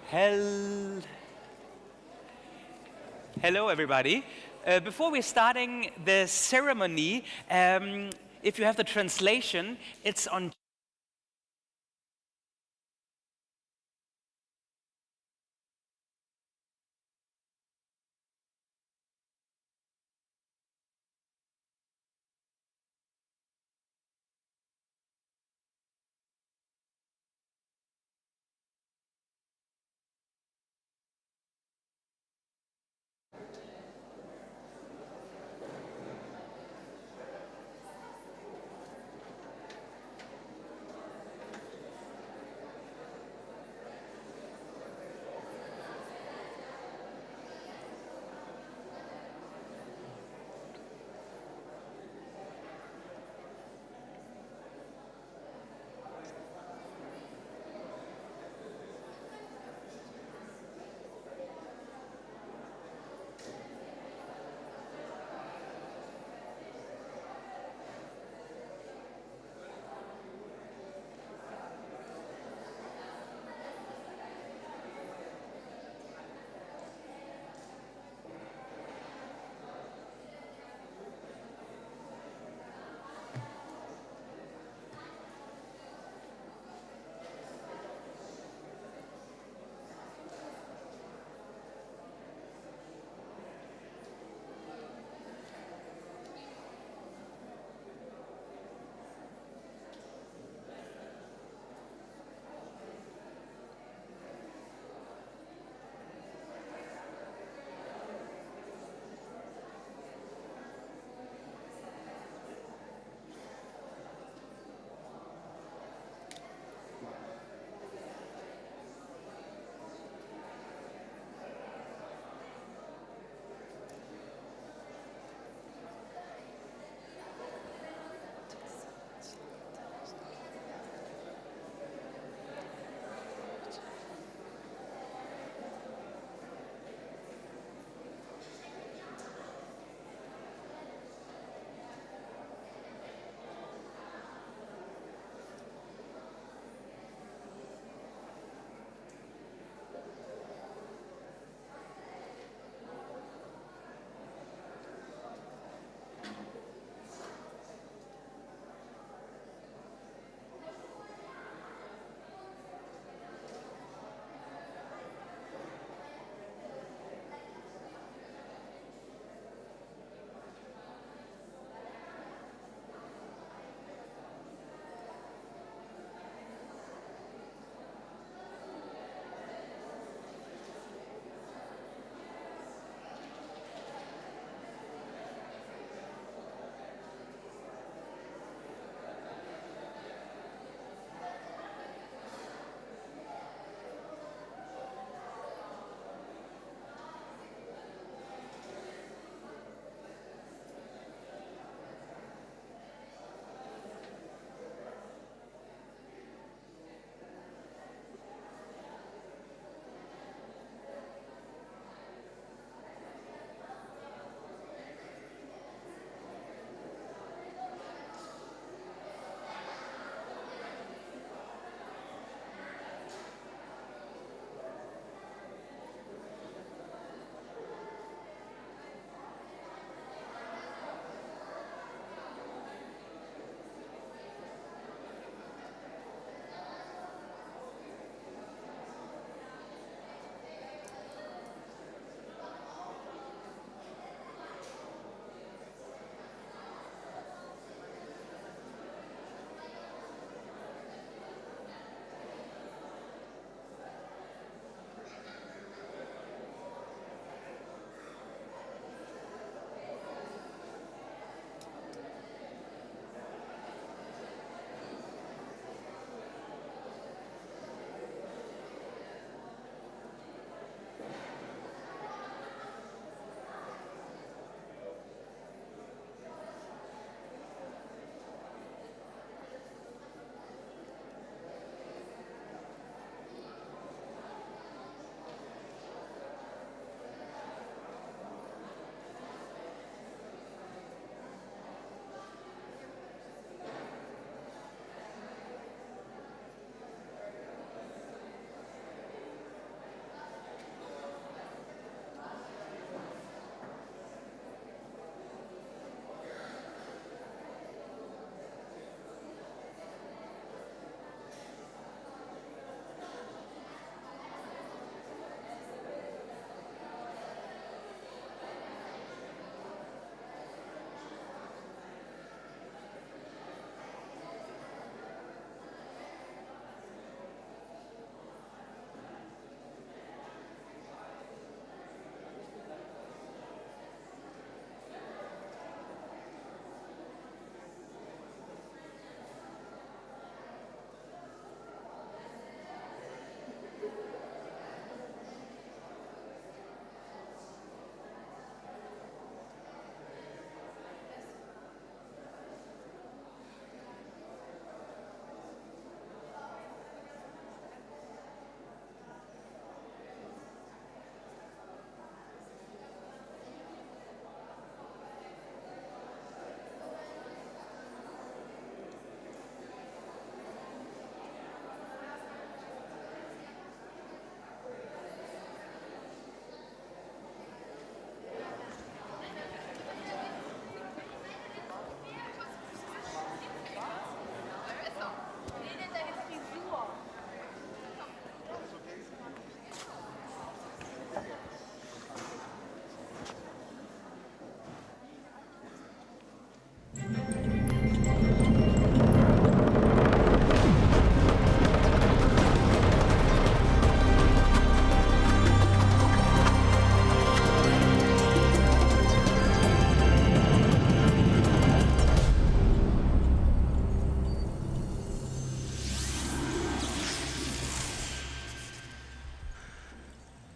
Hel Hello, everybody. Before we're starting the ceremony, if you have the translation, it's on.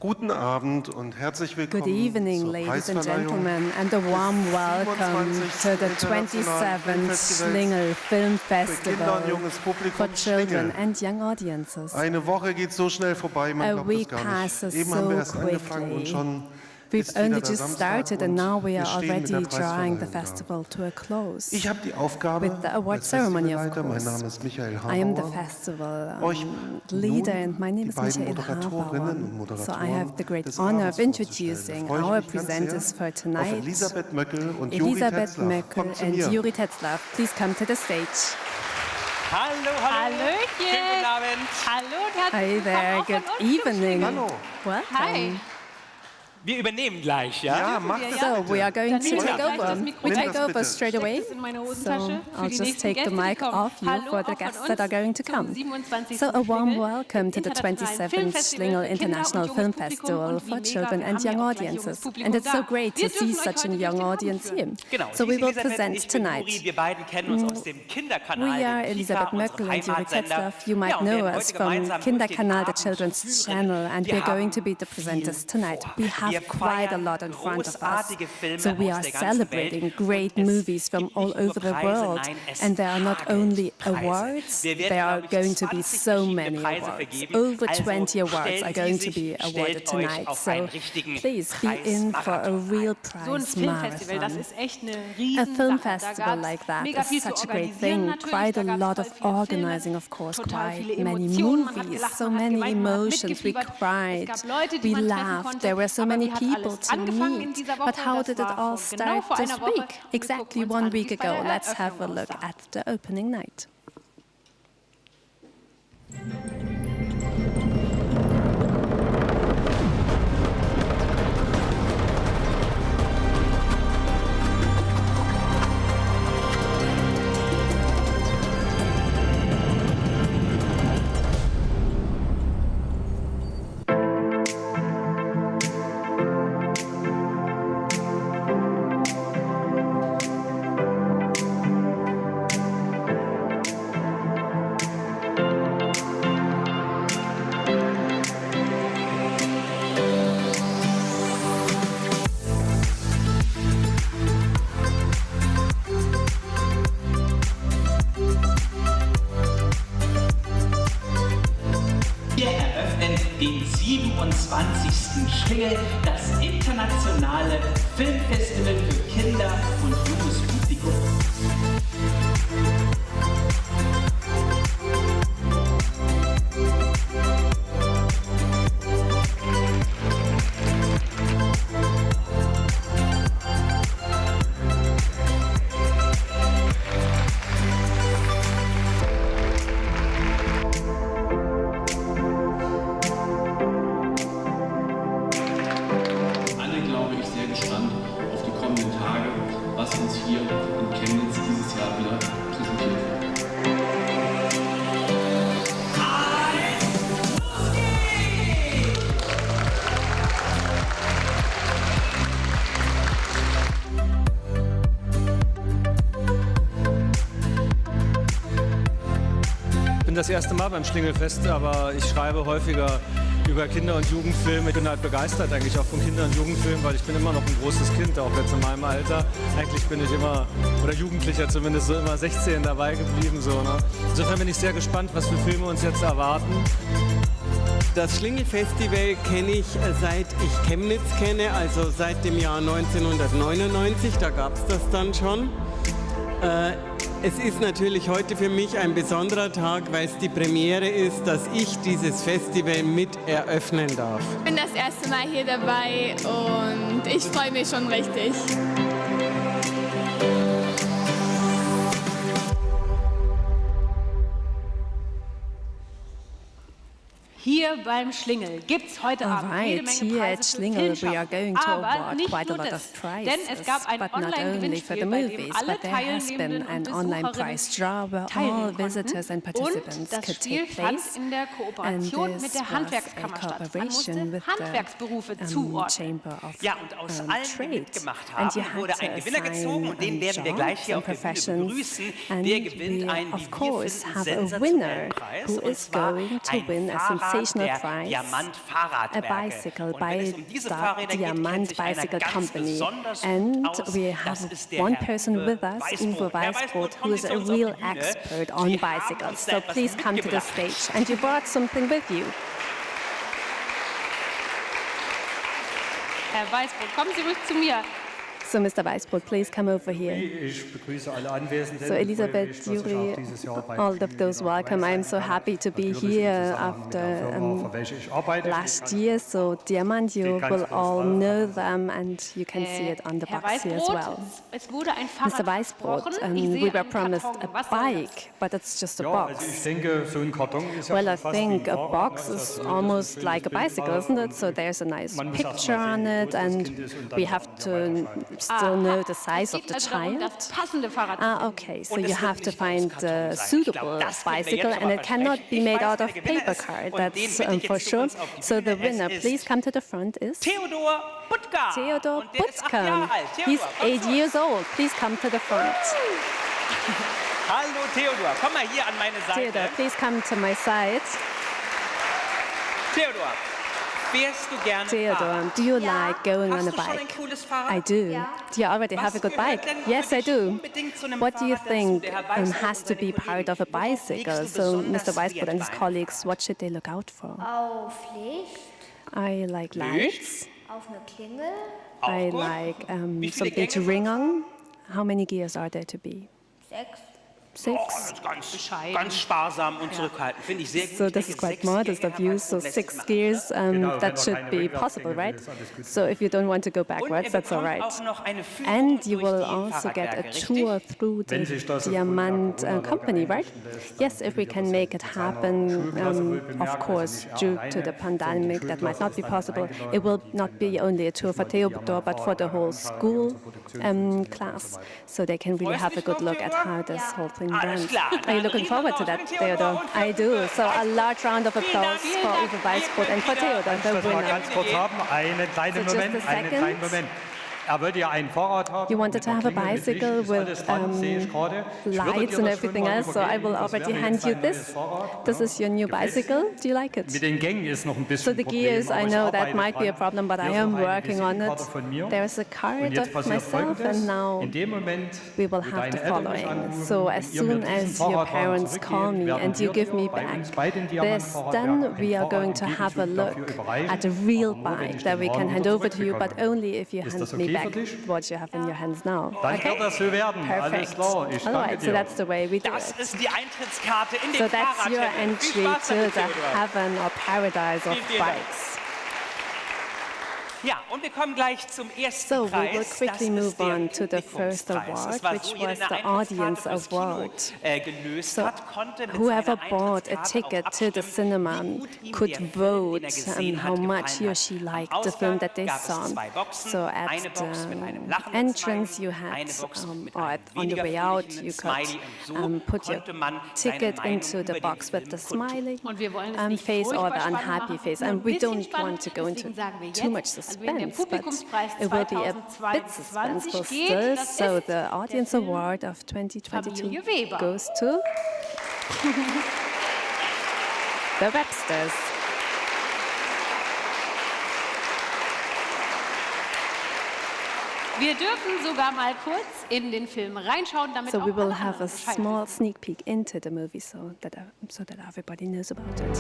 Guten Abend und herzlich willkommen Good evening, zur ladies and Preisverleihung gentlemen, and a warm welcome to the 27th SCHLiNGEL Film Festival for children and young audiences. Eine Woche geht so schnell vorbei, man glaubt es gar nicht. Eben haben wir erst angefangen und schon We've only just started and now we are already drawing the festival to a close. Ich habe die Aufgabe, with the award ceremony, of course. Mein Name ist Michael Harbour, I am the festival leader and my name is Michael Harbour. So I have the great honor of introducing our presenters for tonight, Elisabeth Möckel and Juri Tetzlaff. Please come to the stage. Hallo, hallo. Hallöchen. Schönen guten Abend. Hallo und herzlich Hi there, good evening. Hallo. Welcome. Hi. Wir übernehmen gleich, ja? Ja, macht das So bitte. we are going to take gleich over. das Mikro. We Nimm take das over bitte. straight away. Das in meine So Hosentasche für I'll die just nächsten take the Gäste, die mic kommen. off you Hallo for the auch guests von that are uns going to zum come. 27. So a warm SCHLiNGEL welcome to the Internationalen 27th Filmfestival SCHLiNGEL für Kinder International und Film junges Publikum. Festival Und wie for mega, children wir and haben ja young auch gleich audiences. junges Publikum And it's so da. great to Wir see dürfen euch such a heute young durch den audience Abend here. führen. Genau. So we will Elisabeth und present ich bin tonight. Juri. Wir beiden kennen uns aus dem Kinderkanal, We are dem Elisabeth Kika, Möckel unserem and Juri Heimatsender. Tetzlaff. You might Ja, und wir know werden us heute from gemeinsam Kinderkanal, the durch den Children's Abend Channel, and führen. we're going Wir to be the haben presenters viel tonight. vor. We have Wir quite a feiern lot in front of us. großartige Filme So we aus are der ganzen celebrating Welt. great Und es movies from gibt all nicht nur over the Preise, world. nein, es And there are not only Hagelpreise. awards, Wir werden, there are glaube ich, going to be 20 so verschiedene many Preise awards. vergeben. Over Also 20 awards stellen are Sie going to sich, be awarded stellt euch tonight. auf So einen richtigen please be in for a real So ein prize Filmfestival, das marathon. ist echt eine A riesen film Sache. festival Da like that mega is viel zu such a great organisieren thing. natürlich. Quite a Da lot gab's of voll viele organizing, Filme, of course, total quite viele many Emotionen. Man hat movies, gelacht, so man hat many geweint, man hat emotions. We mitgefiebert. cried, Es gab Leute, die we man treffen laughed. konnte. There were so Aber many wie hat people alles to angefangen in meet. dieser Woche? But how Das did it war all vor genau start vor this einer Woche. week? Wir Exactly gucken uns 1 an, wie week es bei ago. der Let's have a Eröffnung look aussah. at the opening night. Wir eröffnen den 27. SCHLiNGEL, das internationale Filmfestival für Kinder und junges Publikum. Alle, glaube ich, sehr gespannt auf die kommenden Tage, was uns hier in Chemnitz dieses Jahr wieder präsentiert wird. Ich bin das erste Mal beim SCHLiNGEL-Fest, aber ich schreibe häufiger über Kinder- und Jugendfilme. Ich bin halt begeistert eigentlich auch von Kinder- und Jugendfilmen, weil ich bin immer noch ein großes Kind, auch jetzt in meinem Alter. Eigentlich bin ich immer, oder Jugendlicher zumindest, so immer 16 dabei geblieben. So, ne? Insofern bin ich sehr gespannt, was für Filme uns jetzt erwarten. Das SCHLiNGEL Festival kenne ich seit ich Chemnitz kenne, also seit dem Jahr 1999, da gab es das dann schon. Es ist natürlich heute für mich ein besonderer Tag, weil es die Premiere ist, dass ich dieses Festival mit eröffnen darf. Ich bin das erste Mal hier dabei und ich freue mich schon richtig. Hier beim SCHLiNGEL gibt es heute Abend jede Alright, Menge here Preise at für SCHLiNGEL we are going to Aber award nicht quite a nur lot das, of prizes, denn es gab ein but not only for Online-Gewinnspiel, the bei dem movies, alle but there has been Teilnehmenden an und online Besucherinnen prize draw where all teilnehmen visitors and konnten. participants Und das could Spiel take fand place. in der And Kooperation this mit der was Handwerkskammer a statt. Man cooperation musste with Handwerksberufe the zuordnen. Chamber of Ja, und aus allen, die Trade. mitgemacht And you haben, had wurde to ein Gewinner gezogen und den assign werden wir gleich hier auf jobs der and Bühne professions. begrüßen. And Der gewinnt we, einen, of wie wir course, finden, have a winner sensationellen Preis. who Und is zwar going to ein win a Fahrrad sensational der prize, Diamant a Fahrradwerke. bicycle Und wenn by es um diese the Fahrräder geht, kennt Diamant sich einer Bicycle ganz Company. besonders And gut aus. we Das have ist der one Herr person Uwe with us, Uwe Herr Weisbrot, kommen who Sie is zu a uns auf die real Bühne. expert on Sie haben bicycles. uns da So etwas please come to the mitgebracht. stage. And you brought something with you. Herr Weißbrot, kommen Sie ruhig zu mir. So, Mr. Weisbrot, please come over here. Ich begrüße alle Anwesenden. So, Elizabeth, Yuri, all of those welcome. I'm so happy to be here after last year. So, Diamant, you will all know them, and you can see it on the Herr box here as Weißbrot, well. es wurde ein Fahrrad Mr. Weisbrot, versprochen. Ich sehe we were einen promised Karton. a Was soll das? bike, but it's just a Ja, also box. ich denke, so ein Karton ist ja Well, I schon fast wie ein think a Fahrrad, box ne? is Das almost schönes like a Bild bicycle, drauf isn't it? und So there's a nice man muss erst mal picture sehen, on wie it, groß das and Kind ist und we dann have kann to man weiterschreiben. still know the size Es of geht the also darum, child. das passende Fahrrad zu finden. Okay, so Und es you wird have to nicht aus find Karton a sein. Ich suitable glaub, das können wir bicycle, jetzt schon and mal it cannot versprechen. be Ich made weiß, out of wer der Gewinner paper ist. card. Und That's den bitte ich for jetzt zu sure. uns auf die So the Bühne. Es winner, ist please come to the front, is Theodor Butka. Theodor Und der ist 8 Jahre Butzkamp. alt. He's Theodor, komm 8 zu uns. years old. Please come to the front. Hallo Theodor, komm mal hier an meine Seite. Theodor, please come to my side. Theodor, fährst du gerne Theodor, Fahrrad? do you like going on Hast a du schon ein bike? cooles Fahrrad? I do. Do you already have a good bike? Yes, I do. What do you think has to be part of a bicycle? So, Mr. Weisbrot and his colleagues, what should they look out for? Auf Licht, I like lights. auf eine Klingel, I gut. like Wie viele something to Gänge ring on. How many gears are there to be? 6. 6? Ganz sparsam und zurückhaltend. Finde ich sehr gut. So Ich this denke, is quite 6 modest Gänge of haben you. wir So zulässig 6 gemacht. gears, Genau, that wenn noch should keine be Räder possible, klingelt, right? ist alles gut. So if you don't want to go Und backwards, er that's all bekommt right. auch noch eine Führung And you durch will die also get a Fahrradwerke, tour richtig? through Wenn the sich das aufgrund der Diamant Corona-Lage company, right? einschlägt, Yes, dann if we würde can das make it bezahlen. happen, Schulklasse wohl of bemerkt, course, also due nicht to the alleine, pandemic, that might not be possible. It will not be only a tour for Theodor, but for the whole school class, so they can really have a good look at how this whole thing Alles runs. klar. Are you looking forward to that, Theodor? I do. So a large round of applause for Uwe Weisbrot and for Theodor, the Das mal winner. ganz kurz haben, einen kleinen So just Moment, a einen kleinen second. Moment. Er wollte ja ein Fahrrad haben. You wanted to have a bicycle with lights and everything else, so I will already hand you this. This is your new bicycle. Do you like it? Mit den Gängen ist noch ein bisschen So the gears, Problem, I aber ich know that arbeite might be a dran. problem, but I Hier ist am noch eine working on it. Visitenkarte von mir. There's a Und card jetzt of passiert myself, and Folgendes. now In dem Moment, we will wo have the deine Eltern mich following. anrufen, So und as ihr mir soon diesen as your Fahrradwagen parents zurückgeben, call me werden and you wir give me bei back uns bei den this, Diamantfahrradwerken then we are ein going to Fahrrad have a im look Gegenzug dafür überreichen, at a real aber nur, wenn bike ich that den we can Wagen hand wieder over to you, but zurückbekomme. only if you Ist hand das me okay back für dich? what you have in your hands now. Dann Okay? wird das so werden. Alles Perfect. klar, ich All danke right, so dir. that's the way we do Das it. ist die Eintrittskarte in den So that's your Fahrradhimmel. Viel entry Spaß to damit, the Theodor. heaven or paradise of Vielen Dank. bikes. Ja, und wir kommen gleich zum ersten So we Preis. will quickly das move ist der on to the first Publikumspreis. award, Es war which so, jeder, was der the eine Eintrittskarte audience fürs Kino, award. gelöst So hat, konnte mit whoever seiner bought a Eintrittskarte ticket auch to the abstimmen, cinema wie gut ihm could der Film, vote den er gesehen how hat, much gefallen he or hat. she Am liked the Ausgang film that they gab es saw. 2 Boxen, So at eine Box mit einem lachenden entrance Smiley, you had, eine Box mit or einem on the weniger way out fröhlichen you Smiley. could Und so put your konnte man seine ticket Meinung into the über den box with Film the kundtun. smiling Und wir wollen es nicht face or furchtbar the spannend unhappy machen, face. nur And ein we bisschen don't spannend. want to go into Deswegen sagen wir too jetzt, much also wenn der suspense, but Publikumspreis it will be a bit 2022 suspenseful geht, still. das So ist the audience der Film award of 2022 Familie Weber. goes to the Websters. Wir dürfen sogar mal kurz in den Film reinschauen, damit So auch we will alle have a anderen Bescheid small wissen. sneak peek into the movie so that everybody knows about it.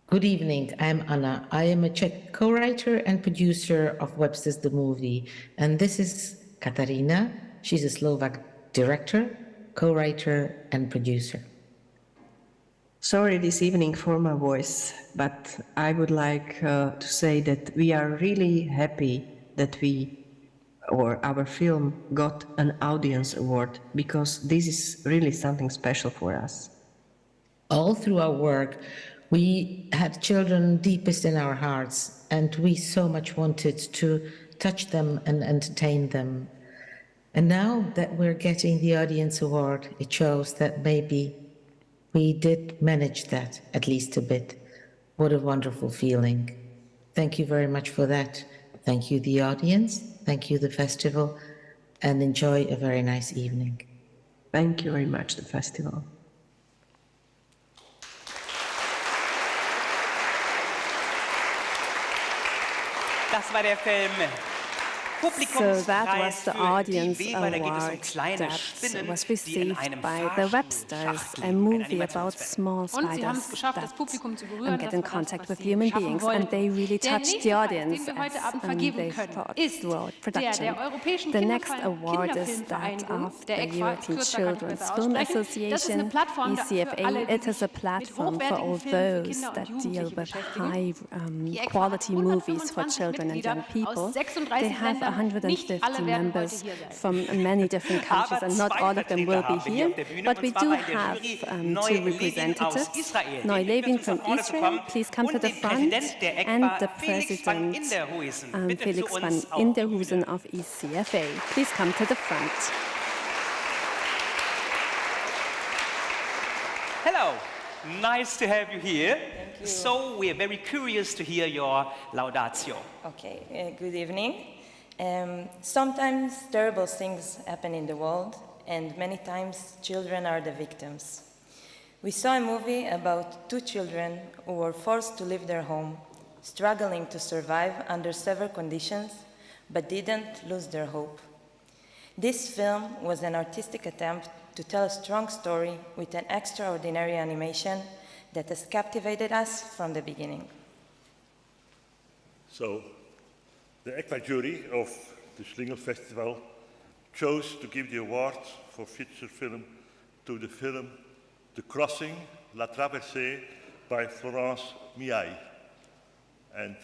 Good evening, I'm Anna. I am a Czech co-writer and producer of Webster's the Movie. And this is Katarina. She's a Slovak director, co-writer and producer. Sorry this evening for my voice, but I would like to say that we are really happy that our film got an audience award, because this is really something special for us. All through our work, we had children deepest in our hearts, and we so much wanted to touch them and entertain them. And now that we're getting the Audience Award, it shows that maybe we did manage that, at least a bit. What a wonderful feeling. Thank you very much for that. Thank you, the audience. Thank you, the festival. And enjoy a very nice evening. Thank you very much, the festival. Das war der Film So that was the Audience Award that was received by the Websters, a movie about small spiders that get in contact with human beings, and they really touched the audience as they thought throughout production. The next award is that of the European Children's Film Association, ECFA. It is a platform for all those that deal with high-quality movies for children and young people. They have 150 members from many different countries, and not all of them will be here, but we do have two representatives. Neulevin from Israel, please come to the front, and the President, Felix van Inderhusen of ECFA. Please come to the front. Hello, nice to have you here. So we are very curious to hear your laudatio. Okay, good evening. Sometimes terrible things happen in the world, and many times children are the victims. We saw a movie about two children who were forced to leave their home, struggling to survive under severe conditions, but didn't lose their hope. This film was an artistic attempt to tell a strong story with an extraordinary animation that has captivated us from the beginning. So, the ECFA jury of the SCHLiNGEL Festival chose to give the award for feature film to the film The Crossing, La Traversée by Florence Miaille. And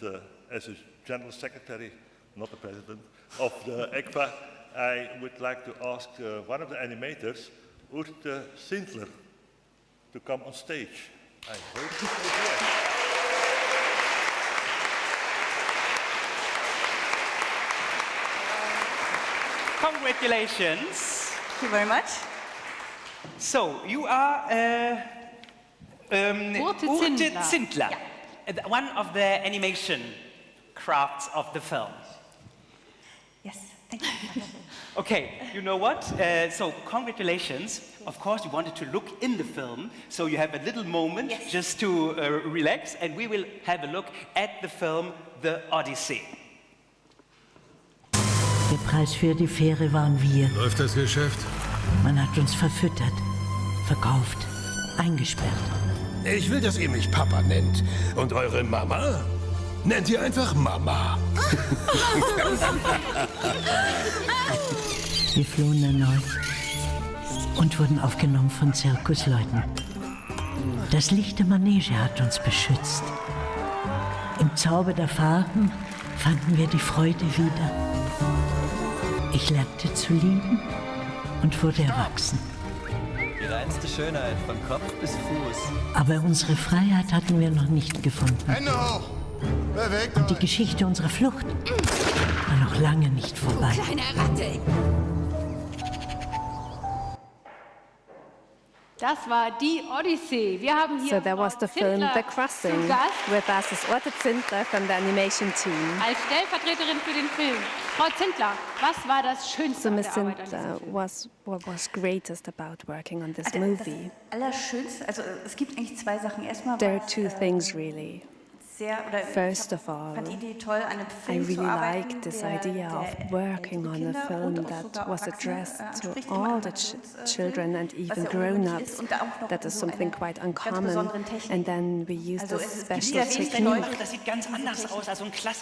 as a General Secretary, not the President, of the ECFA, I would like to ask one of the animators, Urte Sindler, to come on stage. I hope she's here. Congratulations. Thank you very much. So, you are Urte Sindler, one of the animation crafts of the film. Yes, thank you. Okay, you know what? So, congratulations. Of course, you wanted to look in the film, so you have a little moment just to relax, and we will have a look at the film The Odyssey. Der Preis für die Fähre waren wir. Läuft das Geschäft? Man hat uns verfüttert, verkauft, eingesperrt. Ich will, dass ihr mich Papa nennt. Und eure Mama? Nennt ihr einfach Mama. Wir flohen erneut und wurden aufgenommen von Zirkusleuten. Das Licht der Manege hat uns beschützt. Im Zauber der Farben fanden wir die Freude wieder. Ich lernte zu lieben und wurde erwachsen. Die reinste Schönheit, von Kopf bis Fuß. Aber unsere Freiheit hatten wir noch nicht gefunden. Hände hoch! Bewegt Und die Geschichte unserer Flucht war noch lange nicht vorbei. Du kleine Ratte! Das war die Odyssee. Wir haben hier So there was the film The Crossing. With us is Urte Sindler from the animation team. Als Stellvertreterin für den Film. Frau Zindler, was war das Schönste So an Ms. der Arbeit an Sindler, diesem Film? what was greatest about working on this movie? Das Allerschönste, also es gibt eigentlich zwei Sachen. Erstmal There war are es, two things really. First of all, I really liked this idea of working on a film that was addressed to all the children and even grown-ups. That is something quite uncommon. And then we used a special technique.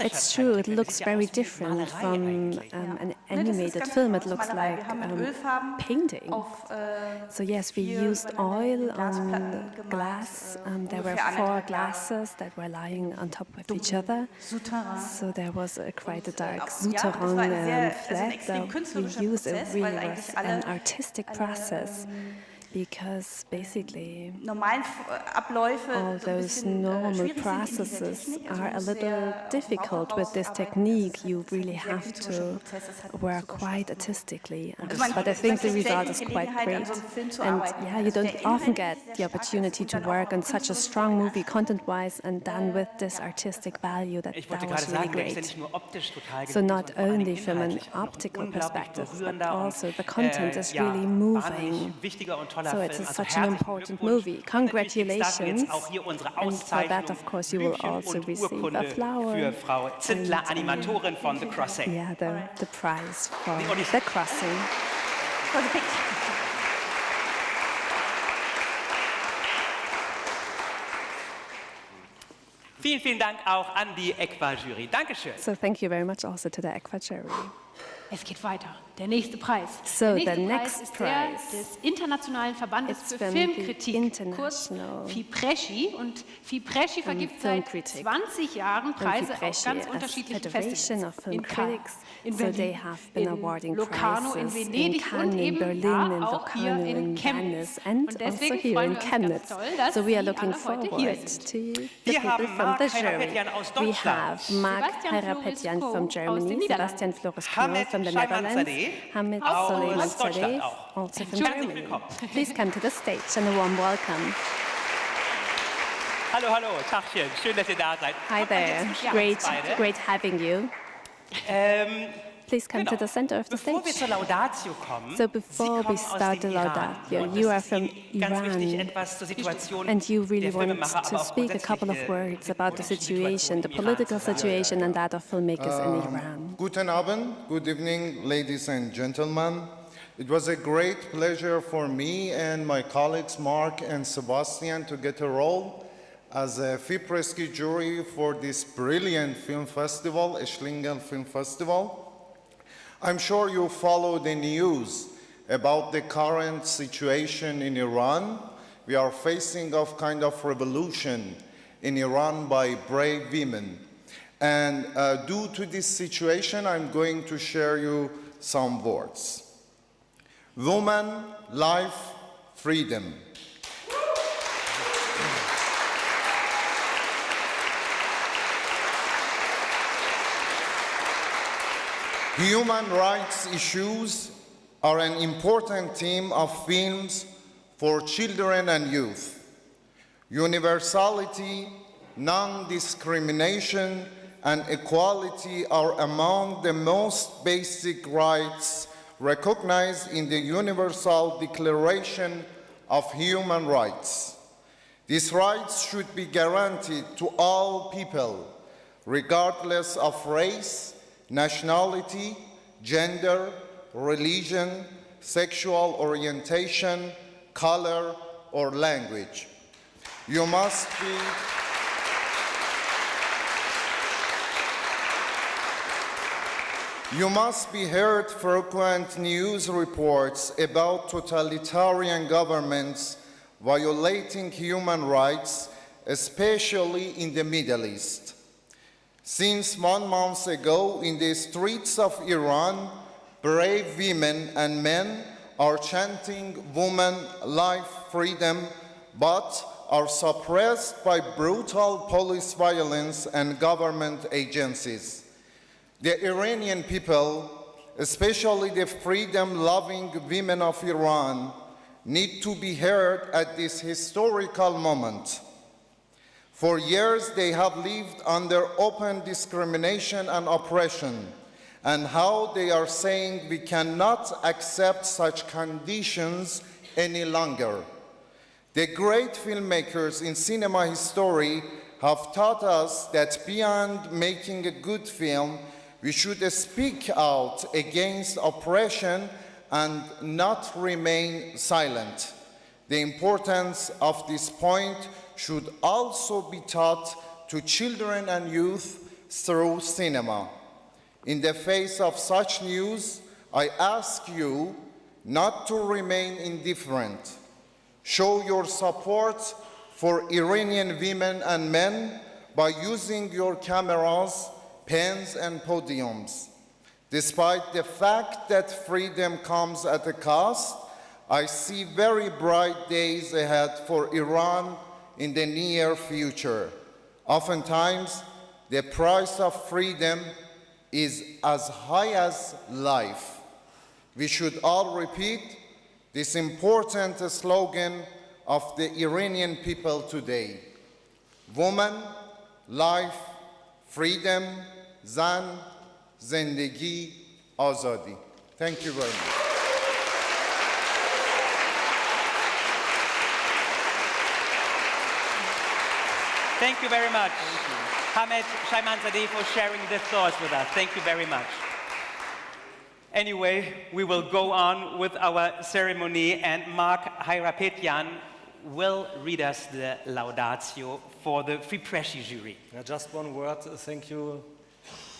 It's true, it looks very different from an animated film. It looks like painting. So yes, we used oil on glass. There were 4 glasses that were lying on top of each other. So there was quite a dark souterrain flat that we used. It really was an artistic process because basically normalen Abläufe all those normal processes are a little difficult with this technique. You really have to work quite artistically, but I think the result is quite great. And yeah, you don't often get the opportunity to work on such a strong movie content-wise and then with this artistic value that was really great. So not only from an optical perspective, but also the content is really moving. So it's such an important movie. Congratulations. And for that, of course, you will also receive a flower. Für Frau Zindler, Animatorin von The Crossing. Yeah, the prize for The Crossing. For the picture. Vielen, vielen Dank auch an die ECVA-Jury. Dankeschön. So thank you very much also to the ECVA jury. Es geht weiter. Der nächste Preis. So der nächste the Preis next ist der prize. des Internationalen Verbandes It's für from Filmkritik, the kurz International FIPRESCI. Und FIPRESCI vergibt seit 20 Jahren Preise auf ganz unterschiedlichen Festivals. In Cannes, in Berlin, in Locarno, in Venedig und eben ja, auch hier in Chemnitz. Und deswegen freuen wir uns ganz toll, dass So we are Sie looking alle heute hier forward sind. to the Wir people haben from Mark the jury. Hairapetian aus We Deutschland. have Mark Hairapetian from Germany, Sebastian Flores-Knoll from the Netherlands, Hamid Soleiman-Sadeh, also from Germany. Please come to the stage and a warm welcome. Hallo, hallo, Tachchen, schön, dass ihr da seid. Hi there, great having you. Please come to the center of the Bevor wir stage. zur Laudatio kommen, So before we start the Laudatio, you are from ganz wichtig, Iran, etwas zur Situation and you really der want Filmemacher, to aber auch speak a couple of grundsätzlich words about the situation, the political situation and that of filmmakers in Iran. Guten Abend, good evening, ladies and gentlemen. It was a great pleasure for me and my colleagues Mark and Sebastian to get a role as a FIPRESCI jury for this brilliant film festival, SCHLiNGEL Film Festival. I'm sure you follow the news about the current situation in Iran. We are facing a kind of revolution in Iran by brave women. And due to this situation, I'm going to share you some words. Woman, life, freedom. Human rights issues are an important theme of films for children and youth. Universality, non-discrimination, and equality are among the most basic rights recognized in the Universal Declaration of Human Rights. These rights should be guaranteed to all people, regardless of race, nationality, gender, religion, sexual orientation, color, or language. You must be heard frequent news reports about totalitarian governments violating human rights, especially in the Middle East. Since 1 month ago, in the streets of Iran, brave women and men are chanting woman, life, freedom, but are suppressed by brutal police violence and government agencies. The Iranian people, especially the freedom-loving women of Iran, need to be heard at this historical moment. For years, they have lived under open discrimination and oppression, and how they are saying we cannot accept such conditions any longer. The great filmmakers in cinema history have taught us that beyond making a good film, we should speak out against oppression and not remain silent. The importance of this point should also be taught to children and youth through cinema. In the face of such news, I ask you not to remain indifferent. Show your support for Iranian women and men by using your cameras, pens, and podiums. Despite the fact that freedom comes at a cost, I see very bright days ahead for Iran in the near future. Oftentimes, the price of freedom is as high as life. We should all repeat this important slogan of the Iranian people today. Woman, life, freedom, zan, zindagi, azadi. Thank you very much. Thank you very much, Hamed Shaimanzadeh, for sharing the thoughts with us. Thank you very much. Anyway, we will go on with our ceremony, and Mark Hairapetian will read us the laudatio for the Free Press jury. Yeah, just one word. Thank you,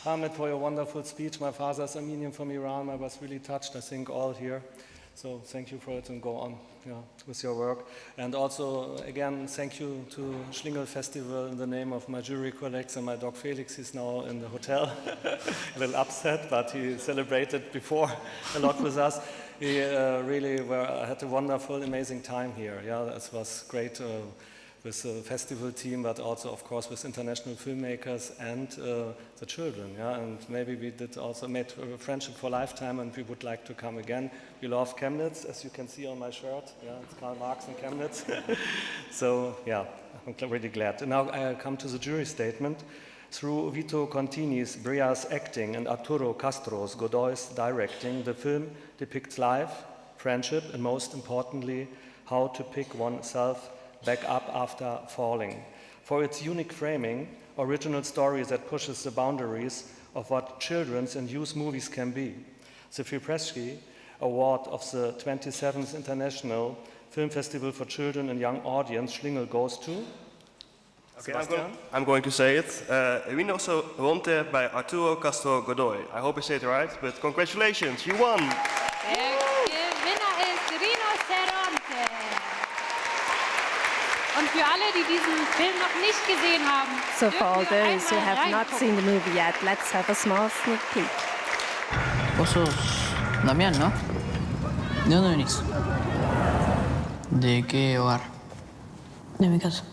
Hamed, for your wonderful speech. My father is Armenian from Iran. I was really touched, I think, all here. So thank you for it, and go on with your work. And also, again, thank you to SCHLiNGEL Festival in the name of my jury colleagues and my dog Felix. He's now in the hotel, a little upset, but he celebrated before a lot with us. He really had a wonderful, amazing time here. Yeah, it was great with the festival team, but also, of course, with international filmmakers and the children. Yeah, and maybe we did also made a friendship for a lifetime, and we would like to come again. We love Chemnitz, as you can see on my shirt. Yeah, it's Karl Marx in Chemnitz. So, yeah, I'm really glad. And now I come to the jury statement. Through Vito Contini's Bria's acting and Arturo Castro's Godoy's directing, the film depicts life, friendship, and most importantly, how to pick oneself back up after falling. For its unique framing, original stories that pushes the boundaries of what children's and youth movies can be. The Free Press Award of the 27th International Film Festival for Children and Young Audience, SCHLiNGEL, goes to... Okay, I'm going to say it. Rinoso Ronte by Arturo Castro Godoy. I hope I say it right, but congratulations, you won! Der Gewinner ist Rinoceronte. Und für alle, die diesen Film noch nicht gesehen haben, so for all those who have not seen the movie yet, let's have a small sneak peek. Vos sos Damián, ¿no? ¿De dónde venís? ¿De qué hogar? De mi casa.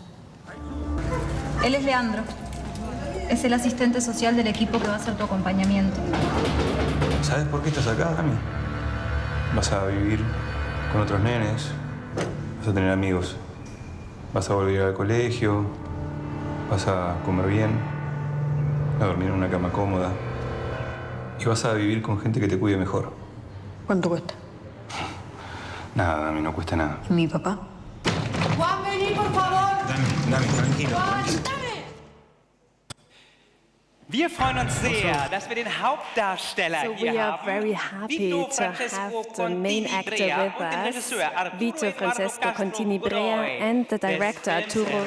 Él es Leandro. Es el asistente social del equipo que va a hacer tu acompañamiento. ¿Sabes por qué estás acá, Dami? Vas a vivir con otros nenes, vas a tener amigos, vas a volver al colegio, vas a comer bien, a dormir en una cama cómoda y vas a vivir con gente que te cuide mejor. ¿Cuánto cuesta? Nada, Dami, no cuesta nada. ¿Y mi papá? Juan, vení, por favor. Dami, tranquilo. Wir freuen uns sehr, dass wir den Hauptdarsteller hier haben. Very happy to have the main actor with us, Vito Francesco Contini Brea, and the director Arturo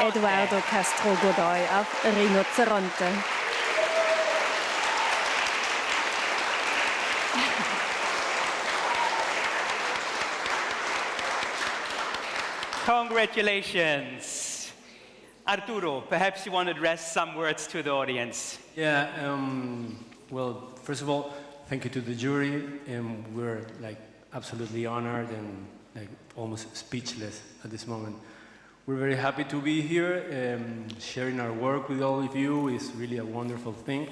Eduardo Castro Godoy of Rinoceronte. Congratulations. Arturo, perhaps you want to address some words to the audience. Yeah, well, first of all, thank you to the jury. We're absolutely honored and almost speechless at this moment. We're very happy to be here. Sharing our work with all of you is really a wonderful thing.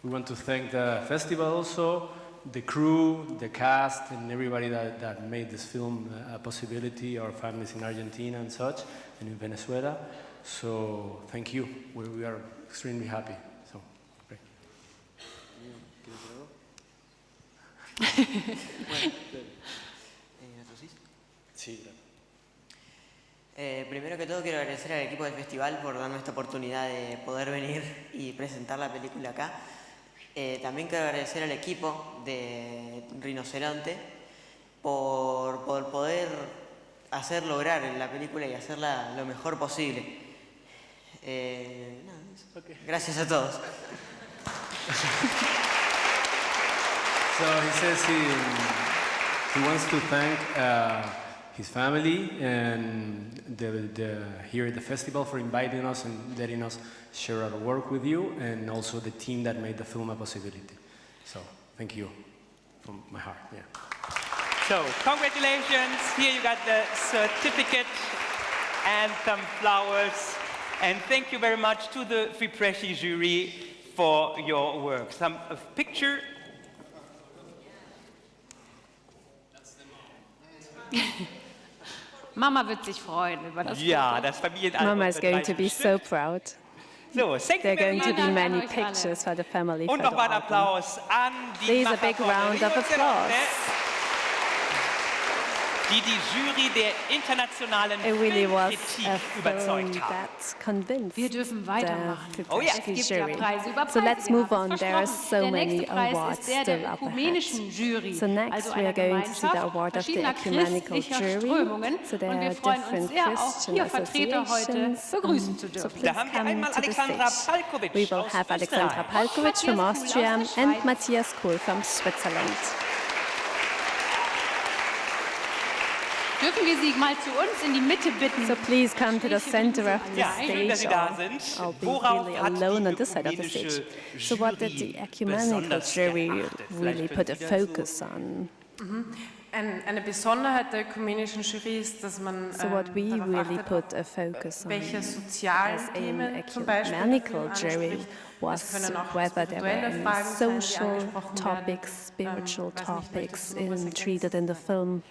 We want to thank the festival also, the crew, the cast, and everybody that made this film a possibility, our families in Argentina and such, and in Venezuela. So thank you. We are extremely happy. So great. Primero que todo quiero agradecer al equipo del festival por darnos esta oportunidad de poder venir y presentar la película acá. También quiero agradecer al equipo de Rinoceronte por poder hacer lograr la película y hacerla lo mejor posible. Gracias a todos. So he says he wants to thank his family and here at the festival for inviting us and letting us share our work with you, and also the team that made the film a possibility. So thank you from my heart. Yeah. So, congratulations. Here you got the certificate and some flowers. And thank you very much to the Fipresci jury for your work. Some picture. Mama wird sich freuen über das Ja, Foto. das Familienalbum. Mama is going to be so proud. So, there are going to be many pictures for the family Und photo nochmal ein album. Applaus an die Please a Macher big von round of applause. Die Jury der internationalen It really was Filmkritik a film überzeugt haben. that convinced Wir dürfen weitermachen. the Oh ja. Es gibt ja jury. Preise über So Preise. let's Wir move haben on. es There are versprochen. so Der many nächste Preis awards ist der still der up ökumenischen ahead. Jury, So next also we einer are going to see the Gemeinschaft award of the verschiedener ecumenical christlicher jury. Strömungen. So there Und wir are freuen uns different sehr, auch Christian hier Vertreter heute associations. begrüßen zu So dürfen. please Da haben wir come einmal to the Alexandra stage. Palkovic We will aus have Alexandra Österreich. Palkovic from Matthias Kuhl Austria aus der and Schweiz. Matthias Kuhl from Switzerland. Dürfen wir Sie mal zu uns in die Mitte bitten? So please come to the center of the Ja, schön, dass Sie stage. da sind. I'll be Worauf really hat alone die on this side of the ökumenische stage. So what did the Jury ecumenical besonders jury geachtet? really Vielleicht put a können Sie dazu- focus on? Eine Besonderheit der ökumenischen Jury ist, dass man So what we darauf really achtet, put a focus on welche as sozialen an Themen zum Beispiel der ecumenical Film jury anspricht. was Es können auch whether there were spirituelle any Fragen sein, die social angesprochen topics, werden. spiritual Weiß nicht, möchtest topics du noch was treated in the film.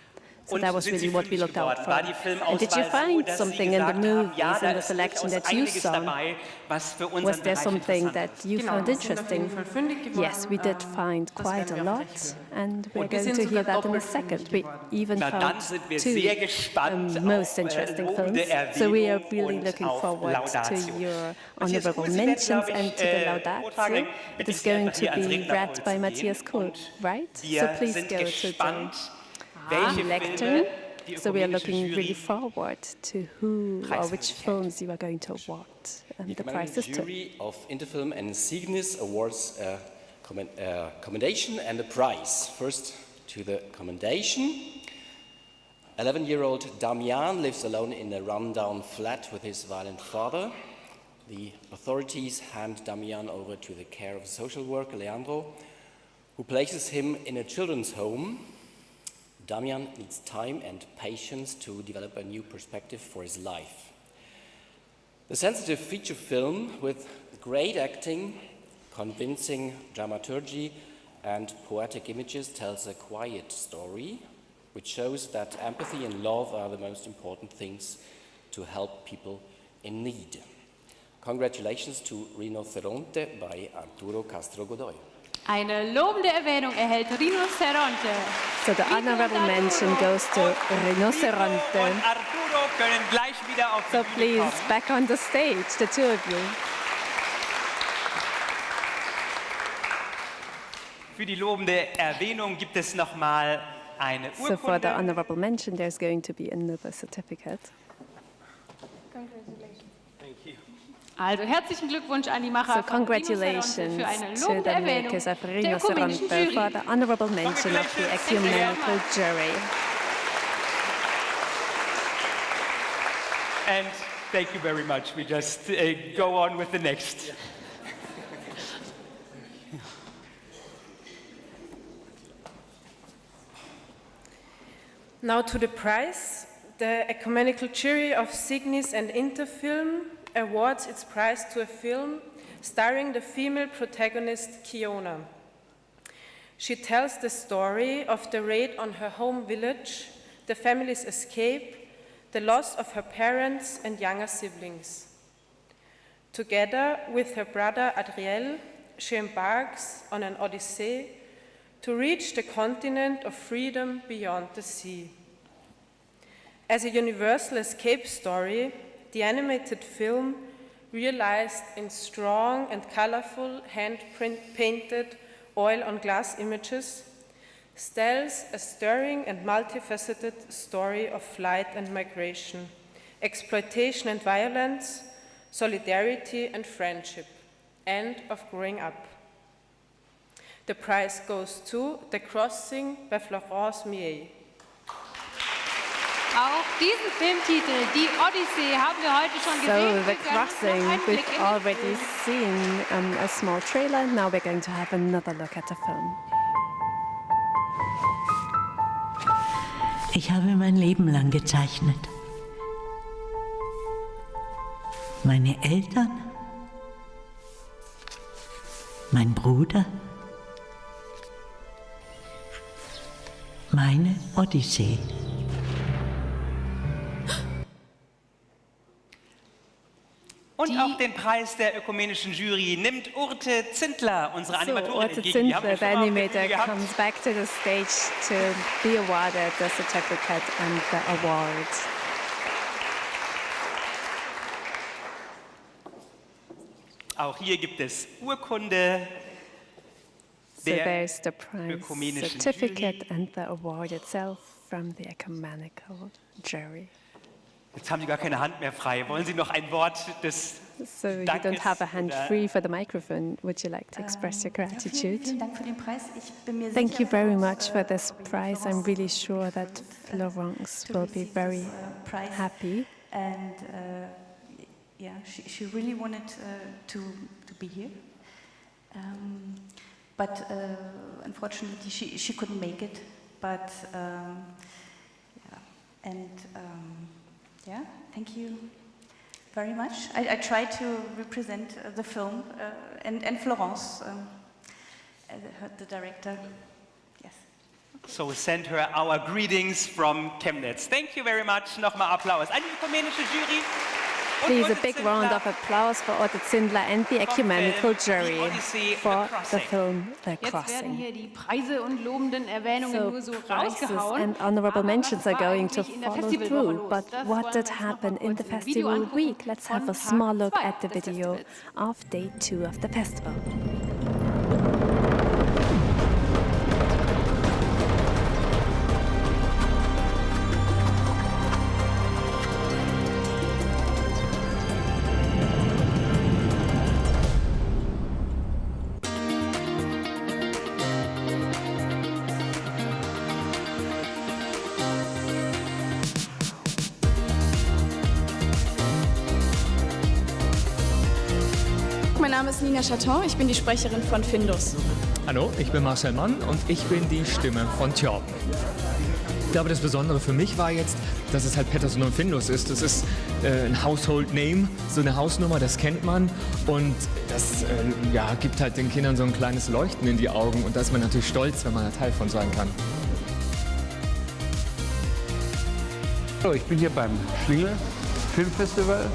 So Und that was sind Sie really what we fündig looked out geworden? for. War die Filmauswahl And did you so, find dass Sie something in the gesagt haben, movies, ja, da in the ist selection durchaus that you einiges saw? dabei, was für unseren Was there Bereich something interessant that you found wir sind auf jeden interesting? Fall fündig geworden. Yes, we did find das quite werden a wir auch lot, gleich and we're Und wir going sind to hear sogar that in a doppelt fündig second. We geworden. even Na, dann found sind wir two sehr gespannt most auf interesting lobende films. So we are Erwähnung really und looking auf forward to Laudatio. your Matthias honorable Kuhl, Sie werden, mentions glaube ich, and to the vortragen. laudatio. Bitte It ich is Sie going einfach to hier ans be Rednerpult read zu by gehen. Matthias Kuhl, Und right? So wir please sind go to gespannt, the welche lectern. Filme die So we are ökumenische looking Jury really forward to who or which preiswürdig films you are going to award the The prizes to. jury of Interfilm and Cygnus awards a commendation and a prize. First to the commendation. 11-year-old Damian lives alone in a rundown flat with his violent father. The authorities hand Damian over to the care of a social worker, Leandro, who places him in a children's home. Damian needs time and patience to develop a new perspective for his life. The sensitive feature film with great acting, convincing dramaturgy, and poetic images tells a quiet story which shows that empathy and love are the most important things to help people in need. Congratulations to Rinoceronte by Arturo Castro Godoy. Eine lobende Erwähnung erhält Rinoceronte. So the honorable mention goes to Rinoceronte. Und Arturo können gleich wieder auf die So Bühne please, kommen. back on the stage, the two of you. Für die lobende Erwähnung gibt es nochmal eine So for the Urkunde. honorable mention, there's going to be another certificate. Also herzlichen Glückwunsch an die Macher So von congratulations Rinoceronte für eine to lobende the Erwähnung makers of der ökumenischen Rinoceronte Jury. for the honorable mention of the ecumenical jury. And thank you very much. We just go on with the next. Now to the prize. The Ecumenical Jury of Cygnus and Interfilm awards its prize to a film starring the female protagonist Kiona. She tells the story of the raid on her home village, the family's escape, the loss of her parents and younger siblings. Together with her brother Adriel, she embarks on an odyssey to reach the continent of freedom beyond the sea. As a universal escape story, the animated film, realized in strong and colorful hand-painted oil-on-glass images, tells a stirring and multifaceted story of flight and migration, exploitation and violence, solidarity and friendship, and of growing up. The prize goes to The Crossing by Florence Millet. Auch diesen Filmtitel, Die Odyssee, haben wir heute schon So gesehen. The Crossing, we've already seen a small trailer. Now we're going to have another look at the film. Ich habe mein Leben lang gezeichnet. Meine Eltern, mein Bruder, meine Odyssee. Und auch den Preis der ökumenischen Jury nimmt Urte Zindler, unsere Animatorin, Urte entgegen. Zindler, the animator, comes back to the stage to be awarded the certificate and the award. Auch hier gibt es Urkunde So der there's the prize ökumenischen certificate Jury. and the award itself from the ecumenical jury. Jetzt haben Sie gar keine Hand mehr frei. Wollen Sie noch ein Wort des So you Dankes don't have a hand oder- free for the microphone. Would you like to express your gratitude? Vielen Dank für den Preis. Ich bin mir Thank sicher, you very dass, much for this prize. I'm really sure that Florence will be very happy. And yeah, she really wanted to be here. But unfortunately, she couldn't make it. But yeah, and yeah, thank you very much. I try to represent the film and Florence, the director. Yes. So send her our greetings from Chemnitz. Thank you very much. Nochmal Applaus an die ökumenische Jury. Und Please, a Urte big Zindler. round of applause for Urte Zindler and the ecumenical jury Odyssey, for The the film The Jetzt werden Crossing. hier die Preise und lobenden Erwähnungen So nur so prizes rausgehauen. and honorable Aber mentions was are war going to eigentlich in der follow Festivalwoche through. los? But Das what wollen did wir uns noch happen mal in the kurz im Video festival angucken week? Let's have a von small Tag look 2 at the des video Festivals. of day 2 of the festival. Mein Name ist Nina Chaton, ich bin die Sprecherin von Findus. Hallo, ich bin Marcel Mann und ich bin die Stimme von Thjörben. Ich glaube, das Besondere für mich war jetzt, dass es halt Pettersson und Findus ist. Das ist ein Household Name, so eine Hausnummer, das kennt man. Und das ja, gibt halt den Kindern so ein kleines Leuchten in die Augen. Und da ist man natürlich stolz, wenn man ein Teil von sein kann. Hallo, ich bin hier beim SCHLiNGEL Film Festival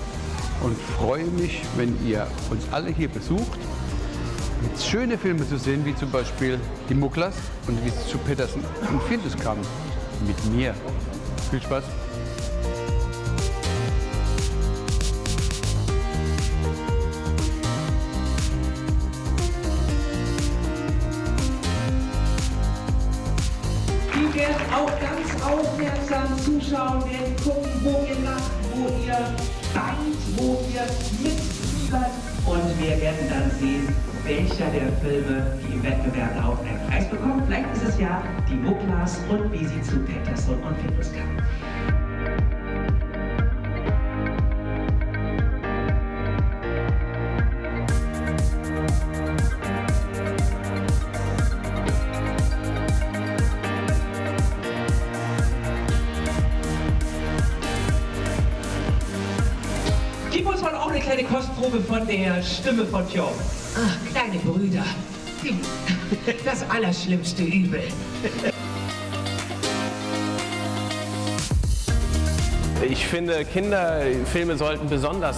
und freue mich, wenn ihr uns alle hier besucht, schöne Filme zu sehen, wie zum Beispiel Die Mucklers und wie es zu Pettersson und Findus kam. Mit mir. Viel Spaß. Die werden auch ganz aufmerksam zuschauen, werden gucken, wo ihr lacht, wo ihr weint, wo ihr mitfiebert. Und wir werden dann sehen, welcher der Filme, die im Wettbewerb auch einen Preis bekommen. Vielleicht ist es ja Die Mucklers und wie sie zu Pettersson und Findus kamen. Gib uns mal auch eine kleine Kostprobe von der Stimme von Thjörben. Ach, kleine Brüder. Das allerschlimmste Übel. Ich finde, Kinderfilme sollten besonders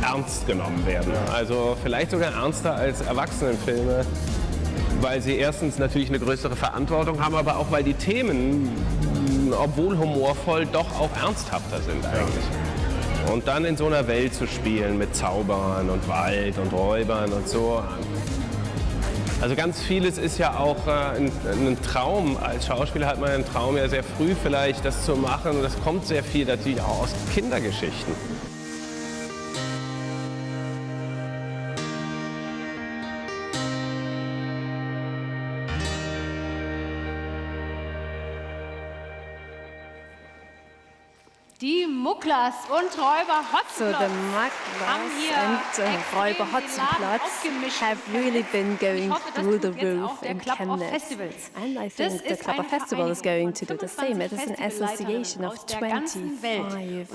ernst genommen werden. Also vielleicht sogar ernster als Erwachsenenfilme, weil sie erstens natürlich eine größere Verantwortung haben, aber auch weil die Themen, obwohl humorvoll, doch auch ernsthafter sind eigentlich. Und dann in so einer Welt zu spielen mit Zauberern und Wald und Räubern und so. Also ganz vieles ist ja auch ein Traum. Als Schauspieler hat man einen Traum ja sehr früh vielleicht, das zu machen. Und das kommt sehr viel natürlich auch aus Kindergeschichten. Die Mucklers und Räuber So the Hotzenplotz haben Mucklers hier and Räuber Hotzenplotz have really been going through the roof in Chemnitz. And I think the Club of Festival is going to do the same. It is an association of 25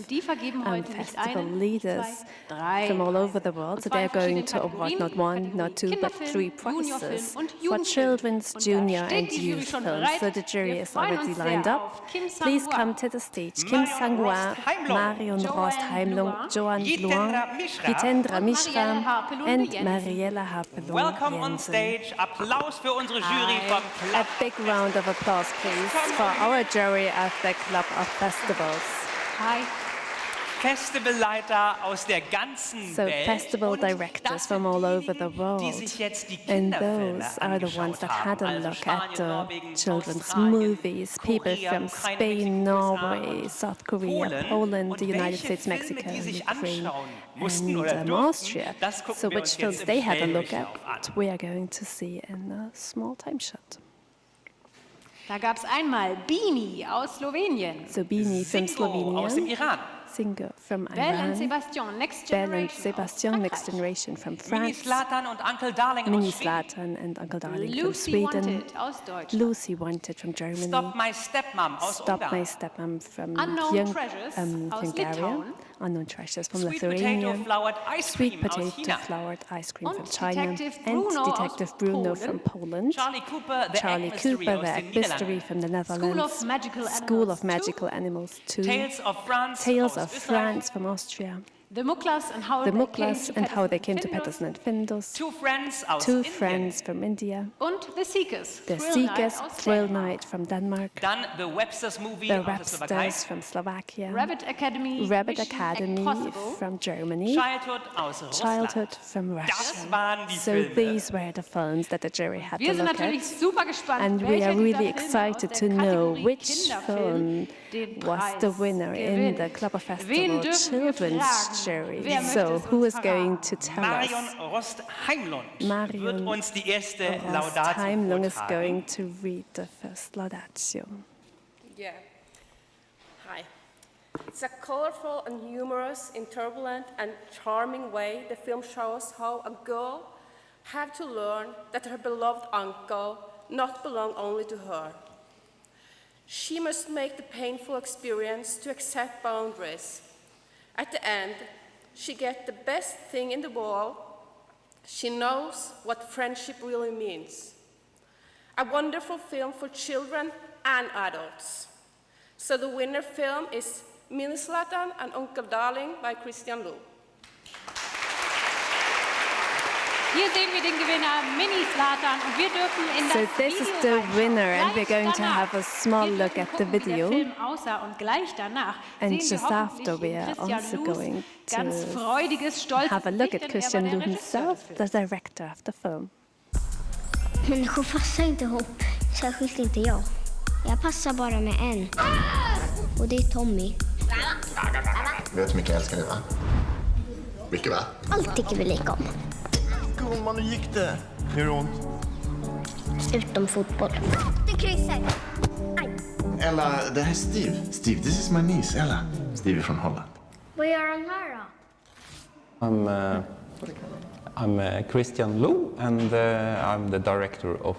festival leaders from all over the world. So they're going to award not one, not two, but 3 prizes for children's, junior and youth films. So the jury is already lined up. Please come to the stage. Kim Sang-hwa, Marion Rost Heimlung, Joan Bluin, Jitendra Mishra and Mariella Harpelung. Welcome on stage. Applaus für unsere Jury vom Club. A big round of applause, please, for our jury of the Club of Festivals. Hi. Festivalleiter aus der ganzen So Welt. festival directors from all over the world, and those are the ones that had a look at the children's movies, people from Spain, Norway, South Korea, Poland, the United States, Mexico, Ukraine, and Austria. So which films they had a look at, we are going to see in a small time shot. Da gab es einmal Bini aus Slowenien. So Bini from Slovenia. Aus dem Iran. Singer from Belle and Iran, Sebastian, Next Belle and Generation. Sebastian, Next Generation from Mini France, Zlatan und Uncle Darling Mini aus Schweden. Zlatan and Uncle Darling from Lucy Sweden, Wanted aus Deutschland. Lucy Wanted from Germany, Stop My Stepmom aus Stop Ungarn. My Stepmom from Unknown Treasures aus Hungary, Litauen. Unknown Treasures from Sweet Lithuania, Potato Flowered Ice Sweet Cream aus Potato China. Flowered Ice Cream from Und China, Detective and Bruno aus Detective Bruno Polen. from Poland, Charlie Cooper, The Charlie Egg Mystery Cooper, aus The den Egg Mystery Niederlanden. from the Netherlands, School of Magical School of Magical Animals 2, Tales of France Tales aus of Österreich. France from Austria, The Mucklers and How The They Came Mucklers to and How They Patterson Came to Patterson and Findus, Two Friends aus 2 Indien. Friends from India, Und The Seekers. The Thrill Night Seekers, aus Thrill Dänemark. Night from Denmark, Dann The Webster's Movie The aus der Slowakei. Websters from Slovakia, Rabbit Academy. Rabbit Mission Academy Impossible. from Germany, Childhood aus Russland. Childhood from Das Russia. waren die So Filme. these were the films that the jury had to Wir sind look natürlich at. super gespannt, And we welcher are dieser really Filme excited aus to der know Kategorie which Kinderfilm film den was Preis the winner in gewinnt. the Club of Wen Festival dürfen wir Children's fragen? Jury. Wer möchte So es who uns is going verraten? to tell Marion us? Rost Heimlund wird Marion uns die erste Rost Laudatio Heimlung is vortragen. going to read the first laudatio. Yeah. Hi. It's a colorful and humorous, in turbulent and charming way, the film shows how a girl had to learn that her beloved uncle not belong only to her. She must make the painful experience to accept boundaries. At the end, she gets the best thing in the world. She knows what friendship really means. A wonderful film for children and adults. So the winner film is Mini Zlatan and Uncle Darling by Christian Lou. Hier sehen wir den Gewinner Mini Zlatan und wir dürfen in das So this is Video the winner, and we're Gleich going to danach. have a small Wir look dürfen at the gucken, wie der video. Film aussah und gleich danach And sehen wir just hoffentlich after, we are Christian also Lus going ganz to freudiges, stolzes have a look Gesicht, at denn Christian er war Lou der Regisseur himself, des the Films. director of the film. Människor passar inte ihop, särskilt inte jag. Jag passar bara med en. Och det är Tommy. Vet du hur mycket jag älskar dig, va? Mycket, va? Allt tycker vi lika om. Gumman, hur gick det? Gör det ont? Utom fotboll. Det kryssar. Ella, det här är Steve. Steve, this is my niece, Ella. Steve är från Holland. Vad gör han här då? I'm Christian Lou, and I'm the director of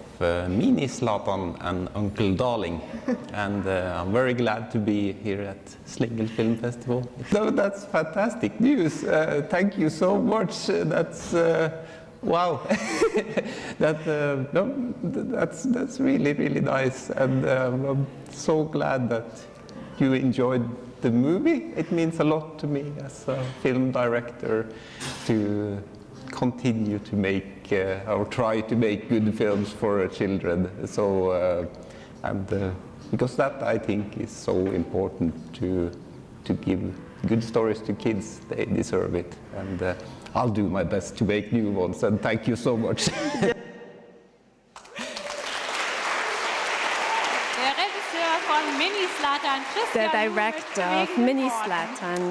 Mini Zlatan and Uncle Darling. And I'm very glad to be here at SCHLiNGEL Film Festival. No, that's fantastic news. Thank you so much. That's wow. That's really, really nice. And I'm so glad that you enjoyed the movie. It means a lot to me as a film director to continue to make or try to make good films for children. So because that I think is so important to give good stories to kids. They deserve it, and I'll do my best to make new ones. And thank you so much. Der Regisseur von Mini Zlatan, The Christian Lou, director möchte of wegen Mini Worten Zlatan,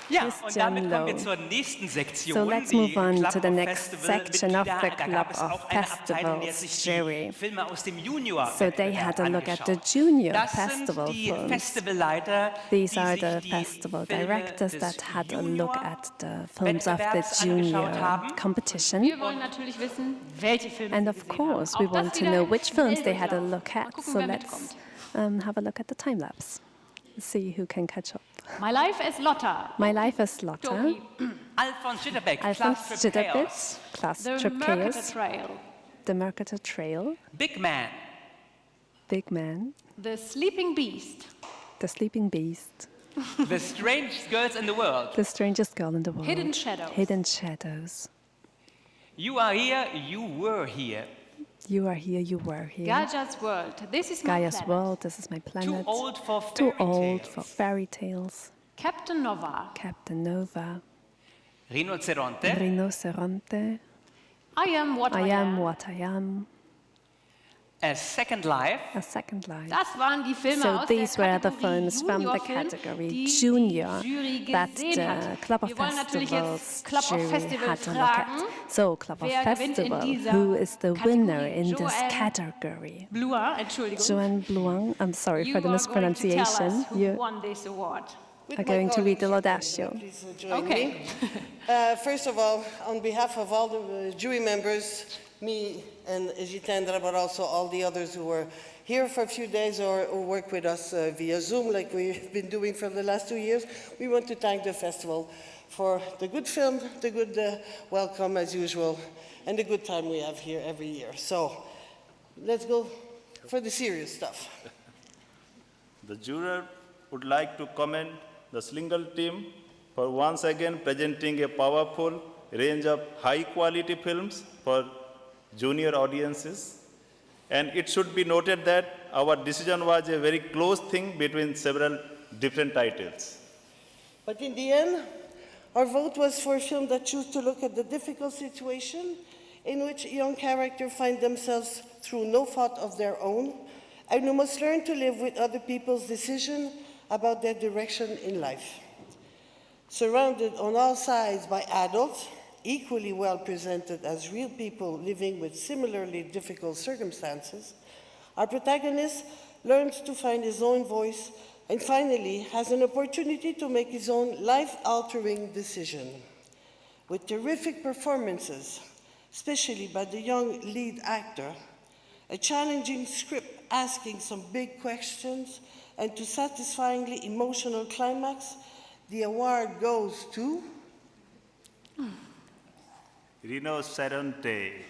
Ja, und damit kommen wir zur nächsten Sektion. So let's move on to the next section of the Club of Festivals jury. Filme aus dem Junior So they had a look at the junior festival films. These are the festival directors that had a look at the films of the junior competition. Wir wollen natürlich wissen, welche Filme And of course, we want to know which films they had a look at. So let's have a look at the time lapse. See who can catch up. My Life as Lotta. My Life as Lotta. Alfons Schitterbeck, Alfons Schitterbeck, Class The Trip Mercator Chaos. Trail. The Mercator Trail. Big Man. Big Man. The Sleeping Beast. The Sleeping Beast. The Strangest Girls in the World. The Strangest Girl in the World. Hidden Shadows. Hidden Shadows. You Are Here, You Were Here. You Are Here, You Were Here. Gaia's World. This is my Gaia's planet. World, This is My Planet. Too Old for Too Fairy Old Tales. for Fairy Tales. Captain Nova. Captain Nova. Rinoceronte. Rinoceronte. I Am What I Am What I Am. A Second Life. A Second Life. Das waren die Filme So aus der these were the Kategorie films from the Juniorfilm, category die Junior die Jury that gesehen hat. the Club of Wir wollen natürlich Festivals jetzt Club of jury Festival had a look at. fragen. So Club of Wer gewinnt in Festival, dieser who is the winner in this Joanne category? Bluin, Entschuldigung. Joanne Bluin, I'm sorry You for the are going to tell mispronunciation. us who You won this award. are going to read the Laudatio. Okay. First of all, on behalf of all the jury members, me and Jitendra, but also all the others who were here for a few days or work with us via Zoom like we've been doing for the last 2 years, we want to thank the festival for the good film, the good welcome as usual, and the good time we have here every year. So let's go for the serious stuff. The juror would like to commend the SCHLiNGEL team for once again presenting a powerful range of high-quality films for junior audiences. And it should be noted that our decision was a very close thing between several different titles. But in the end, our vote was for a film that chose to look at the difficult situation in which young characters find themselves through no fault of their own, and who must learn to live with other people's decision about their direction in life. Surrounded on all sides by adults, equally well presented as real people living with similarly difficult circumstances, our protagonist learns to find his own voice and finally has an opportunity to make his own life-altering decision. With terrific performances, especially by the young lead actor, a challenging script asking some big questions, and to satisfyingly emotional climax, the award goes to Rinoceronte.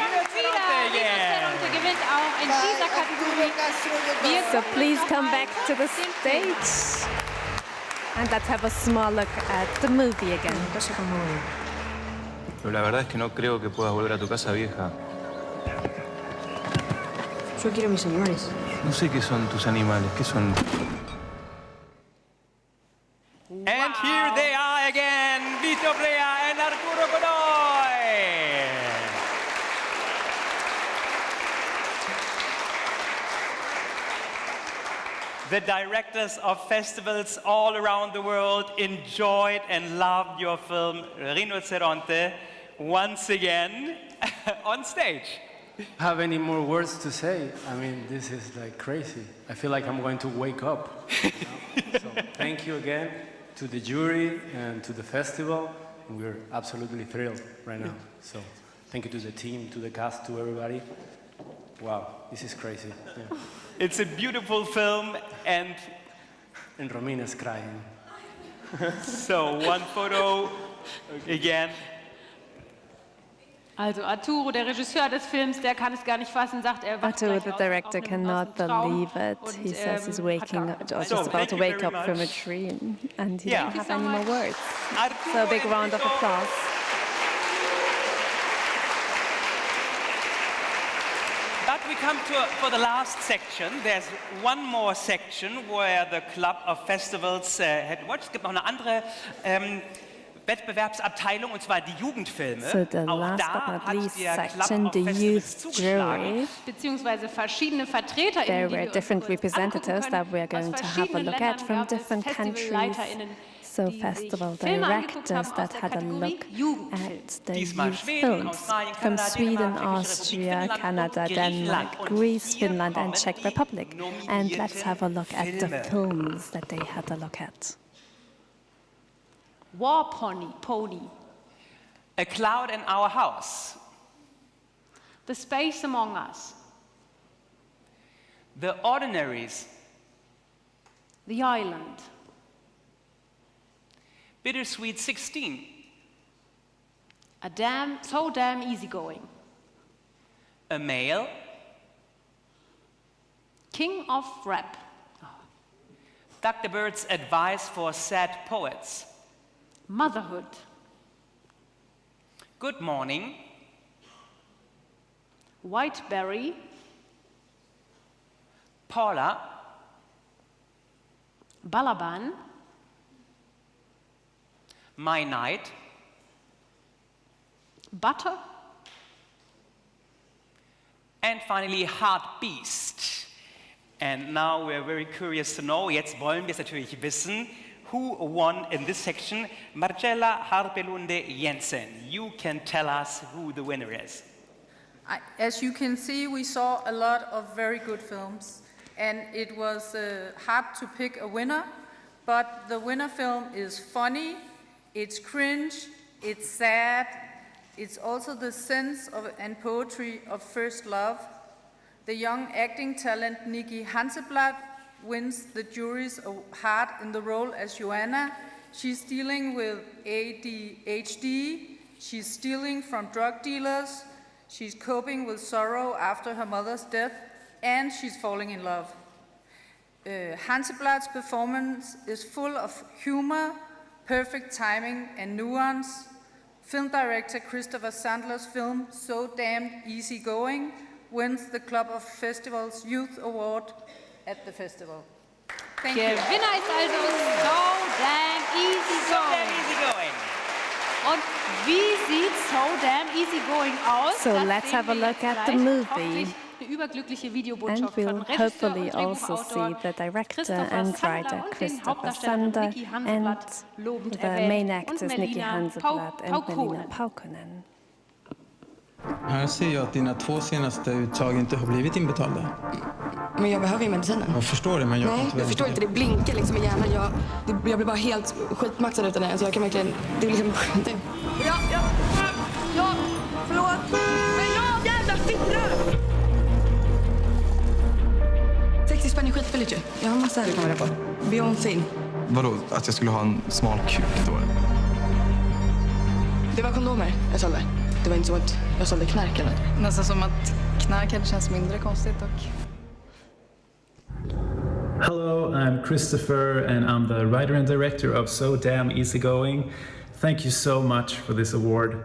Rinoceronte gewinnt auch in dieser Kategorie. So please come back to the stage. And let's have a small look at the movie again. Pero la verdad es que no creo que puedas volver a tu casa vieja. Yo quiero mis animales. No sé qué son tus animales, ¿qué son? And here they are again, Vito Brea and Arturo Godoy. The directors of festivals all around the world enjoyed and loved your film Rinoceronte once again on stage. Have any more words to say? I mean, this is like crazy. I feel like I'm going to wake up. So thank you again to the jury and to the festival. We're absolutely thrilled right now. So thank you to the team, to the cast, to everybody. Wow, this is crazy. Yeah. It's a beautiful film and Romina's crying. So one photo again. Also Arturo, der Regisseur des Films, der kann es gar nicht fassen, sagt er. Arturo, the director, cannot believe it. He says he's waking up, or just about to wake up from a dream, and he doesn't have any more words. So a big round of applause. But we come for the last section. There's one more section where the Club of Festivals had watched. Es gibt noch eine andere Wettbewerbsabteilung, und zwar die Jugendfilme. So the Auch last da but not hat least der section, the Club of youth Festivals zugeschlagen. jury. Beziehungsweise verschiedene VertreterInnen, There die were wir different uns kurz representatives angucken that können. we're going Aus to have a verschiedenen look Ländern at from gab es different countries. FestivalleiterInnen, So die sich festival Filme angeguckt directors haben aus that der had a Kategorie look Jugendfilm. at the Diesmal youth Schweden, films Australien, from Kanada, Sweden, Dänemark, Tschechische Austria, Republik, Canada, Finnland und Denmark, Griechenland. Greece, Hier Finland and kommen Czech die Republic. And let's have a look at the Filme. films that they had a look at. War Pony. A Cloud in Our House. The Space Among Us. The Ordinaries. The Island. Bittersweet 16. So damn easygoing. A Male. King of Rap. Dr. Bird's Advice for Sad Poets. Motherhood. Good Morning. Whiteberry. Paula. Balaban. My Night. Butter. And finally, Heart Beast. And now we're very curious to know, jetzt wollen wir es natürlich wissen, who won in this section? Marcella Harpelunde Jensen. You can tell us who the winner is. As you can see, we saw a lot of very good films, and it was hard to pick a winner, but the winner film is funny, it's cringe, it's sad, it's also the sense of and poetry of first love. The young acting talent Nikki Hanseblad wins the jury's heart in the role as Joanna. She's dealing with ADHD, she's stealing from drug dealers, she's coping with sorrow after her mother's death, and she's falling in love. Hanseblad's performance is full of humor, perfect timing, and nuance. Film director Christopher Sandler's film, So Damned Easygoing, wins the Club of Festivals Youth Award at the festival. Thank you. Gewinner ist also So Damn Easygoing. So Damn Easygoing. Und wie sieht So Damn Easygoing aus? So Das let's sehen have a wir look jetzt at the gleich. movie. Hoffentlich eine überglückliche And Videobotschaft we'll von Regisseur hopefully und also see Drehbuchautor the director Christopher and Sandler writer und den Christopher Hauptdarstellerin Sander Nikki and Hanseblad lobend the main erwähnt actors und Nikki Melina Hanseblad and Melina Paukonen. Paukonen. Här ser jag att dina 2 senaste uttag inte har blivit inbetalda. Men jag behöver ju medicinen. Jag förstår det, men jag kan Nej, tyvärr jag förstår inte. Det blinkar liksom i hjärnan. Jag blir bara helt skitmaxad utan det. Så jag kan verkligen... Det är liksom... Ja, förlåt. Men jag jävla fittrör! 60 spänn är skitbilligt ju. Jag har en massa här du kan vara på. Beyoncé. Vadå, att jag skulle ha en smal kuk då? Det var kondomer jag sålde. Det var inte så att jag sålde knark eller något. Nästan som att knark känns mindre konstigt och... Hello, I'm Christopher and I'm the writer and director of So Damn Easygoing. Thank you so much for this award.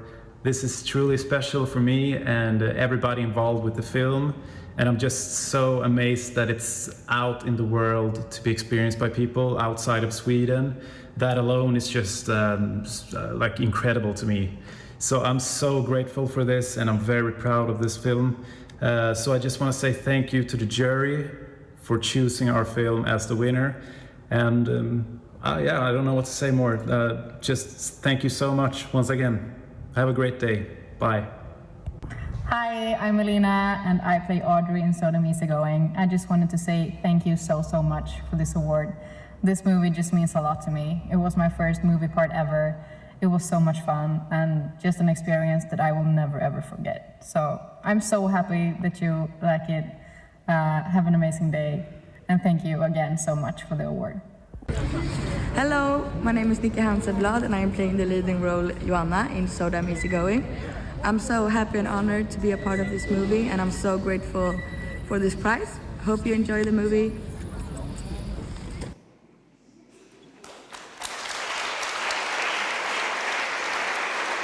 This is truly special for me and everybody involved with the film. And I'm just so amazed that it's out in the world to be experienced by people outside of Sweden. That alone is just like incredible to me. So I'm so grateful for this and I'm very proud of this film. So I just want to say thank you to the jury for choosing our film as the winner. And yeah, I don't know what to say more. Just thank you so much once again. Have a great day. Bye. Hi, I'm Melina and I play Audrey in So Damn Easygoing. I just wanted to say thank you so much for this award. This movie just means a lot to me. It was my first movie part ever. It was so much fun and just an experience that I will never ever forget. So I'm so happy that you like it. Have an amazing day and thank you again so much for the award. Hello, my name is Nikki Hanseblad and I am playing the leading role Joanna in So Damn Easygoing. I'm so happy and honored to be a part of this movie and I'm so grateful for this prize. Hope you enjoy the movie.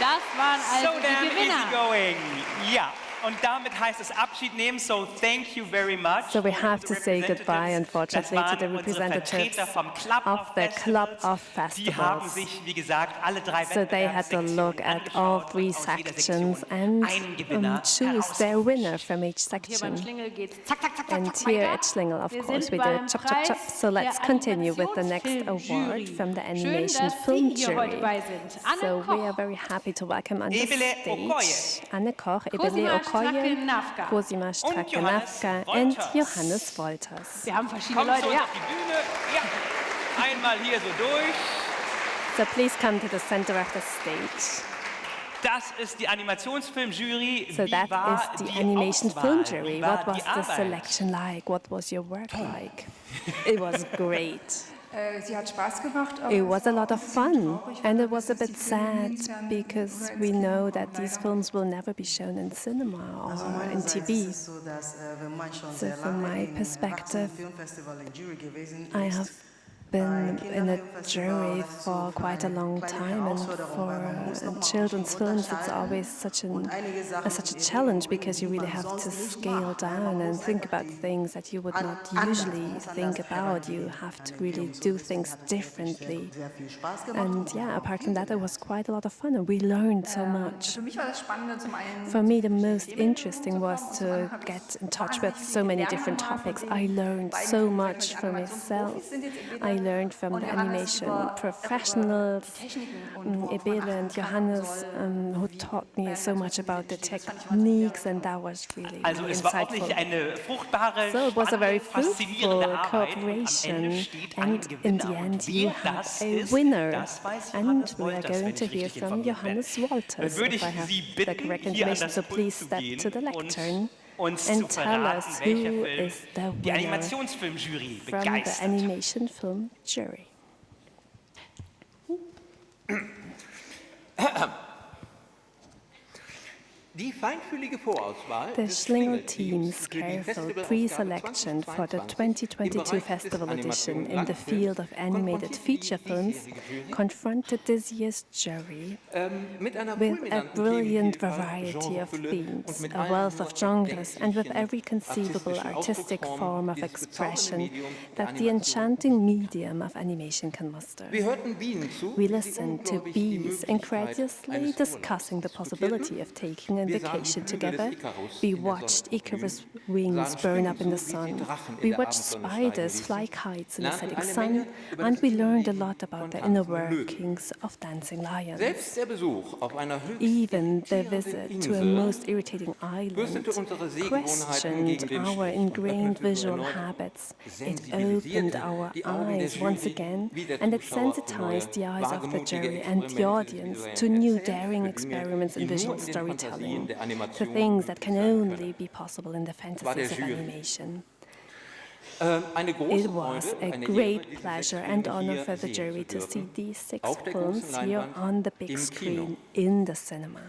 Das waren also So die Damn Gewinner. Easygoing. Ja, Und damit heißt es Abschied nehmen, so thank you very much. So we have to say goodbye, unfortunately, to the representatives of the Club of Die haben Festivals. sich, wie gesagt, alle drei So they had to look at all 3 sections and choose their winner from each section. And here at Schlingel, of course, we do it chop, chop, chop. So let's continue with the next award from the animation film jury. So we are very happy to welcome on the stage Anne Koch, Ebele Okoye, Cosima Stracke-Nafka, and Johannes Wolters. Wir haben verschiedene Kommt Leute, so ja. auf die Bühne. Ja. Einmal hier so durch. So please come to the center of the stage. Das ist die Animationsfilmjury. So Wie that war is the die animation Auswahl? film Wie jury. war What was die the Arbeit? selection like? What was your work like? It was great. Sie hat Spaß gemacht. It was a lot of fun, and it was a bit sad because we know that these films will never be shown in cinema or in TV. So from my perspective, I have been in a jury for quite a long time, and for children's films it's always such a challenge because you really have to scale down and think about things that you would not usually think about. You have to really do things differently. And yeah, apart from that, it was quite a lot of fun and we learned so much. Für mich war das Spannende zum einen. For me, the most interesting was to get in touch with so many different topics. I learned so much for myself. I learned from the animation professionals, Ebele and Johannes, who taught me so much about the techniques, and that was really Also es war insightful. wirklich eine fruchtbare, So it was a very faszinierende fruitful Arbeit. cooperation, Am Ende steht ein and in the Gewinner. end Und you wer had das a ist, winner, das weiß and Johannes we are Wolters, going wenn to ich hear richtig from informiert bin. Johannes Wolters. Dann würde If I ich have Sie the bitten, correct hier an information, das so Pult please zu step gehen to the und lectern uns and zu tell verraten, us welcher who Film is the die winner Animationsfilmjury from the begeistert. animation film jury. Die feinfühlige Vorauswahl The des Schlingel Schlingel team's für die careful Festivalausgabe pre-selection for the 2022 im Bereich festival des edition in the Animation field of animated konfrontierte feature die films diesjährige Jury confronted this year's jury mit einer with a fulminanten brilliant Themenvielfalt, variety of Genrefülle themes, und mit a allen wealth nur of genres, and with erdenklichen every conceivable artistischen artistic form of dieses bezaubernde expression Medium der that the Animation. enchanting medium of animation can muster. Wir hörten Bienen zu, We die listened to ungläubig die bees Möglichkeit incredulously eines discussing the Urlaubs possibility of taking a Wir sahen die vacation Flügel des together. Icarus We in der watched Sonne Icarus' aufblühen, wings sahen burn up in the Spinnen zu, wie sun. sie Drachen in We der watched Abendsonne spiders steigen fly ließen, kites in the lernten setting eine sun, Menge über and das we learned a Innenleben lot about von the inner tanzenden Löwen. workings of dancing lions. Selbst der Besuch auf einer höchst Even the irritierenden visit to a Insel most irritating island rüstete unsere Sehgewohnheiten questioned gegen den our Strich, ingrained öffnete visual erneut, habits. It sensibilisierte opened our die Augen der eyes once Jury again, wie der and it Zuschauer für sensitized the neue, eyes of the wagemutige jury and the Experimente audience des to visuellen new Erzählens, daring für Dinge, experiments in die nur visual in den storytelling, Fantasien der to Animation things that can möglich sein only können. be possible in the war der fantasies of Jury. animation. Eine große It was Freude, a eine great Ehre, diese pleasure 6 and Filme honor hier for the sehen jury zu to see dürfen. these 6 Auf der films großen here Leinwand on the big im screen Kino. in the cinema.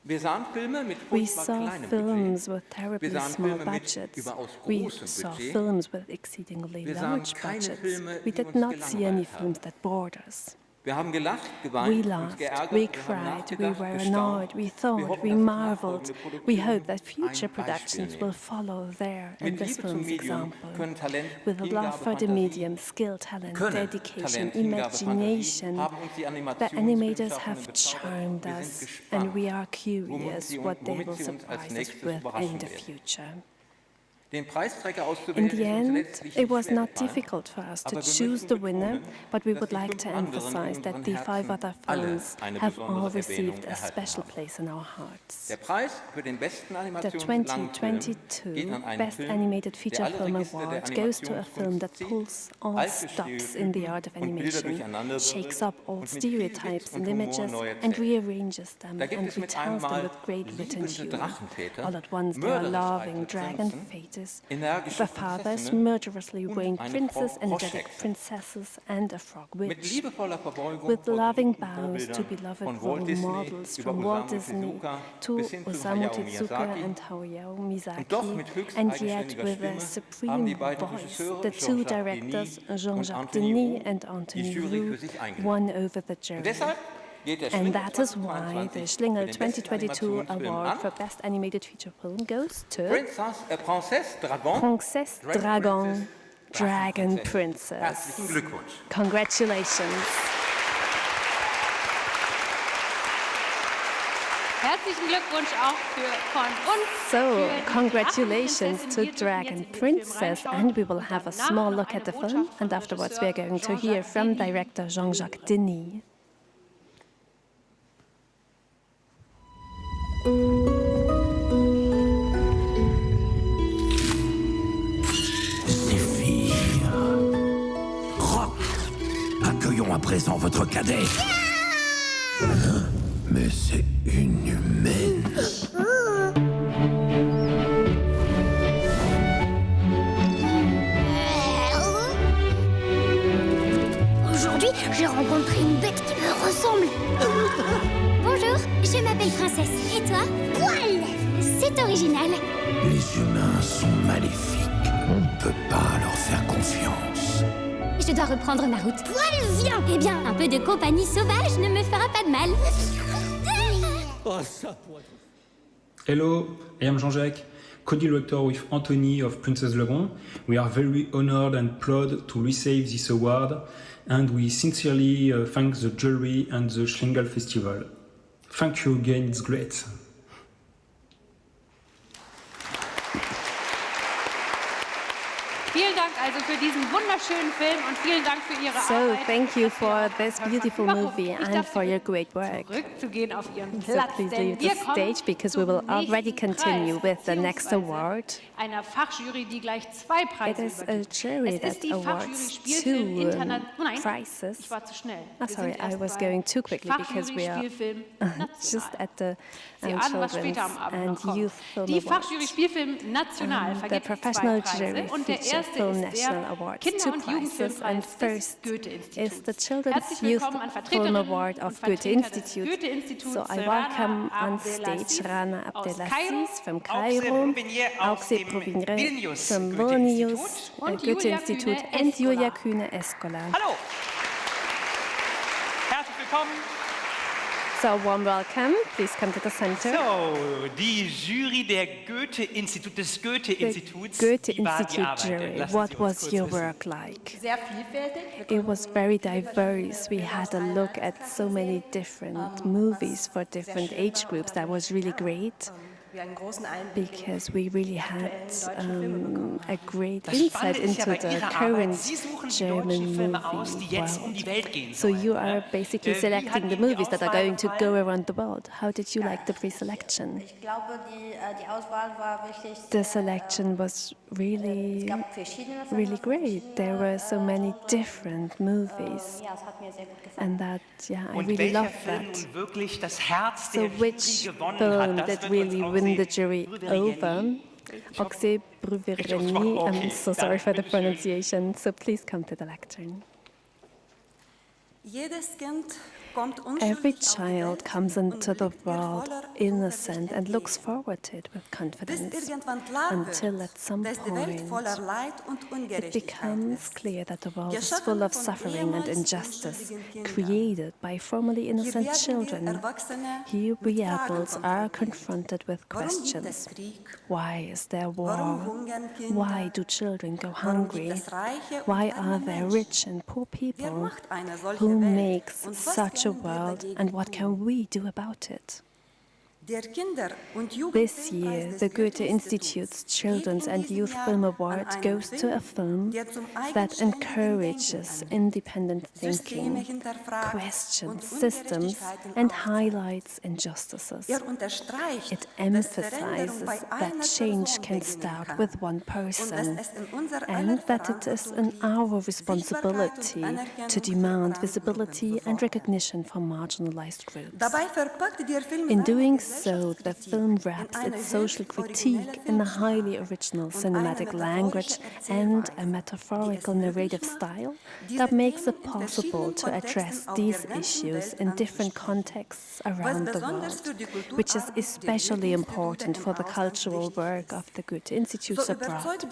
Wir sahen Filme mit We furchtbar saw kleinem films Budget. with terribly Wir sahen small Filme mit budgets. überaus We großem saw Budget. films with exceedingly Wir sahen large keine budgets. Filme, We die did uns not see any gelangweilt haben. films that bored us. Wir haben gelacht, We geweint, uns laughed, geärgert, we wir haben cried, we nachgedacht, were gestaunt. annoyed, we Wir thought, hoffen, we dass marveled. nachfolgende We Produktionen hope that future ein Beispiel productions nehmen. will follow there in Mit this Liebe zum film's Medium example. können Talent, With a love Hingabe, for the Fantasie, medium, skill, talent, dedication, Talent, Hingabe, Fantasie, imagination, haben uns die the Animationsfilmschaffenden animators have bezaubert. charmed Wir us, sind and we gespannt, are curious what they womit will sie uns als surprise us nächstes with in überraschen the werden. future. Den Preisträger In auszuwählen the ist uns end, letztlich it was schwer not gefallen. difficult for us to Aber wir choose möchten the winner, betonen, but we dass would die like 5 to anderen in emphasize that unseren the 5 Herzen other alle films eine have besondere all received Erwähnung a erhalten special haben. place in our hearts. Der Preis für den besten The Animations-Langfilm 2022 geht an einen Best Film, Animated Feature der alle Film Register der Award goes to a film that Animationskunst pulls all alte stops in the art of und Bilder animation, durcheinander shakes wirbelt up all und mit viel Witz stereotypes und and Humor images neu and erzählt. rearranges them Da gibt and es mit retells them einmal with great wit and liebende humor. Drachenväter, All at once there are mörderisch loving eitle dragon Prinzen, fates, energische the fathers, Prinzessinnen murderously und winged eine princes, Frau energetic Froschhexe. princesses, and a frog Mit witch. liebevoller Verbeugung With vor loving berühmten bows to Vorbildern beloved von role Walt Disney models über from Walt Osamu Disney Tezuka to bis hin zu Osamu Hayao Tezuka Miyazaki. and Hayao Miyazaki, Und doch mit höchst and yet eigenständiger with a Stimme haben supreme die beiden voice, Regisseure the two Jean-Jacques directors, Denis und Jean-Jacques Anthony Denis Roux and die Anthony Jury Roux, für sich won eingenommen. over the jury. Und deshalb And that is why the SCHLiNGEL 2022 award for Best Animated Feature Film goes to Princesse Dragon, Dragon Princess. Congratulations. Herzlichen Glückwunsch auch von uns. So, congratulations to Dragon Princess, and we will have a small look at the film, and afterwards we are going to hear from director Jean-Jacques Denis. Accueillons à présent votre cadet. Mais c'est une humaine. Aujourd'hui, j'ai rencontré une bête qui me ressemble. Bonjour, je m'appelle Princesse. Et toi? Poil! C'est original. Les humains sont maléfiques. On ne peut pas leur faire confiance. Je dois reprendre ma route. Poil, viens! Eh bien, un peu de compagnie sauvage ne me fera pas de mal. Hello, I am Jean-Jacques, co-director with Anthony of Princess Dragon. We are very honored and proud to receive this award, and we sincerely thank the jury and the SCHLiNGEL Festival. Thank you again, it's great. Vielen Dank also für diesen wunderschönen Film und vielen Dank für Ihre Arbeit. So, thank you for this beautiful movie and for your great work. Zurückzugehen auf Ihren So Platz, please denn leave the wir kommen stage because we will already continue with the next award. einer Fachjury, die gleich 2 It Preise is a übergibt. jury Es that ist die Fachjury awards Spielfilm two prizes. Ich war zu schnell. Oh, sorry, I was going too quickly because we are Spielfilm just at the Sie ahnen, was Children's später am Abend and noch kommt. Youth Film Die Awards. Fachjury Spielfilm National The vergibt 2 Professional Preise Jury und der Feature erste Film ist National der Awards, Kinder- 2 und prizes, and Jugendfilmpreis des first Goethe-Instituts. is the Children's Herzlich Youth willkommen an Film Vertreterinnen Award of und Goethe Vertreter des Institute. Goethe-Instituts, So I Rana welcome on Abdelaziz stage Rana aus Abdelaziz from Auxe Cairo, Provenier aus Auxe dem Provenier Vilnius from Goethe-Institut Vilnius und Goethe-Institut Julia and Kühne Julia Eskola. Kühne Eskola. Hallo. Herzlich willkommen. So warm welcome, please come to the center. So, die Jury der Goethe-Institut, des Goethe-Instituts, Goethe wie war die Institute Arbeit? jury, Lassen what Sie uns was kurz your wissen. work like? Sehr vielfältig. It was very diverse. We had a look at so many different movies for different age groups. That was really great because we really had a great insight into the current German movie world. So you are basically selecting the movies that are going to go around the world. How did you like the pre-selection? Ich glaube, die Auswahl war wirklich The selection was really great. There were so many different movies. Ja, es hat mir sehr gut gefallen. And that, yeah, I Und really welcher love Film that. nun wirklich das Herz So der Jury which gewonnen film hat, das that wird uns really auch win the sehen. jury over? Oxe Bruvereni. I'm so sorry for the pronunciation. So please come to the lectern. Jedes Kind Every child comes into the world innocent and looks forward to it with confidence until at some point it becomes clear that the world is full of suffering and injustice created by formerly innocent children. Here we adults are confronted with questions. Why is there war? Why do children go hungry? Why are there rich and poor people? Who makes such a world, and what can we do about it? This year, the Goethe Institute's Children's and Youth Film Award goes to a film that encourages independent thinking, questions systems, and highlights injustices. It emphasizes that change can start with one person, and that it is in our responsibility to demand visibility and recognition for marginalized groups. In doing so, so the film wraps its social critique in a highly original cinematic language and a metaphorical narrative style that makes it possible to address these issues in different contexts around the world, which is especially important for the cultural work of the Goethe-Institutes abroad.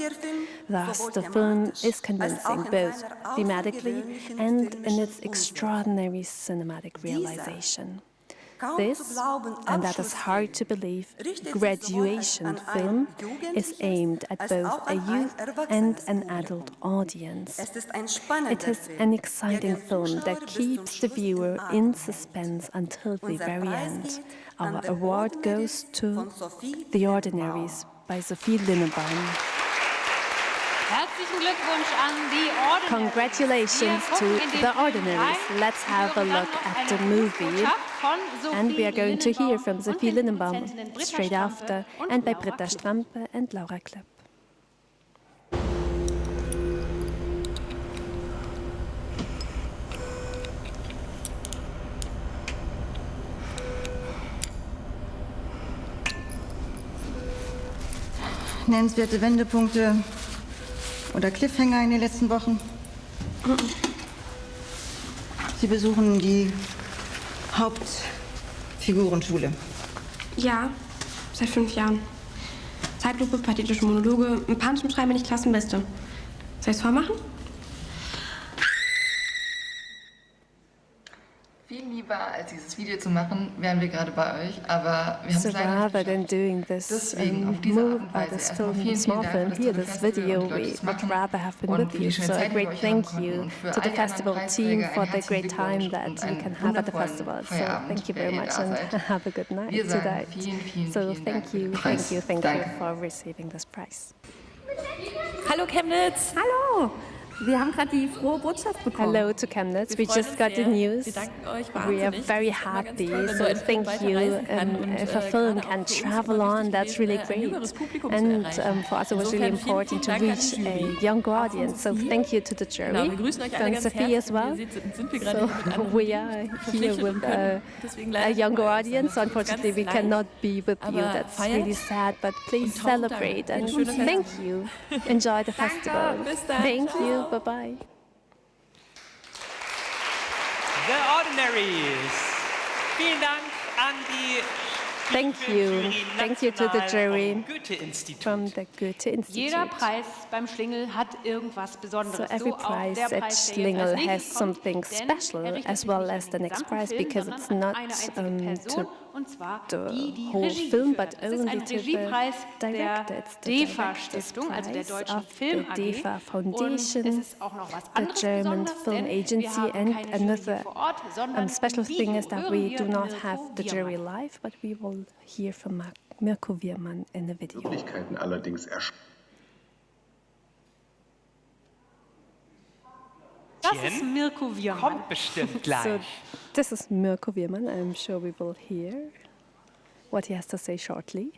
Thus, the film is convincing both thematically and in its extraordinary cinematic realization. This, and that is hard to believe, graduation film is aimed at both a youth and an adult audience. It is an exciting film that keeps the viewer in suspense until the very end. Our award goes to The Ordinaries by Sophie Linnebaum. Herzlichen Glückwunsch an The Ordinaries. Congratulations to The Ordinaries. Let's have a look at the movie. And we are going to hear from Sophie Linnebaum straight after, and by Britta Strampe and Laura Klepp. Nennenswerte Wendepunkte oder Cliffhanger in den letzten Wochen? Sie besuchen die Hauptfigurenschule. Ja, seit 5 Jahren. Zeitlupe, pathetische Monologe, ein paar zum Schreiben bin ich Klassenbeste. Soll ich's vormachen? Viel lieber als dieses Video zu machen, wären wir gerade bei euch, aber wir haben So rather than doing this small film here, this video, we would rather have been with you. So a great thank you to the festival team for the great time that you can have at the festival. So thank you very much and have a good night tonight. So thank you for receiving this prize. Hallo Chemnitz! Hallo! Wir haben gerade die frohe Botschaft bekommen. Hello to Chemnitz. We just got the news. We are very happy. So thank you. If a film can travel on, that's really great. And for us, it was really important to reach a younger audience. So thank you to the jury. From Sophie as well. So we are here with a younger audience. Unfortunately, we cannot be with you. That's really sad. But please celebrate and thank you. Enjoy the festival. Thank you. Bye-bye. The Ordinaries. Vielen Dank an die Thank you to the jury from the Goethe-Institut. Jeder Preis beim Schlingel hat irgendwas Besonderes. So every prize at SCHLiNGEL has something special, as well as the next prize, because it's not to the whole film, but only to the director. It's the director's prize of the DEFA Foundation, the German Film Agency, and another special thing is that we do not have the jury live, but we will hear from Mirko Wiermann in the video. Allerdings Das ist Mirko Wiermann. Kommt bestimmt gleich. So, this is Mirko Wiermann. I'm sure we will hear what he has to say shortly.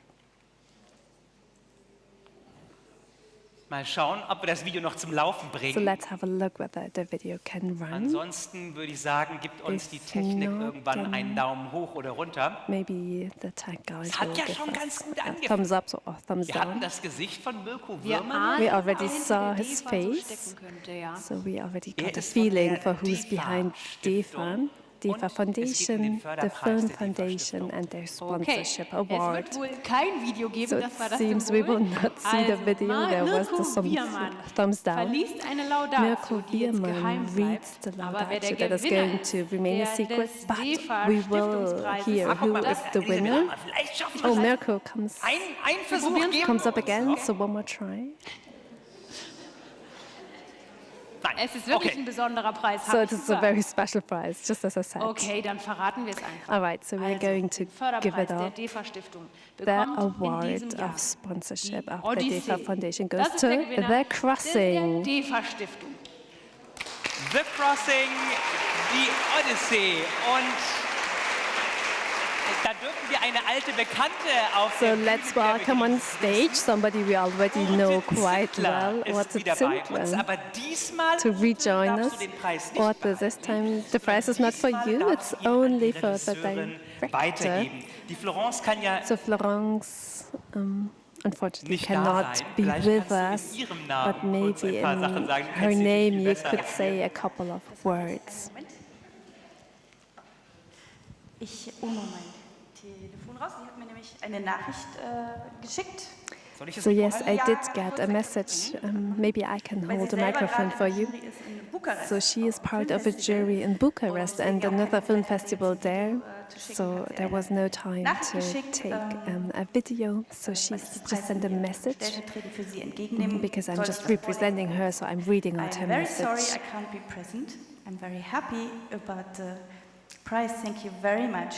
Mal schauen, ob wir das Video noch zum Laufen bringen. So let's have a look whether the video can run. Ansonsten würde ich sagen, gibt uns die Technik irgendwann einen Daumen hoch oder runter. Maybe the tech guys Es hat will ja give schon us ganz gut a angefangen. thumbs up or thumbs Wir down. hatten das Gesicht von Mirko Wiermann. We already saw his face, so we already got a feeling for who's behind DEFA. DEFA Foundation, the Film Foundation, and their sponsorship award. Es wird wohl kein Video geben, So das war it das seems we Symbol. will not see the video. There was the thumbs down. Verliest eine Laudatio, Mirko die jetzt geheim Wiermann bleibt. reads the Aber wer der laudatio that is Gewinner going to remain a ist, secret, des but DEFA we will Stiftungspreises. hear who is the winner. Vielleicht schaffen wir Oh, es. Mirko comes Ein Versuch geben wir up uns again, noch. so one more try. Es ist wirklich ein besonderer Preis. So it is a very special prize, just as I said. Okay, dann verraten wir es einfach. All right, so we're going to give Förderpreis it der up. DEFA-Stiftung The bekommt in award diesem Jahr of sponsorship of the Odyssee. DEFA Foundation goes Das ist to der Gewinner The Crossing. der DEFA-Stiftung. The Crossing, die Odyssey. Und da dürfen wir eine alte Bekannte auf So der let's Bühne welcome on stage somebody we already know quite well, ist wieder bei uns, aber diesmal to rejoin us. darfst du den Preis nicht Orte, this time the prize is not for you, it's only for the director. So Florence unfortunately cannot be with us, but maybe in her name you could say a couple of words. Moment. Telefon raus. Sie hat mir nämlich eine Nachricht geschickt. So yes, I did get a message. Maybe I can hold the microphone for you. So she is part of a jury in Bucharest and another film festival there. So there was no time to take a video. So she's just sent a message because I'm just representing her. So I'm reading out her message. I'm very sorry I can't be present. I'm very happy about the prize. Thank you very much.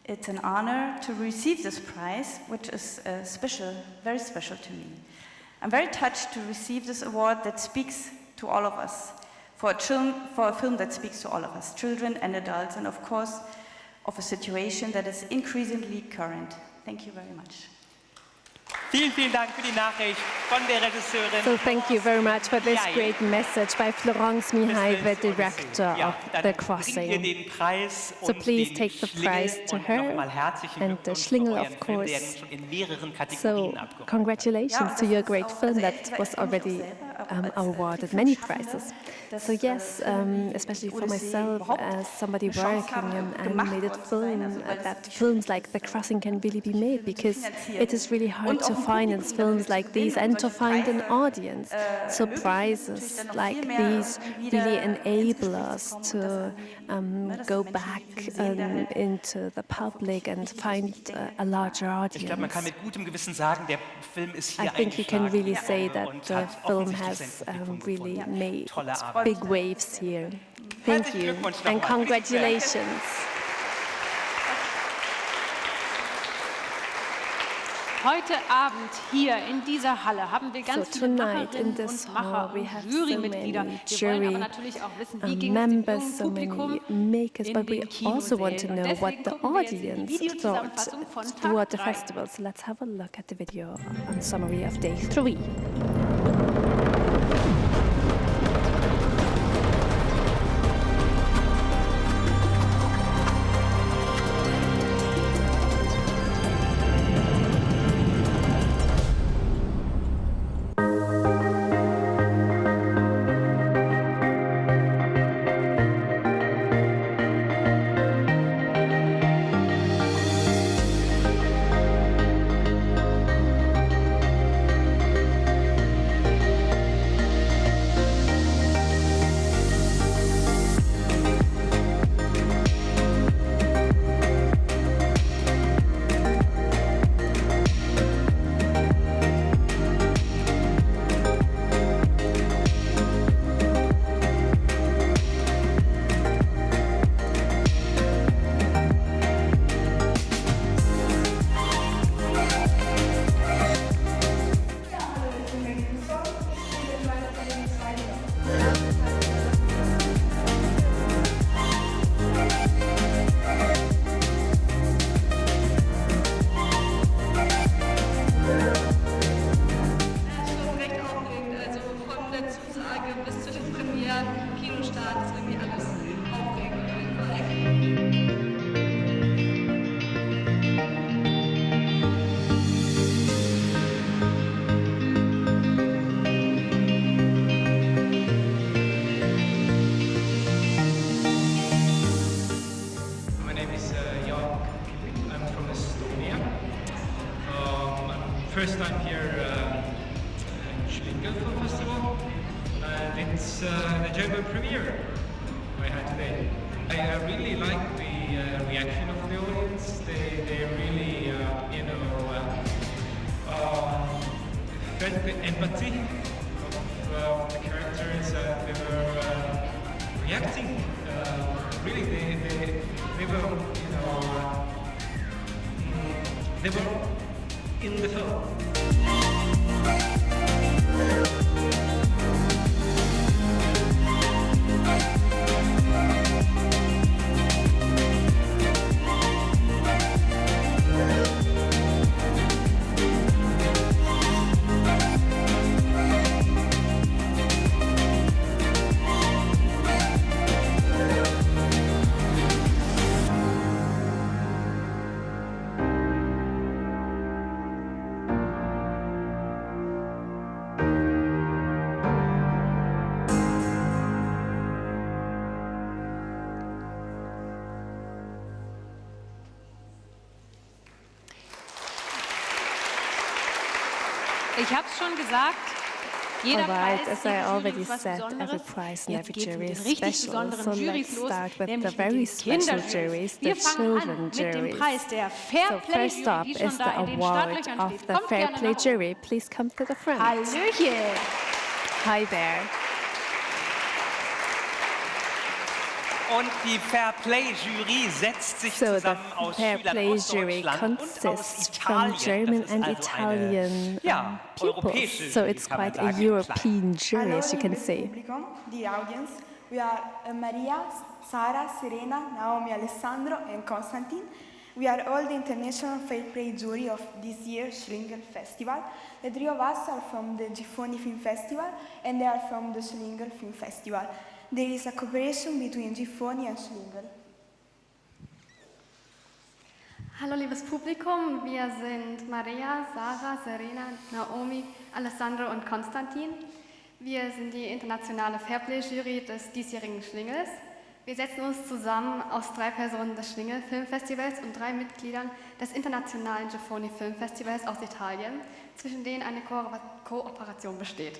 It's an honor to receive this prize, which is special, very special to me. I'm very touched to receive this award that speaks to all of us, for a film that speaks to all of us, children and adults, and of course, of a situation that is increasingly current. Thank you very much. Vielen, vielen Dank für die Nachricht von der Regisseurin. So thank you very much for this great message by Florence Mihai, the director of The Crossing. So please take the prize to her and the SCHLiNGEL, of course. So congratulations to your great film that was already awarded many prizes. So yes, especially for myself as somebody working in animated film, that films like The Crossing can really be made because it is really hard to finance films like these and to find an audience. So prizes like these really enable us to go back into the public and find a larger audience. I think you can really say that the film has really made big waves here. Thank you and congratulations. Heute Abend hier in dieser Halle haben wir ganz viele Macherinnen und Macher und Jurymitglieder. Wir wollen aber natürlich auch wissen, wie ging es dem jungen Publikum makers, in but we den also want to Kinosälen. know Und what deswegen the gucken wir jetzt die audience thought Videozusammenfassung von throughout the Tag 3. festival. So let's have a look at the video on summary of day 3. First time here at SCHLiNGEL Film Festival, and it's the German premiere I had today. I really like the reaction of the audience. They really, felt the empathy of the characters. They were reacting. Really, they were, they were in the film. Ich habe es schon gesagt. Jeder Alright, Preis, as I jede Jury already ist was said, every Besonderes. prize and Jetzt every geht's jury mit is den richtig special. besonderen So Jurys let's los, start with the nämlich very mit den special Kinderjurys. juries, the Wir fangen an children mit dem juries. Preis der Fair So Play first Jury, up die is schon the da in den award Startlöchern of steht. the Kommt Fair gerne Play nach jury. Please come to the front. Hallöchen! Hi there. Und die Fair Play Jury setzt sich So the zusammen aus Fair Schülern Play aus jury Deutschland und aus consists from Italien. German Das ist and also Italian eine, europäische peoples. So Jury, it's kann man quite a sagen, European jury, as you can see. Publicum, the audience, we are Maria, Sara, Serena, Naomi, Alessandro, and Konstantin. We are all the international fair play jury of this year's SCHLiNGEL Festival. The three of us are from the Giffoni Film Festival, and they are from the SCHLiNGEL Film Festival. There is a cooperation between Giffoni and SCHLiNGEL. Hallo liebes Publikum, wir sind Maria, Sarah, Serena, Naomi, Alessandro und Konstantin. Wir sind die internationale Fairplay-Jury des diesjährigen SCHLiNGELs. Wir setzen uns zusammen aus 3 Personen des SCHLiNGEL Film Festivals und 3 Mitgliedern des internationalen Giffoni Film Festivals aus Italien, zwischen denen eine Kooperation besteht.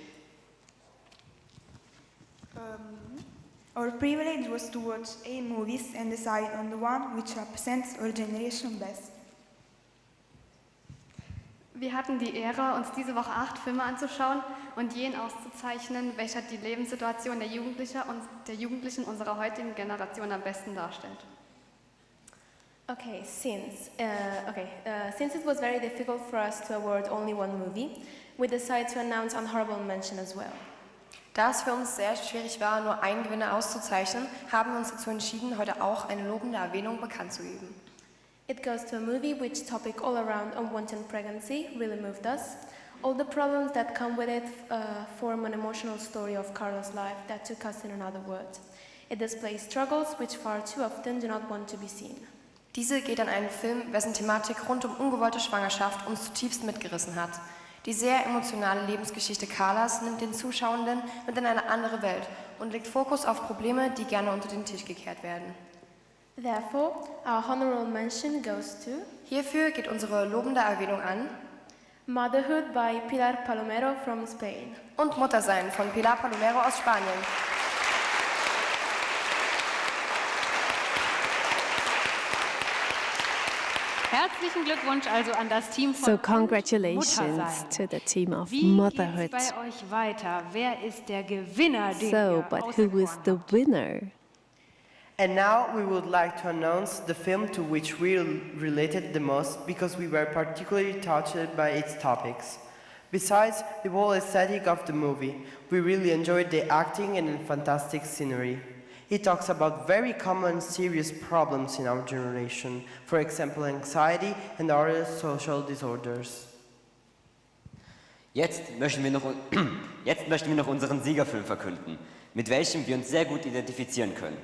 Our privilege was to watch 8 movies and decide on the one which represents our generation best. Wir hatten die Ehre, uns diese Woche 8 Filme anzuschauen und jenen auszuzeichnen, welcher die Lebenssituation der Jugendlichen unserer heutigen Generation am besten darstellt. Okay, since it was very difficult for us to award only one movie, we decided to announce an honorable mention as well. Da es für uns sehr schwierig war, nur einen Gewinner auszuzeichnen, haben wir uns dazu entschieden, heute auch eine lobende Erwähnung bekannt zu geben. It goes to a movie which topic all around unwanted pregnancy really moved us. All the problems that come with it form an emotional story of Carla's life that took us in another world. It displays struggles which far too often do not want to be seen. Diese geht an einen Film, wessen Thematik rund um ungewollte Schwangerschaft uns zutiefst mitgerissen hat. Die sehr emotionale Lebensgeschichte Carlas nimmt den Zuschauenden mit in eine andere Welt und legt Fokus auf Probleme, die gerne unter den Tisch gekehrt werden. Therefore, our honorable mention goes to... Hierfür geht unsere lobende Erwähnung an Motherhood by Pilar Palomero from Spain. Und Muttersein von Pilar Palomero aus Spanien. Herzlichen Glückwunsch also an das Team von So congratulations to the team of Motherhood. Wie geht's bei euch weiter? Wer ist der Gewinner, den So, ihr but who is the winner? And now we would like to announce the film to which we related the most because we were particularly touched by its topics. Besides the whole aesthetic of the movie, we really enjoyed the acting and the fantastic scenery. It talks about very common serious problems in our generation, for example anxiety and other social disorders. Jetzt möchten wir noch unseren Siegerfilm verkünden, mit welchem wir uns sehr gut identifizieren können.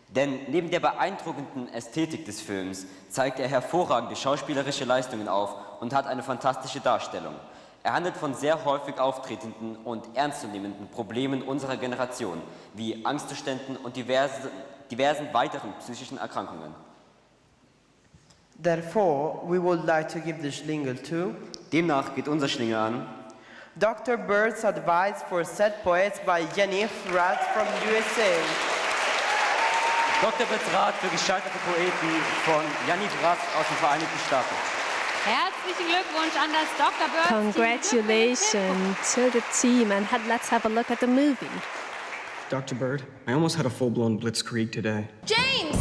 Denn neben der beeindruckenden Ästhetik des Films zeigt er hervorragende schauspielerische Leistungen auf und hat eine fantastische Darstellung. Er handelt von sehr häufig auftretenden und ernstzunehmenden Problemen unserer Generation, wie Angstzuständen und diversen weiteren psychischen Erkrankungen. Therefore, we would like to give the SCHLiNGEL to... Demnach geht unser Schlingel an Dr. Bird's Advice for Sad Poets by Yaniv Rat from USA. Dr. Birds Rat für gescheiterte Poeten von Yaniv Rat aus den Vereinigten Staaten. Herzlichen Glückwunsch an das Dr. Bird Team. Congratulations to the team, and let's have a look at the movie. Dr. Bird, I almost had a full-blown blitzkrieg today. James!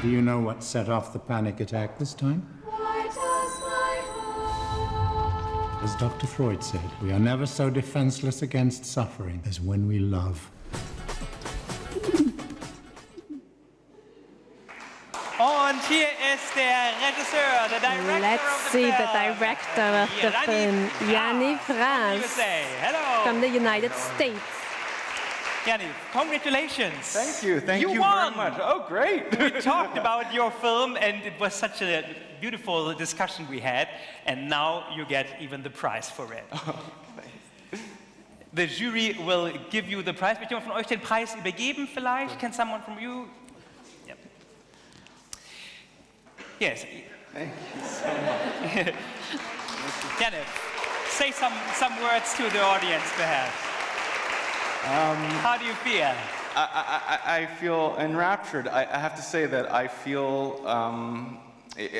Do you know what set off the panic attack this time? As Dr. Freud said, we are never so defenseless against suffering as when we love. Und hier ist der Regisseur, der Director Let's see the director of the film, Yaniv Rat from the United States. Yaniv, congratulations. Thank you won. very much. Oh, great. We talked about your film and it was such a beautiful discussion we had, and now you get even the prize for it. The jury will give you the prize. Möchte jemand von euch den Preis übergeben vielleicht? Can someone from you? Yep. Yes. Thank you so much. Kenneth, say some words to the audience, perhaps. How do you feel? I feel enraptured. I have to say that I feel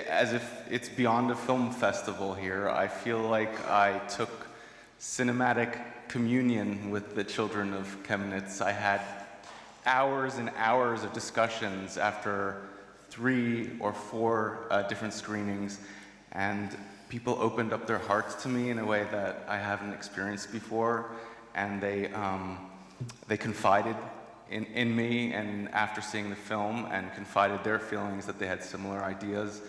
as if it's beyond a film festival here. I feel like I took cinematic communion with the children of Chemnitz. I had hours and hours of discussions after 3 or 4 different screenings, and people opened up their hearts to me in a way that I haven't experienced before, and they confided in me, and after seeing the film, and confided their feelings that they had similar ideas,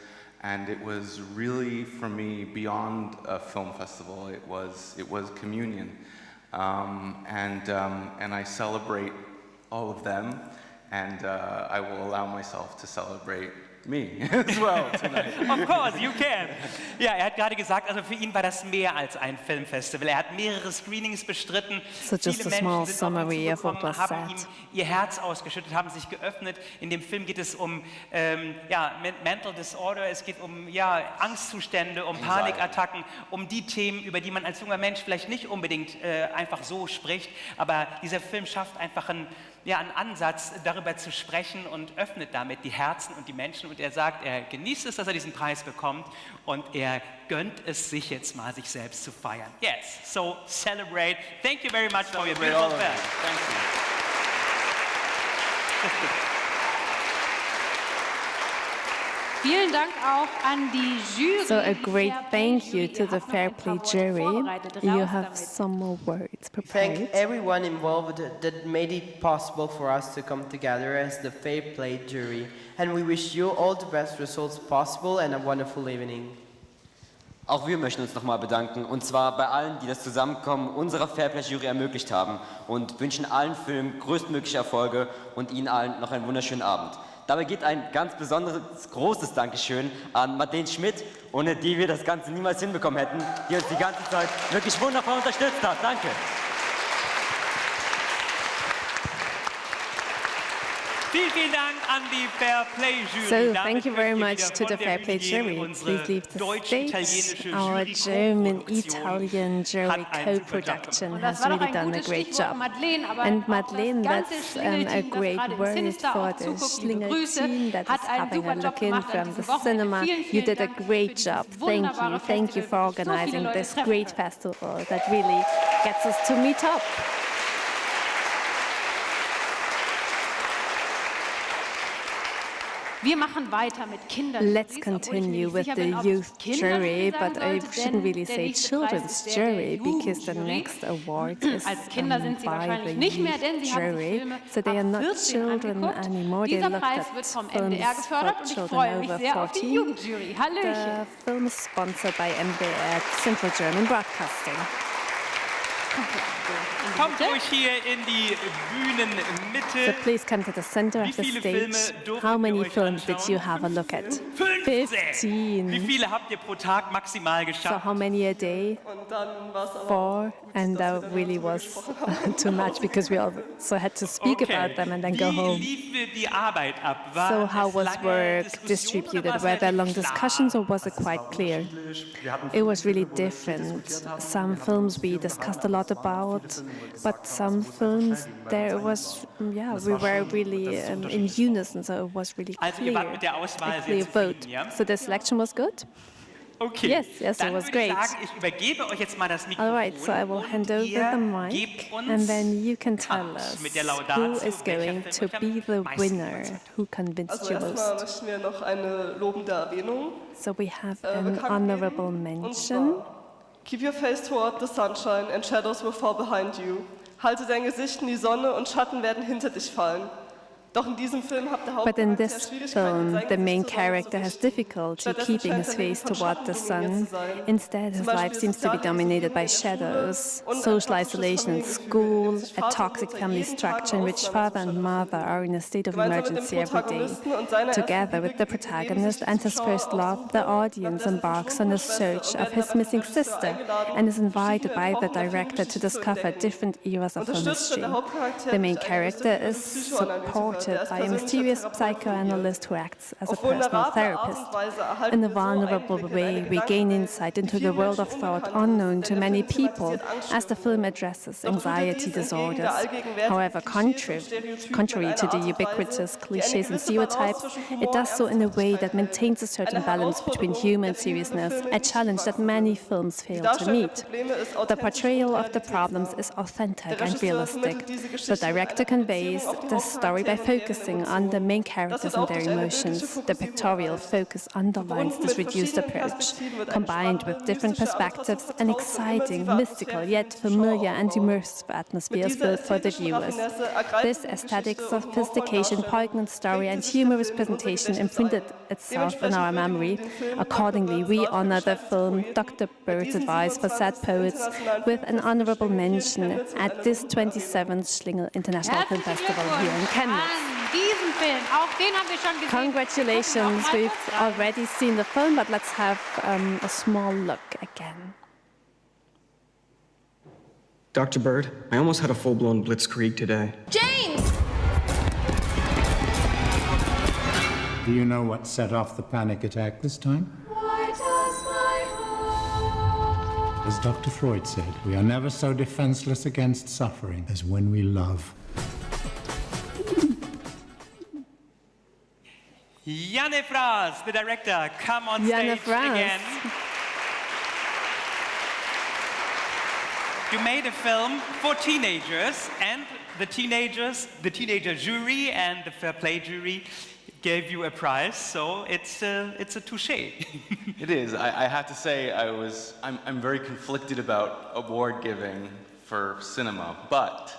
and it was really, for me, beyond a film festival. It was communion, and I celebrate all of them, and I will allow myself to celebrate me as well tonight. Of course, you can. Ja, hat gerade gesagt, also für ihn war das mehr als ein Filmfestival. Hat mehrere Screenings bestritten. So just a small summary of what was haben said. ihm ihr Herz ausgeschüttet, haben sich geöffnet. In dem Film geht es um Mental Disorder, es geht um Angstzustände, um Panikattacken, um die Themen, über die man als junger Mensch vielleicht nicht unbedingt einfach so spricht. Aber dieser Film schafft einfach einen Ansatz, darüber zu sprechen und öffnet damit die Herzen und die Menschen. Und er sagt, er genießt es, dass er diesen Preis bekommt und er gönnt es sich jetzt mal, sich selbst zu feiern. Yes, so celebrate. Thank you very much for your beautiful film. Thank you. Vielen Dank auch an die Jury. So a great thank you to the Fair Play jury. You have some more words prepared. Thank everyone involved that made it possible for us to come together as the Fair Play jury. And we wish you all the best results possible and a wonderful evening. Auch wir möchten uns nochmal bedanken, und zwar bei allen, die das Zusammenkommen unserer Fairplay-Jury ermöglicht haben, und wünschen allen Filmen größtmögliche Erfolge und Ihnen allen noch einen wunderschönen Abend. Dabei geht ein ganz besonderes, großes Dankeschön an Madeleine Schmidt, ohne die wir das Ganze niemals hinbekommen hätten, die uns die ganze Zeit wirklich wundervoll unterstützt hat. Danke. Vielen Dank an die Fair Play Jury. So thank you very much to the Fair Play jury. Please leave the stage. Our German-Italian jury co-production has really done a great job. And Madeleine, that's a great word for the Schlingel team that is having a look in from the cinema. You did a great job. Thank you. Thank you for organizing this great festival that really gets us to meet up. Wir machen weiter mit Kindern. Let's continue with the youth jury, but I shouldn't really say children's jury because the next award is by the youth jury. So they are not children anymore. They looked at films for children over 14. The film is sponsored by MDR, Central German Broadcasting. Kommt ruhig hier in die Bühnenmitte. So please come to the center of the stage. How many films did you have a look at? 15. Wie viele habt ihr pro Tag maximal So geschafft? how many a day? 4, and that really was too much because we also had to speak about them and then go home. Wie lief die Arbeit ab? War So es how was lange work Diskussionen distributed? oder war Were es there long relativ discussions or was it quite clear? It was really different. Some films we discussed a lot about, but some films there was, we were really in unison, so it was really Also ihr clear, wart mit der Auswahl a sehr clear vote. zufrieden, ja? So the selection was good? Okay. Yes, Dann it was würde great. ich sagen, ich übergebe euch jetzt mal das Mikrofon. All right, so I will hand over the mic, and then you can tell us mit der who Laudatio, is going to be the winner, who convinced you erstmal most. möchten wir noch eine lobende Erwähnung. So we have an honorable mention. Keep your face toward the sunshine and shadows will fall behind you. Halte dein Gesicht in die Sonne und Schatten werden hinter dich fallen. Doch in diesem Film hat der But in Hauptcharakter this Schwierigkeiten, film, sein the Gesicht main zur Sonne zu character has richten. difficulty Stattdessen keeping his scheint er face von toward the Schatten dominiert sun. zu sein. Instead, his life seems to be dominated by shadows, social isolation, school, a toxic family structure in which father and mother are in a state of emergency every day. Together with the protagonist and his first love, the audience embarks on a search of his missing sister and is invited by the director to discover different eras of film history. The main character is supported narrated by a mysterious psychoanalyst who acts as a personal therapist. In a vulnerable way, we gain insight into the world of thought unknown to many people as the film addresses anxiety disorders. However, contrary to the ubiquitous cliches and stereotypes, it does so in a way that maintains a certain balance between humor and seriousness, a challenge that many films fail to meet. The portrayal of the problems is authentic and realistic. The director conveys the story by focusing on the main characters and their emotions. The pictorial focus underlines this reduced approach, combined with different perspectives, an exciting, mystical, yet familiar and immersive atmosphere is built for the viewers. This aesthetic sophistication, poignant story and humorous presentation imprinted itself in our memory. Accordingly, we honor the film Dr. Bird's Advice for Sad Poets with an honorable mention at this 27th SCHLiNGEL International Film Festival here in Chemnitz. Congratulations, we've already seen the film, but let's have a small look again. Dr. Bird, I almost had a full-blown blitzkrieg today. James! Do you know what set off the panic attack this time? As Dr. Freud said, we are never so defenseless against suffering as when we love. Janne Fraas, the director, come on stage again. You made a film for teenagers, and the teenager jury and the fair play jury gave you a prize, so it's a touché. It is. I have to say, I'm very conflicted about award giving for cinema, but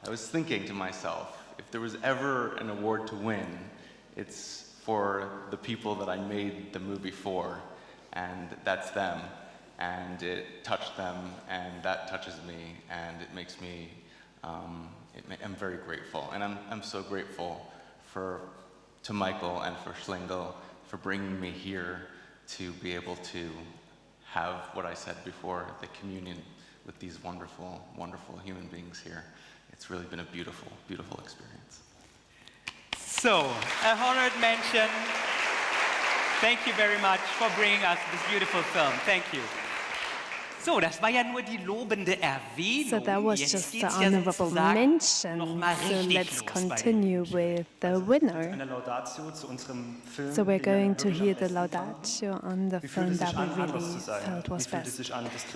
I was thinking to myself, if there was ever an award to win, it's for the people that I made the movie for, and that's them. And it touched them, and that touches me, and it makes me, I'm very grateful. And I'm so grateful to Michael and for SCHLiNGEL for bringing me here to be able to have what I said before, the communion with these wonderful, wonderful human beings here. It's really been a beautiful, beautiful experience. So, a honored mention. Thank you very much for bringing us this beautiful film. Thank you. So, das war ja nur die lobende Erwähnung. So that was just the honorable mention. So let's continue with the winner. So we're going to hear the laudatio on the film that we really felt was best.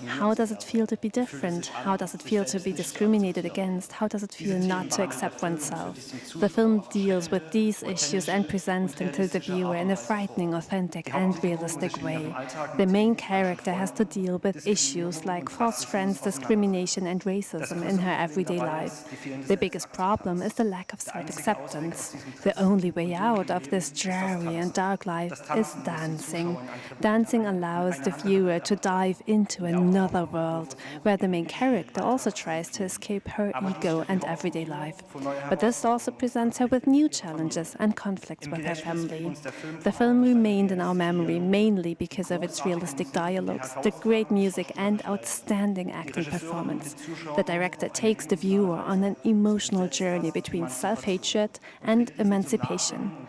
How does it feel to be different? How does it feel to be discriminated against? How does it feel not to accept oneself? The film deals with these issues and presents them to the viewer in a frightening, authentic and realistic way. The main character has to deal with issues like false friends, discrimination and racism in her everyday life. The biggest problem is the lack of self-acceptance. The only way out of this dreary and dark life is dancing. Dancing allows the viewer to dive into another world, where the main character also tries to escape her ego and everyday life. But this also presents her with new challenges and conflicts with her family. The film remained in our memory mainly because of its realistic dialogues, the great music and outstanding acting performance. The director takes the viewer on an emotional journey between self-hatred and emancipation,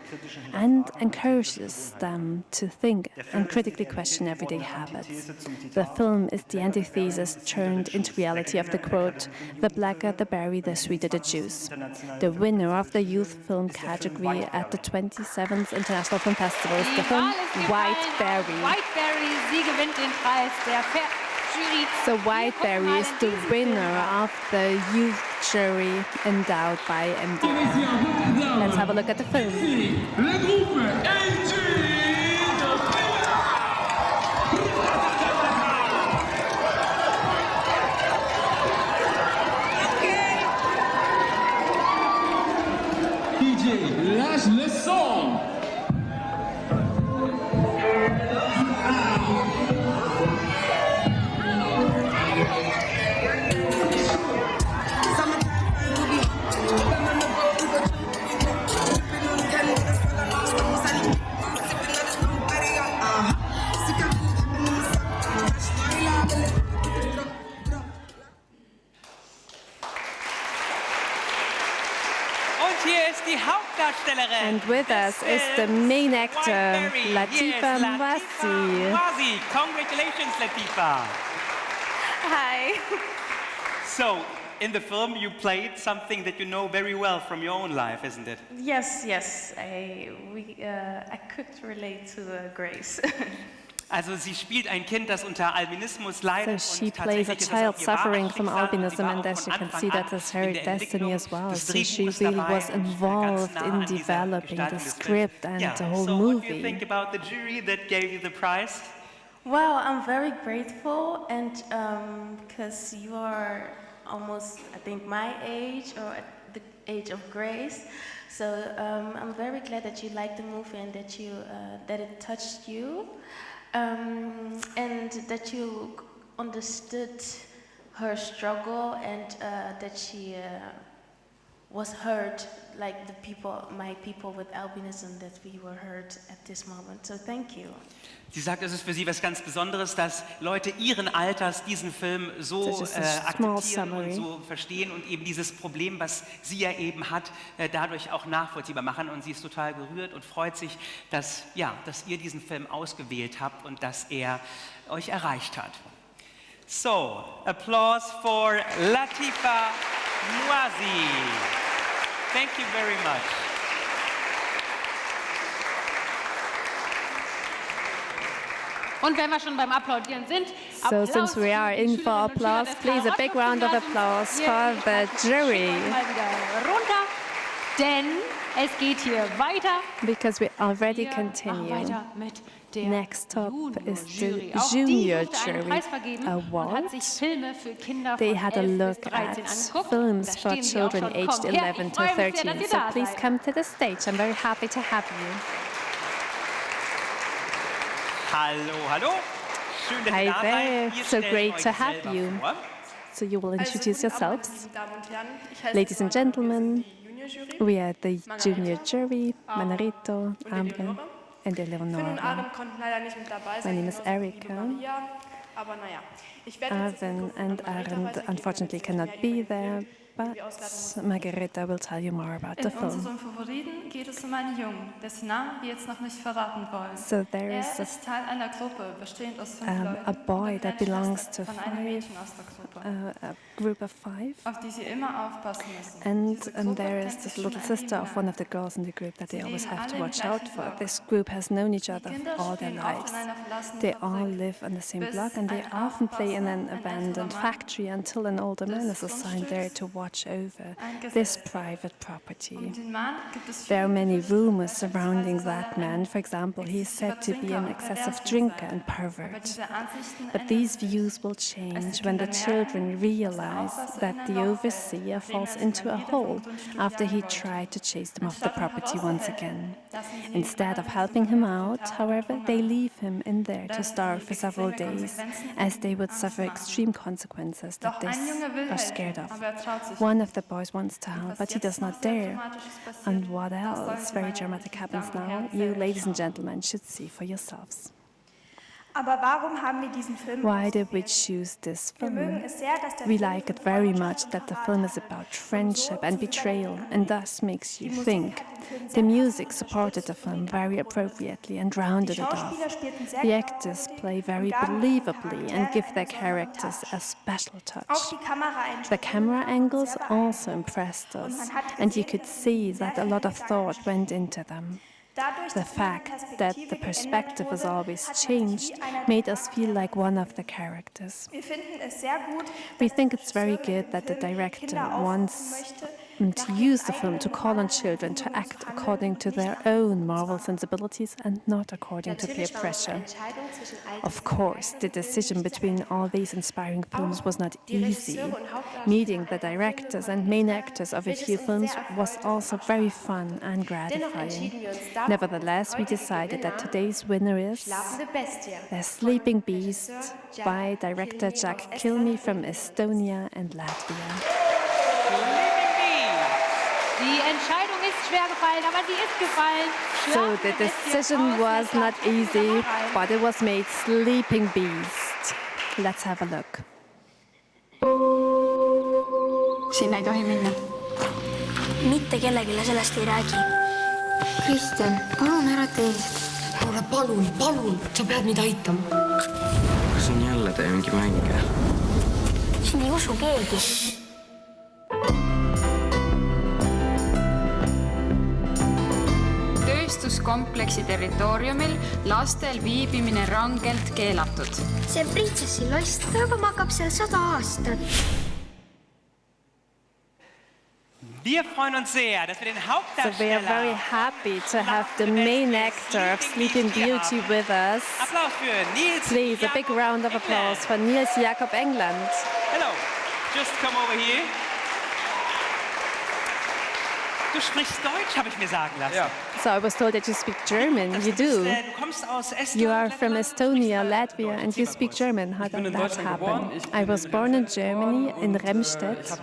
and encourages them to think and critically question everyday habits. The film is the antithesis turned into reality of the quote, "The blacker the berry, the sweeter the juice." The winner of the youth film category at the 27th International Film Festival is the film White Berry. White Berry, sie gewinnt den Preis der Jury. So White Berry is the winner of the youth jury endowed by MDR. Let's have a look at the film. DJ, lâche le son. hier ist die Hauptdarstellerin. And with us is the main actor, Latifa Mwazi. Mwazi, congratulations, Latifa. Hi. So, in the film, you played something that you know very well from your own life, isn't it? Yes. I could relate to Grace. Also sie spielt ein Kind, das unter Albinismus leidet. So she plays a child suffering from albinism, and as you can see, that is her destiny as well. So she really was involved in developing the script and the whole so movie. What do you think about the jury that gave you the prize? Well, I'm very grateful, and because you are almost, I think, my age or at the age of Grace. So I'm very glad that you liked the movie and that it touched you. And that you understood her struggle and that she was hurt like my people with albinism, that we were hurt at this moment. So thank you. Sie sagt, es ist für sie was ganz Besonderes, dass Leute ihren Alters diesen Film so akzeptieren und so verstehen und eben dieses Problem, was sie ja eben hat, dadurch auch nachvollziehbar machen. Und sie ist total gerührt und freut sich, dass ihr diesen Film ausgewählt habt und dass er euch erreicht hat. So, applause for Latifa Mwazi. Thank you very much. Und wenn wir schon beim Applaudieren sind, So since we are in for applause, please a big round of applause for the jury. Mal wieder runter, denn es geht hier weiter. Because we already continue. Weiter mit der Next up is the Auch Junior die durfte einen Jury Preis vergeben und hat sich Award. Filme für Kinder They von had a 11 look bis 13 at angeguckt. films Da for stehen sie auch children schon. aged Kommt her, 11 ich to freue mich sehr, 13. dass So ihr da please seid. come to the stage. I'm very happy to have you. Hallo, hallo. Schön, dass Hi ihr da there. seid. Ihr So stellt great euch to have selber you. vor. So you will introduce yourselves. Damen und Herren, ich heiße Ladies and gentlemen, Junior-Jury. we are the junior jury, Manarito, Amber, and Finn und Eleonora. Aaron konnten leider nicht mit dabei My sein. name is genauso wie Erika. Maria. Aber naja, ich werde jetzt Arvin and Aaron unfortunately cannot be there, but Margareta will tell you more about the In film. unserem Favoriten geht es um einen Jungen, dessen Namen wir jetzt noch nicht verraten wollen. So there is Er ist Teil einer Gruppe, bestehend aus 5 Leuten. a boy that belongs to von einem Mädchen aus der Gruppe, a group of 5. auf die sie immer aufpassen müssen. And there is this little sister of one of the girls in the group that they always have to watch out for. This group has known each other all their lives. They all live on the same block and they often play in an abandoned factory until an older man is assigned there to watch over this private property. There are many rumors surrounding that man. For example, he is said to be an excessive drinker and pervert. But these views will change when the children realize that the overseer falls into a hole after he tried to chase them off the property once again. Instead of helping him out, however, they leave him in there to starve for several days, as they would suffer extreme consequences that they are scared of. One of the boys wants to help, but he does not dare. And what else very dramatic happens now, you, ladies and gentlemen, should see for yourselves. Aber warum haben wir diesen Film Why did we choose this Wir mögen film? es sehr, dass der We Film like it very much that the film is about friendship and betrayal and thus makes you think. The music supported the film very appropriately and rounded it off. The actors play very believably and give their characters a special touch. auch die The camera angles also impressed us, and you could see that a lot of thought went into them. The fact that the perspective was always changed made us feel like one of the characters. Wir finden es sehr gut, We think it's very good that the director wants to use the film to call on children to act according to their own moral sensibilities and not according to peer pressure. Of course, the decision between all these inspiring films was not easy. Meeting the directors and main actors of a few films was also very fun and gratifying. Nevertheless, we decided that today's winner is The Sleeping Beast by director Jack Kilmy from Estonia and Latvia. Die Entscheidung ist schwer gefallen, aber sie ist gefallen. So the decision was not easy, but it was made. Sleeping Beast. Let's have a look. Sinne ei tohi minna. mitte kellegile sellest ei räägi. Kristjan, palun ära tee seda. Kuule, palun, sa pead mind aitama. Kas on jälle tee mingi mänge? Siin ei usu keegi. Tööstuskompleksi territooriumil lastel viibimine rangelt keelatud. See printsessi loss, aga magab seal 100 aastat. Wir freuen uns sehr, dass wir den So Hauptdarsteller... we are very happy to have the main actor of Sleeping Beauty with us. Applaus für Nils. Please, a big round of applause for Nils Jakob England. Hello, just come over here. Du sprichst Deutsch, habe ich mir sagen lassen. Ja. So I was told that you speak German. You do. Du kommst aus Estland. You are from Estonia, Latvia, and you speak German. How did that happen? I was born in Germany, in Remstedt,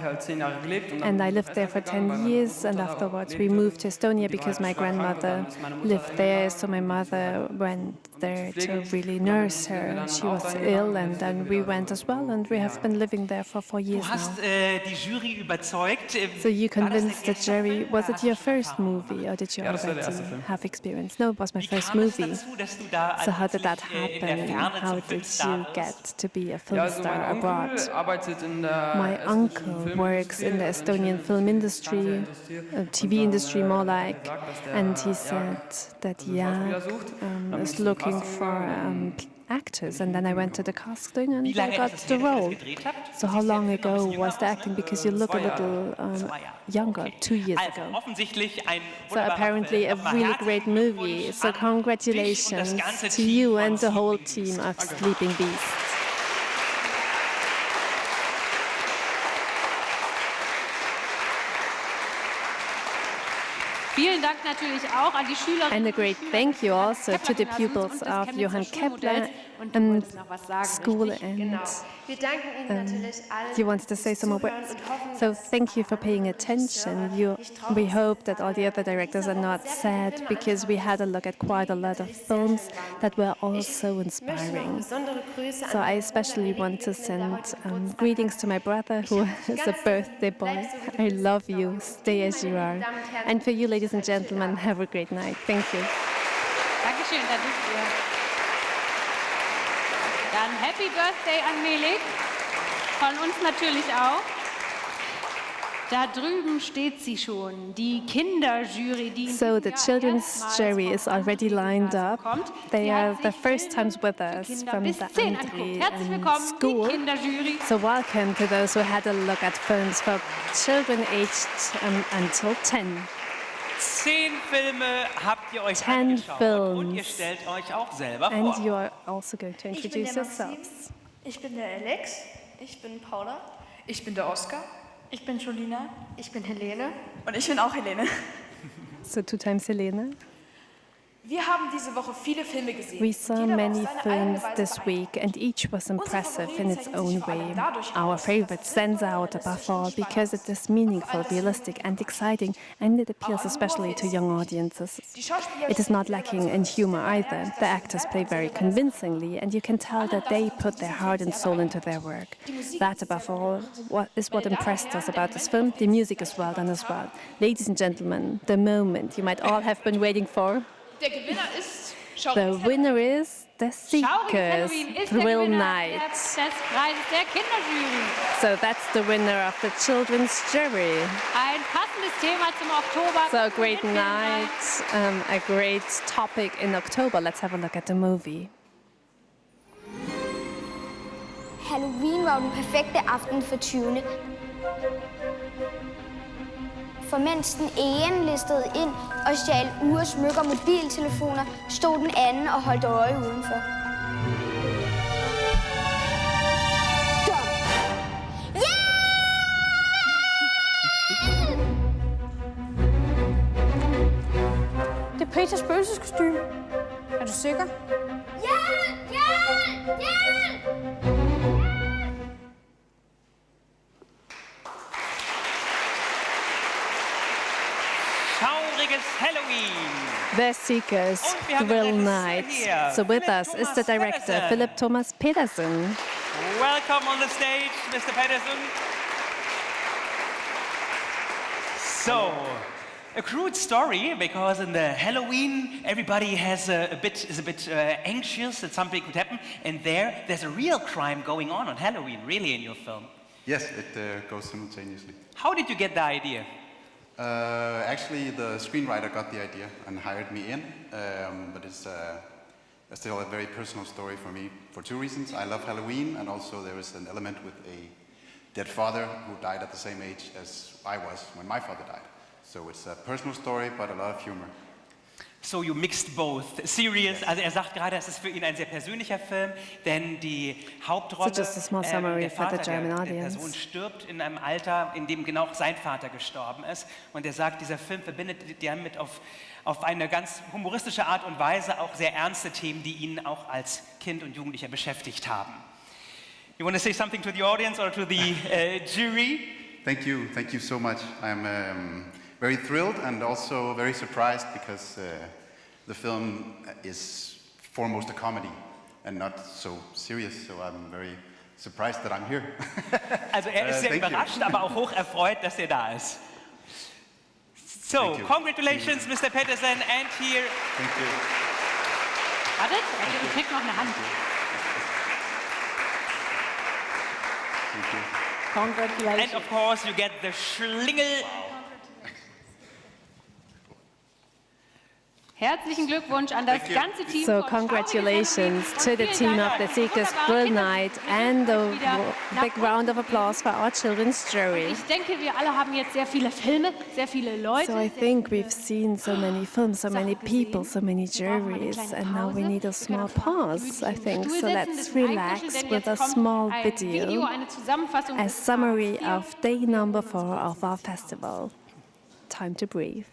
and I lived there for 10 years, and afterwards we moved to Estonia because my grandmother lived there, so my mother went there to really nurse her. She was ill, and then we went as well, and we have been living there for 4 years Du hast now. die Jury überzeugt. So you convinced the jury. Was it your first movie, or did you already have experience? No, it was my first movie. So how did that happen? How did you get to be a film star abroad? My uncle works in the Estonian film industry, TV industry more like, and he said that Jag is looking for actors, and then I went to the casting and I got the role. So how long ago was the acting? Because you look a little younger, 2 years ago. So apparently a really great movie. So congratulations to you and the whole team of Sleeping Beasts. Vielen Dank natürlich auch an die Schülerinnen. And a great thank you also to the pupils of Johann Kepler and school. And you wanted to say some more words? So thank you for paying attention. We hope that all the other directors are not sad, because we had a look at quite a lot of films that were also inspiring. So I especially want to send greetings to my brother, who is a birthday boy. I love you. Stay as you are. And for you, ladies and gentlemen, have a great night. Thank you. Dankeschön, da dürft ihr. Dann Happy Birthday an Melik. Von uns natürlich auch. Da drüben steht sie schon, die Kinderjury, die So the children's jury is already lined up. They are the first times with us from the Andre school. So welcome to those who had a look at films for children aged until 10. 10 Filme habt ihr euch 10 angeschaut und ihr films. stellt euch auch selber And vor. you are also going to introduce yourselves. Ich bin der Alex. Ich bin Paula. Ich bin der Oskar. Ich bin Jolina. Ich bin Helene. Und ich bin auch Helene. So 2 times Helene. Wir haben diese Woche viele Filme gesehen. We saw many films this week, and each was impressive in its own way. Our favorite stands out above all because it is meaningful, realistic and exciting, and it appeals especially to young audiences. It is not lacking in humor either. The actors play very convincingly, and you can tell that they put their heart and soul into their work. That, above all, is what impressed us about this film. The music is well done as well. Ladies and gentlemen, the moment you might all have been waiting for. Der Gewinner ist The winner is The Seekers Thrill Night. Des Preises der Kinderjury. So that's the winner of the children's jury. Ein passendes Thema zum Oktober. So a great night, a great topic in October. Let's have a look at the movie. Halloween var jo den perfekte aften for 20. For mens den ene listede ind og stjal uresmykker og mobiltelefoner, stod den anden og holdt øje udenfor. Dum. Det er Peters spøgelseskostyme. Er du sikker? Hjælp! Hjælp! Hjælp! Schauriges Halloween. The Seekers Thrill Night. So with us is the director, Philip Thomas Pedersen. Welcome on the stage, Mr. Pedersen. So, a crude story, because in the Halloween, everybody is a bit anxious that something could happen, and there's a real crime going on Halloween, really, in your film. Yes, it goes simultaneously. How did you get the idea? Actually, the screenwriter got the idea and hired me in, but it's still a very personal story for me for two reasons. I love Halloween, and also there is an element with a dead father who died at the same age as I was when my father died. So it's a personal story, but a lot of humor. So you mixed both. Serious, also sagt gerade, es ist für ihn ein sehr persönlicher Film, denn die Hauptrolle, So just a small summary der for the Vater German der audience. Person stirbt in einem Alter, in dem genau sein Vater gestorben ist. Und er sagt, dieser Film verbindet damit auf eine ganz humoristische Art und Weise auch sehr ernste Themen, die ihn auch als Kind und Jugendlicher beschäftigt haben. You want to say something to the audience or to the jury? Thank you so much. I'm very thrilled and also very surprised because the film is foremost a comedy and not so serious, so I'm very surprised that I'm here. Also ist sehr überrascht, aber auch hoch erfreut, dass er da ist. So, congratulations, Mr. Peterson, and here. Thank you. Wartet, er kriegt noch eine Hand. Congratulations. And of course, you get the SCHLiNGEL. Herzlichen Glückwunsch an das ganze Team. So congratulations to the team of the Seekers Bull Night and a big round of applause for our children's jury. Ich denke, wir alle haben jetzt sehr viele Filme, sehr viele Leute. So I think we've seen so many films, so many people, so many juries, and now we need a small pause, I think. So let's relax with a small video, a summary of day number 4 of our festival. Time to breathe.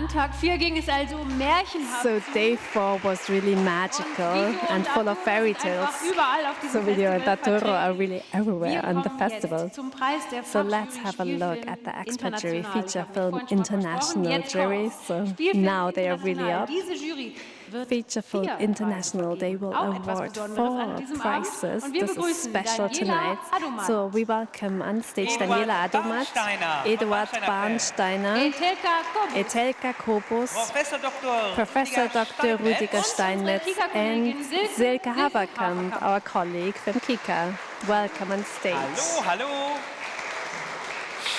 An Tag 4 ging es also märchenhaft. So day 4 was really magical and full of fairy tales. So Video and Arturo are really everywhere on the festival. So let's have a look at the expert jury Feature Film International jury. So now they are really up. Feature Film International, they will award 4 prizes. This is special tonight. So we welcome on stage Daniela Adomat, Eduard Bahnsteiner, Etelka Kobus, Professor Dr. Rüdiger Steinmetz, and Silke Haberkamp, our colleague from Kika. Welcome on stage. Hallo, hallo.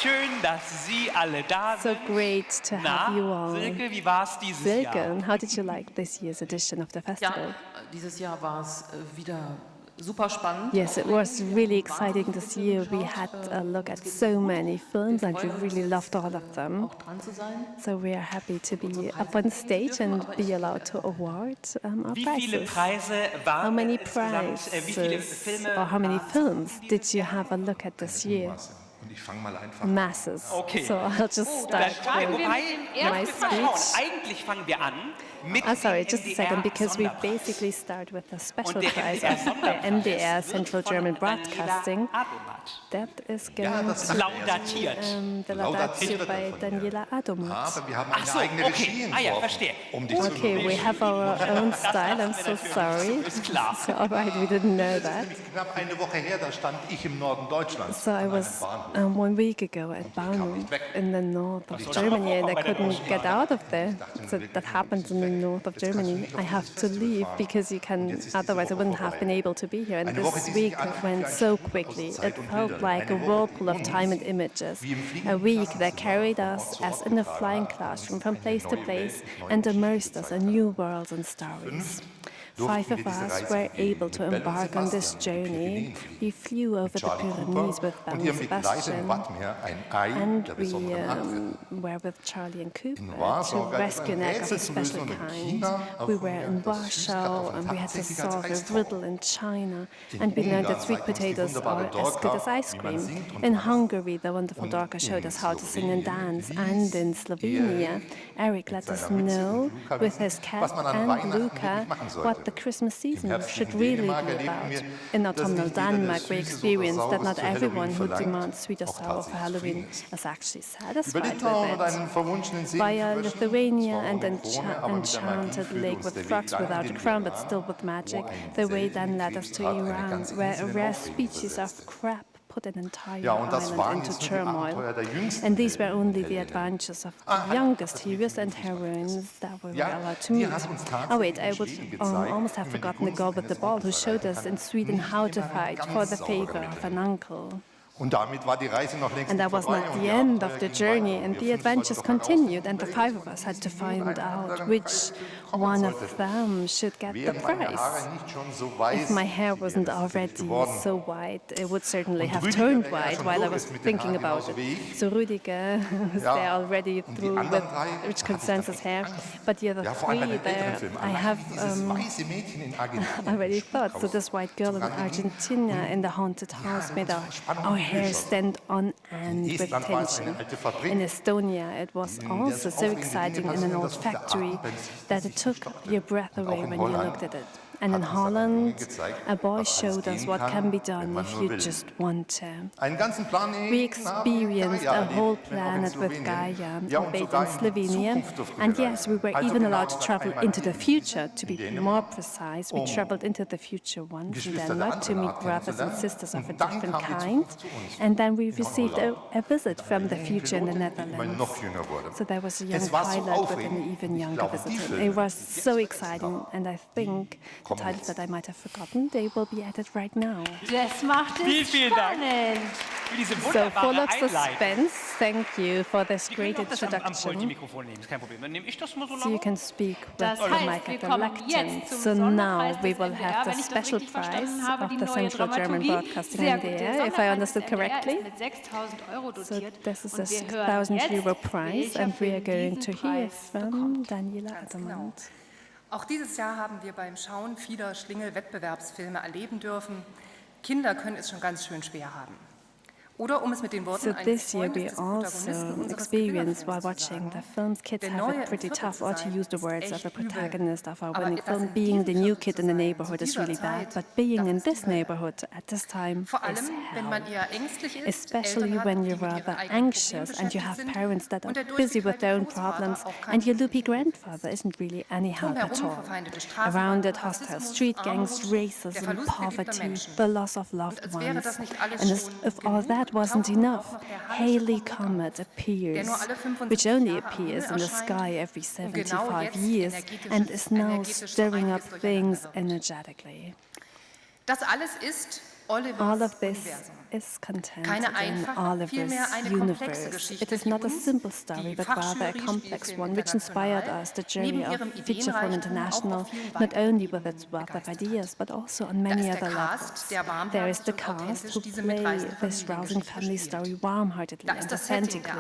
Schön, dass Sie alle da sind. So great to have you all. Silke, wie war's dieses Silke, Jahr? how did you like this year's edition of the festival? Ja, dieses Jahr war es wieder super spannend. Yes, it was really exciting this year. We had a look at so many films and we really loved all of them. So we are happy to be up on stage and be allowed to award our prizes. How many prizes or how many films did you have a look at this year? Masses. Okay. So I'll just start with my speech. Eigentlich fangen wir an mit sorry, just a second, because we basically start with a special prize of the MDR Central German Broadcasting. That is going to the Laudatio by Daniela Adomat. Aber wir haben eine eigene Regie entworfen, Okay, we have our own style. I'm so sorry. So, all right, we didn't know that. Knapp eine Woche her, da stand ich im Norden Deutschlands. So I was 1 week ago at Bahnhof in the north of Germany, and I couldn't get out of there. So that happens in the north of Germany. I have to leave because otherwise I wouldn't have been able to be here. And this week went so quickly. It felt like a whirlpool of time and images. A week that carried us as in a flying classroom from place to place and immersed us in new worlds and stories. 5 of us were able to embark on this journey. We flew over the Pyrenees with Ben and Sebastian, and we were with Charlie and Cooper to rescue an egg of a special kind. We were in Warsaw, and we had to solve a riddle in China, and we learned that sweet potatoes are as good as ice cream. In Hungary, the wonderful Dorka showed us how to sing and dance, and in Slovenia, Eric let us know with his cat and Luca what the Christmas season should really be about. In autumnal Denmark, we experienced that not everyone who demands sweet or sour for Halloween is actually satisfied with it. Via Lithuania and enchanted lake with frogs without a crown but still with magic, the way then led us to Iran, where a rare species of crab put an entire island into turmoil. And these were only the adventures of the youngest heroes and heroines that we were allowed to meet. Oh wait, I would almost have forgotten the girl with the ball who showed us in Sweden how to fight for the favor of an uncle. Und damit war die Reise noch längst And that was not the end of the journey, and the adventures continued, and the 5 of us had to find out which one of them should get the prize. If my hair wasn't already so white, it would certainly have turned white while I was thinking about it. So Rüdiger was there already through with which concerns his hair, but the other 3 there, I have already thought. So this white girl in Argentina in the haunted house made our hair stand on end with tension. In Estonia, it was also so exciting in an old factory that it took your breath away when you looked at it. And in Holland, a boy showed us what can be done if you just want to. We experienced a whole planet with Gaia, albeit in Slovenia. And yes, we were even allowed to travel into the future. To be more precise, we traveled into the future once in Denmark to meet brothers and sisters of a different kind. And then we received a visit from the future in the Netherlands. So there was a young pilot with an even younger visitor. It was so exciting, and I think the titles that I might have forgotten, they will be added right now. Das macht es spannend. So full of suspense, thank you for this great introduction. So you can speak with the mic at the lectern. So now we will have the special prize of the Central German Broadcasting MDR, if I understood correctly. So this is a 6,000 euro prize, and we are going to hear from Daniela Adomat. Auch dieses Jahr haben wir beim Schauen vieler Schlingel-Wettbewerbsfilme erleben dürfen, Kinder können es schon ganz schön schwer haben. So this year we also experienced while watching the films kids have it pretty tough, or to use the words of a protagonist of our winning film, being the new kid in the neighborhood is really bad, but being in this neighborhood at this time is hell. Especially when you're rather anxious and you have parents that are busy with their own problems and your loopy grandfather isn't really any help at all. Around it, hostile street gangs, racism, poverty, the loss of loved ones. And as if all that wasn't enough, Halley Comet appears, which only appears in the sky every 75 years and is now stirring up things energetically. All of this is contained in Oliver's universe. It is not a simple story, but rather a complex one, which inspired us, the jury of Feature Film International, not only with its wealth of ideas, but also on many other levels. There is the cast who play this rousing family story warm-heartedly and authentically.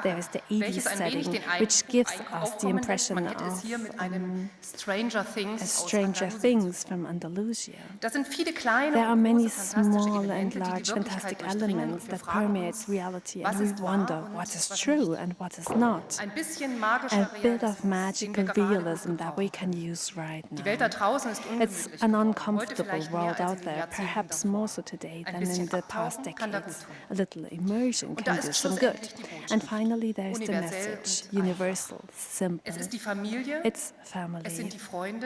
There is the 80s setting, which gives us the impression of Stranger Things from Andalusia. There are many small and large fantastic elements that permeate reality, and we wonder what is true and what is not. A bit of magical realism that we can use right now. It's an uncomfortable world out there, perhaps more so today than in the past decades. A little immersion can do some good. And finally, there's the message, universal, simple. It's family,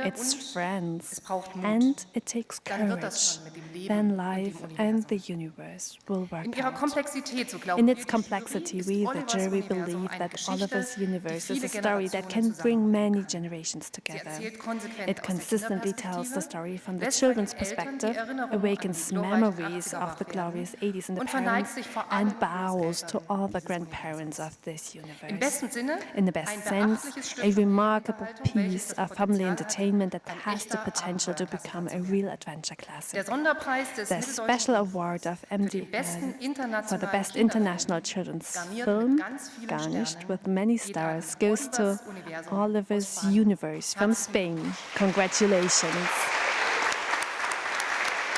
it's friends, and it takes courage. Then life and the universe will work out. In its complexity, we, the jury, believe that Oliver's universe is a story that can bring many generations together. It consistently tells the story from the children's perspective, awakens memories of the glorious 80s and the parents, and bows to all the grandparents of this universe. In the best sense, a remarkable piece of family entertainment that has the potential to become a real adventure classic. The special award of MDN for the Best International Children's Film, garnished with many stars, goes to Oliver's Universe from Spain. Congratulations.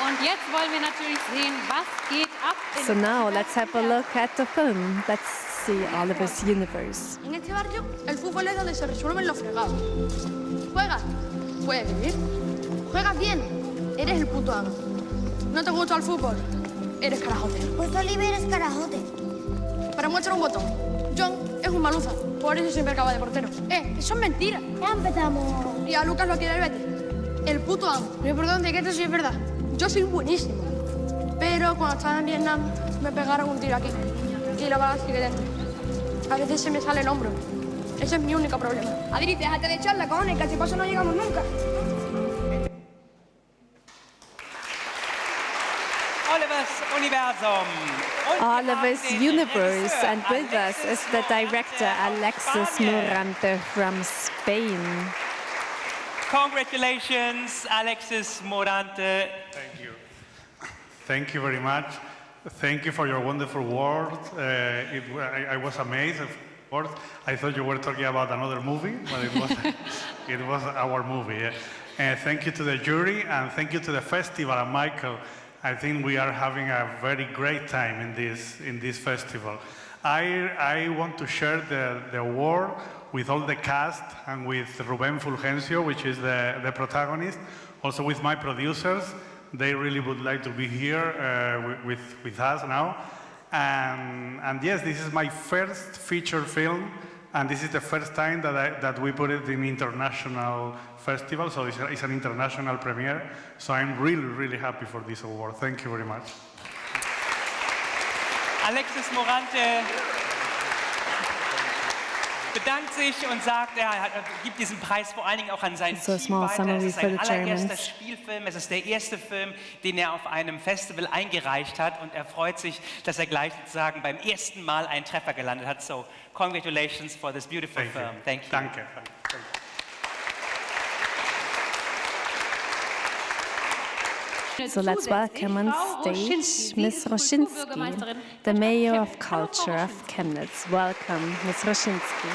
Und jetzt wollen wir natürlich sehen, was geht ab. So now let's have a look at the film. Let's see Oliver's Universe. En este barrio, el fútbol es donde se resuelven los fregados. Juegas, puedes vivir. Juegas bien, eres el puto amo. No te gusta el fútbol, eres carajote. Pues Oliver es carajote. Para muestra un botón. John es un maluza, por eso siempre acaba de portero. Eso es mentira. Ya empezamos. Y a Lucas lo quiere el Betis. El puto amo. No es por dónde, que esto sí es verdad. Yo soy buenísimo. Pero cuando estaba en Vietnam, me pegaron un tiro aquí. Y la bala sigue dentro. A veces se me sale el hombro. Ese es mi único problema. Adri, déjate de echarla, cojones, que a paso no llegamos nunca. Oliver's Universe, and with us is the director Alexis Morante from Spain. Congratulations, Alexis Morante. Thank you. Thank you very much. Thank you for your wonderful words. I was amazed. Of course, I thought you were talking about another movie, but it was our movie. Thank you to the jury, and thank you to the festival and Michael. I think we are having a very great time in this festival. I want to share the award with all the cast and with Rubén Fulgencio, which is the protagonist, also with my producers. They really would like to be here with us now. And yes, this is my first feature film, and this is the first time that we put it in international festival, so it's an international premiere. So I'm really, really happy for this award. Thank you very much. Alexis Morante bedankt sich und sagt, er gibt diesen Preis vor allen Dingen auch an sein Team weiter. Es ist sein allererster Spielfilm, es ist der erste Film, den er auf einem Festival eingereicht hat, und er freut sich, dass er gleich sozusagen beim ersten Mal einen Treffer gelandet hat. So, congratulations for this beautiful film. Thank you. Danke. So let's welcome on stage Ms. Roshinsky, the Mayor of Culture of Chemnitz. Welcome, Ms. Roshinsky.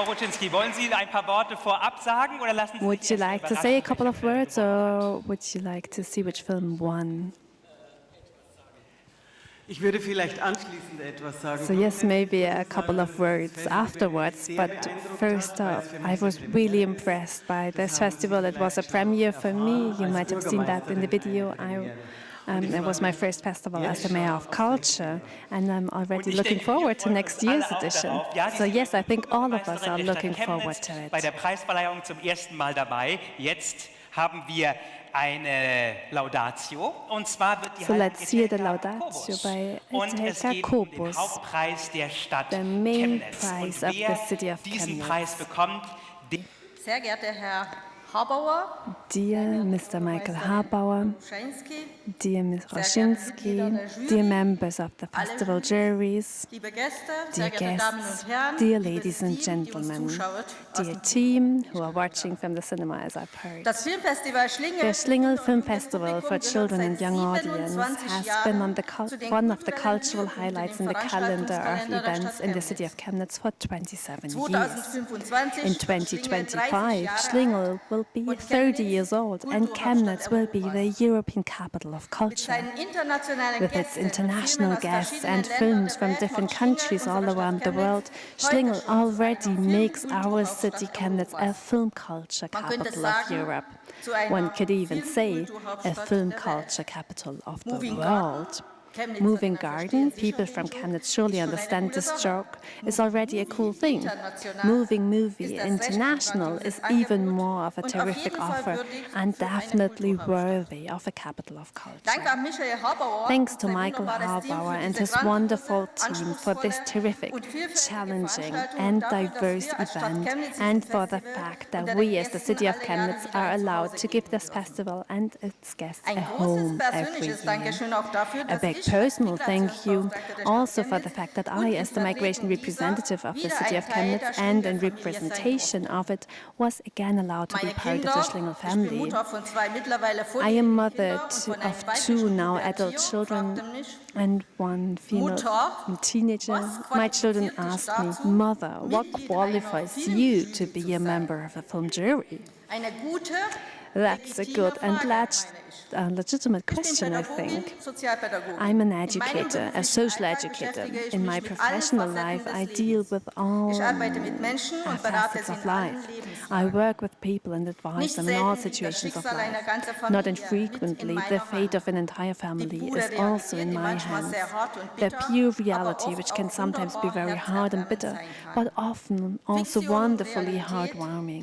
Frau Ruczynski, wollen Sie ein paar Worte vorab sagen oder lassen Sie Would sich you erst like to überraschen? say a couple of words, or would you like to see which film won? Ich würde vielleicht anschließend etwas sagen. So yes, maybe a couple of words afterwards, but first up, I was really impressed by this festival. It was a premiere for me. You might have seen that in the video. It was my first festival as the Mayor of Culture, and I'm already looking forward to next year's edition. So yes, I think all of us are looking forward to it. Bei der Preisverleihung zum ersten Mal dabei. Jetzt haben wir eine Laudatio, und zwar wird die So let's hear the Laudatio by und es geht den Hauptpreis der Stadt the main Chemnitz. prize Und of wer the city of diesen Chemnitz. Preis bekommt, Sehr geehrter Herr Habauer, Dear Mr. Michael Harbauer, Ruczynski, dear Ms. Roshinsky, dear members of the festival juries, liebe Gäste, dear sehr geehrte Damen guests, und Herren, dear liebes ladies and Team, die uns gentlemen, zuschaut, dear team who are watching from the cinema, as I've heard. Das Filmfestival The SCHLiNGEL Film Festival for children and young audience has been on one of the cultural highlights in the calendar of events in the city of Chemnitz for 27 years. In 2025, SCHLiNGEL will be 30 years old, and Chemnitz will be the European capital of culture. With its international guests and films from different countries all around the world, SCHLiNGEL already makes our city Chemnitz a film culture capital of Europe. One could even say a film culture capital of the world. Moving Garden, people from Chemnitz surely understand this joke, is already a cool thing. Moving Movie International is even more of a terrific offer and definitely worthy of a capital of culture. Thanks to Michael Harbauer and his wonderful team for this terrific, challenging and diverse event, and for the fact that we as the city of Chemnitz are allowed to give this festival and its guests a home every year. A big personal thank you also for the fact that I, as the migration representative of the city of Chemnitz and in representation of it, was again allowed to be part of the SCHLiNGEL family. I am mother of two now adult children and one female teenager. My children asked me, "Mother, what qualifies you to be a member of a film jury?" That's a good and legitimate question, I think. I'm an educator, a social educator. In my professional life, I deal with all facets of life. I work with people and advise them in all situations of life. Not infrequently, the fate of an entire family is also in my hands. The pure reality, which can sometimes be very hard and bitter, but often also wonderfully heartwarming.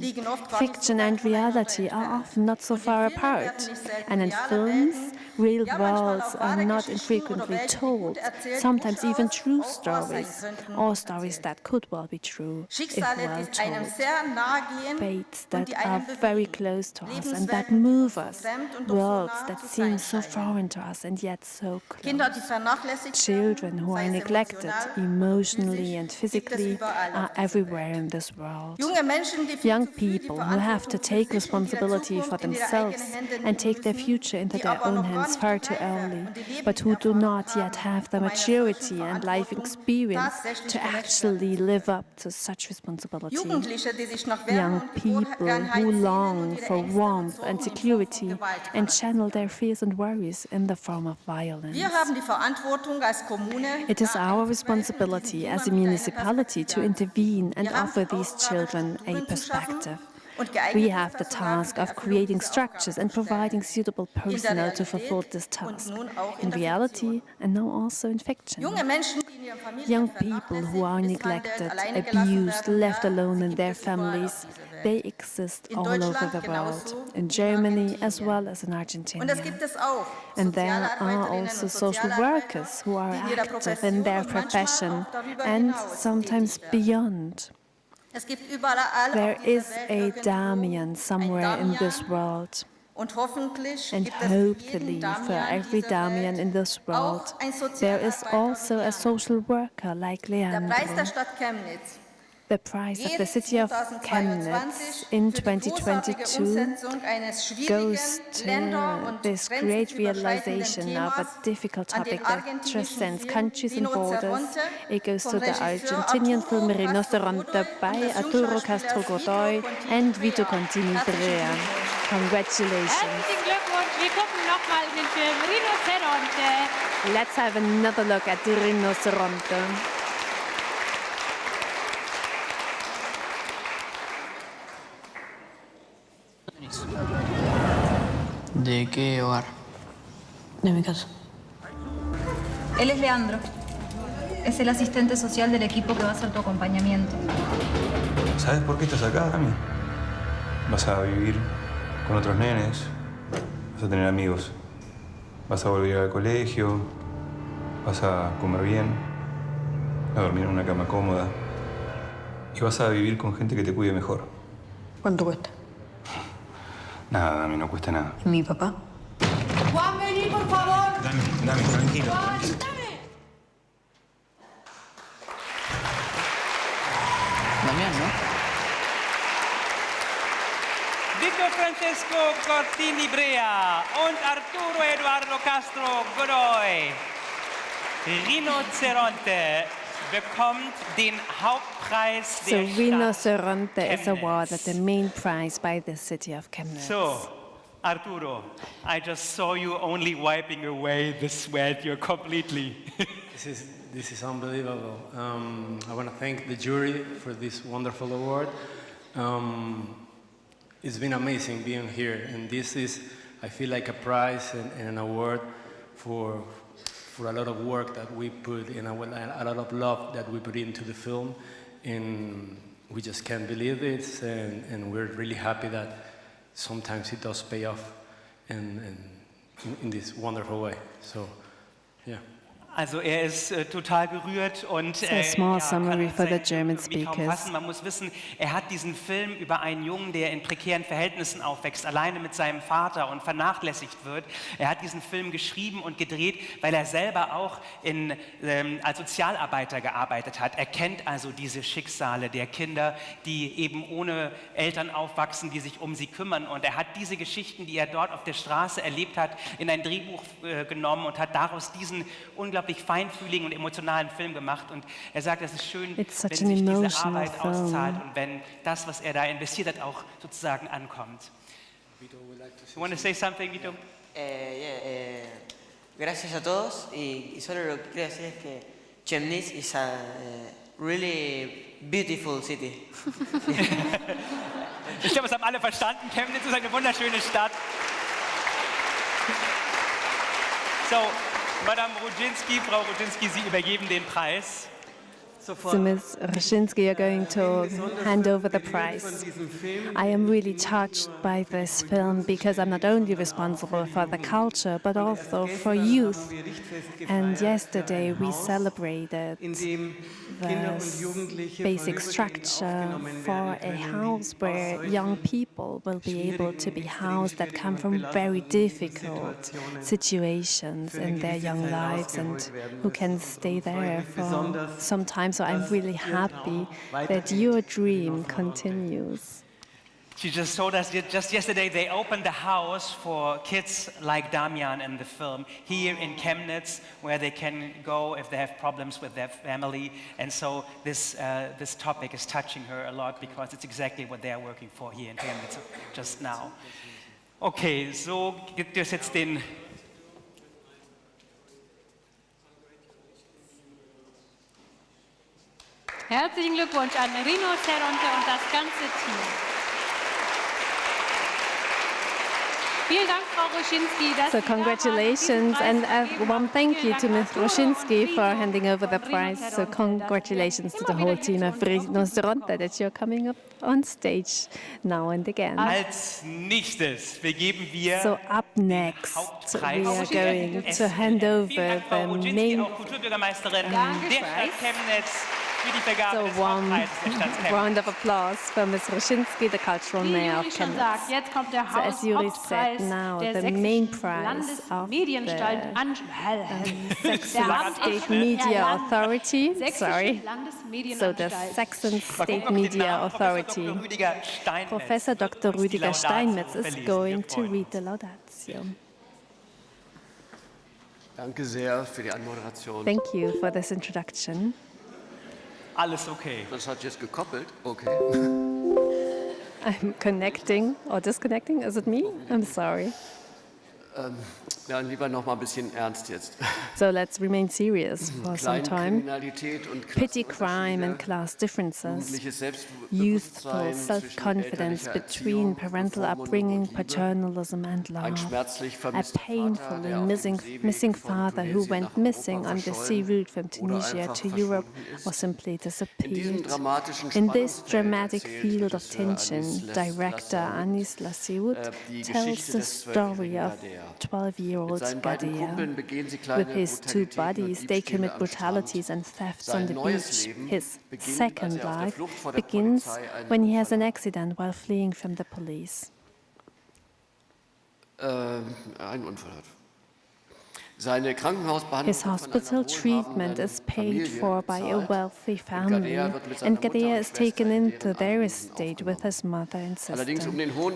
Fiction and reality are often not so far apart, and in films, real worlds are not infrequently told, sometimes even true stories, or stories that could well be true if well told. Fates that are very close to us and that move us, worlds that seem so foreign to us and yet so close. Children who are neglected emotionally and physically are everywhere in this world. Young people who have to take responsibility for themselves and take their future into their own hands far too early, but who do not yet have the maturity and life experience to actually live up to such responsibility. Young people who long for warmth and security and channel their fears and worries in the form of violence. It is our responsibility as a municipality to intervene and offer these children a perspective. We have the task of creating structures and providing suitable personnel to fulfill this task, in reality and now also in fiction. Young people who are neglected, abused, left alone in their families, they exist all over the world, in Germany as well as in Argentina. And there are also social workers who are active in their profession and sometimes beyond. There is a Damian somewhere in this world. And hopefully for every Damian in this world, there is also a social worker like Leandro. The prize of the city of Chemnitz in 2022 goes to this great realization of a difficult topic that transcends countries and borders. It goes to the Argentinian film Rinoceronte by Arturo Castro Godoy and Vito Contini Brea. Congratulations. Herzlichen Glückwunsch. Wir gucken nochmal in den Film Rinoceronte. Let's have another look at Rinoceronte. ¿De qué hogar? De mi casa. Él es Leandro. Es el asistente social del equipo que va a hacer tu acompañamiento. ¿Sabes por qué estás acá, Cami? Vas a vivir con otros nenes, vas a tener amigos, vas a volver al colegio, vas a comer bien, a dormir en una cama cómoda y vas a vivir con gente que te cuide mejor. ¿Cuánto cuesta? Nada, Dami, no cuesta nada. ¿Y mi papá? Juan, vení, por favor. Dami, tranquilo. Damián, ¿no? Vito Francesco Cortini Brea und Arturo Eduardo Castro Godoy. Rinoceronte bekommt den Hauptpreis der Stadt Rinoceronte is Chemnitz. awarded the main prize by the city of Chemnitz. So, Arturo, I just saw you only wiping away the sweat. You're completely... This is unbelievable. I want to thank the jury for this wonderful award. It's been amazing being here, and this is, I feel like a prize and an award for a lot of work that we put in, a lot of love that we put into the film, and we just can't believe it, and we're really happy that sometimes it does pay off in this wonderful way. So, yeah. Also ist total gerührt und a small summary for the German speakers. Man muss wissen, er hat diesen Film über einen Jungen, der in prekären Verhältnissen aufwächst, alleine mit seinem Vater und vernachlässigt wird. Er hat diesen Film geschrieben und gedreht, weil er selber auch als Sozialarbeiter gearbeitet hat. Er kennt also diese Schicksale der Kinder, die eben ohne Eltern aufwachsen, die sich um sie kümmern. Und er hat diese Geschichten, die er dort auf der Straße erlebt hat, in ein Drehbuch genommen und hat daraus diesen unglaublich feinfühligen und emotionalen Film gemacht. Und er sagt, es ist schön, wenn sich diese Arbeit auszahlt und wenn das, was er da investiert hat, auch sozusagen ankommt. You want to say something, Vito? Gracias a todos y solo lo que quiero decir es que Chemnitz is a really beautiful city. Ich glaube, das haben alle verstanden. Chemnitz ist eine wunderschöne Stadt. So, Madame Rudzinski, Frau Rudzinski, Sie übergeben den Preis. So Ms. Rudzinski, you're going to hand over the prize. I am really touched by this film because I'm not only responsible for the culture but also for youth. And yesterday we celebrated the basic structure for a house where young people will be able to be housed that come from very difficult situations in their young lives and who can stay there for some time. So I'm really happy that your dream continues. She just told us that just yesterday they opened the house for kids like Damian in the film here in Chemnitz, where they can go if they have problems with their family. And so this topic is touching her a lot because it's exactly what they are working for here in Chemnitz just now. Okay, so gibt es jetzt den... Herzlichen Glückwunsch an Rinoceronte und das ganze Team. Vielen Dank, Frau Rudzinski. So congratulations and one thank you to Ms. Rudzinski for handing over the prize. So congratulations to the whole team of Rinoceronte that you're coming up on stage now and again. Als nächstes vergeben wir so up next we are going to hand over the main Kulturbürgermeisterin der Stadt Chemnitz So one round of applause for Ms. Ruszynski, the cultural mayor of Chemnitz. So as Juri said, now the main prize of the Saxon State Media Authority, so the Saxon State Media Authority. Professor Dr. Rüdiger Steinmetz is going to read the laudatio. Danke sehr für die Anmoderation. Thank you for this introduction. Alles okay. Das hat jetzt gekoppelt. Okay. I'm connecting or disconnecting. Is it me? I'm sorry. Ja, lieber noch mal ein bisschen ernst jetzt. So let's remain serious for some time. Kleinkriminalität und Petty crime and class differences, youthful self-confidence between parental upbringing, paternalism and love, a painfully missing father who went missing on the sea route from Tunisia to Europe or simply disappeared. In this dramatic field of tension, director Anis Lassioud tells the story of 12-year-old Gadia. With his two buddies, they commit brutalities and thefts on the beach. His second life begins when he has an accident while fleeing from the police. Ein Unfall hat. Seine His hospital treatment is paid for by a wealthy family, and Gadea is taken into their estate with his mother and sister.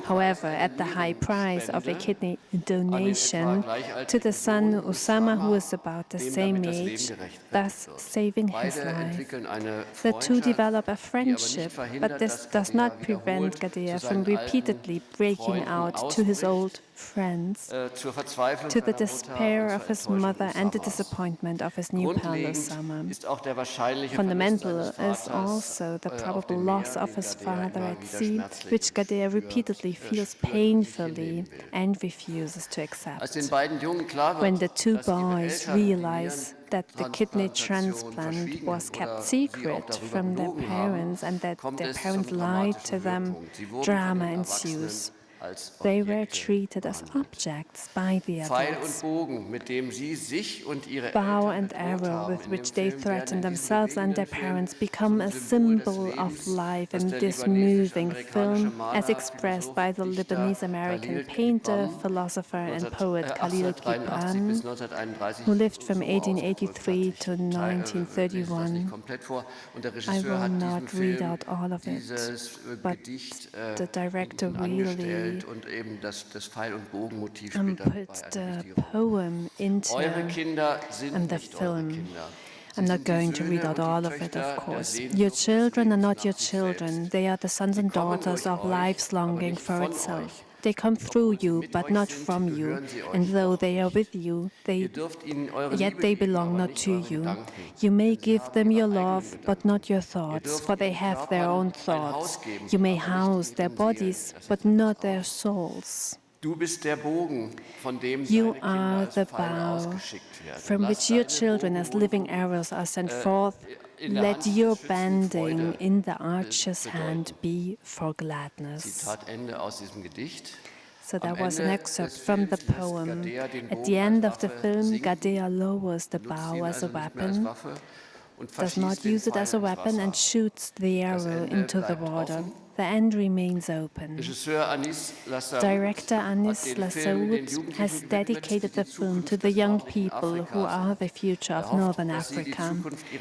However, at the high price of a kidney donation to the son Usama, who is about the same age, thus saving his life. The two develop a friendship, but this does not prevent Gadea from repeatedly breaking out to his old friends, to the despair of his mother and the disappointment of his new pal Osama. Fundamental is also the probable loss of his father at sea, which Gadea repeatedly feels painfully and refuses to accept. When the two boys realize that the kidney transplant was kept secret from their parents and that their parents lied to them, drama ensues. They were treated as objects by the adults. Bow and arrow with which they threaten themselves and their parents become a symbol of life in this moving film, as expressed by the Lebanese-American painter, philosopher and poet Khalil Gibran, who lived from 1883 to 1931. I will not read out all of it, but the director really und eben das Pfeil- und Bogenmotiv put the poem into the film. I'm not going to read out all of it, of course. Your children are not your children. They are the sons and daughters of life's longing for itself. They come through you, but not from you. And though they are with you, yet they belong not to you. You may give them your love, but not your thoughts, for they have their own thoughts. You may house their bodies, but not their souls. You are the bow from which your children as living arrows are sent forth. Let your bending in the archer's hand be for gladness. So that was an excerpt from the poem. At the end of the film, Gadea lowers the bow as a weapon, does not use it as a weapon, and shoots the arrow into the water. The end remains open. Director Anis Lassioud has dedicated the film to the young people who are the future of Northern Africa.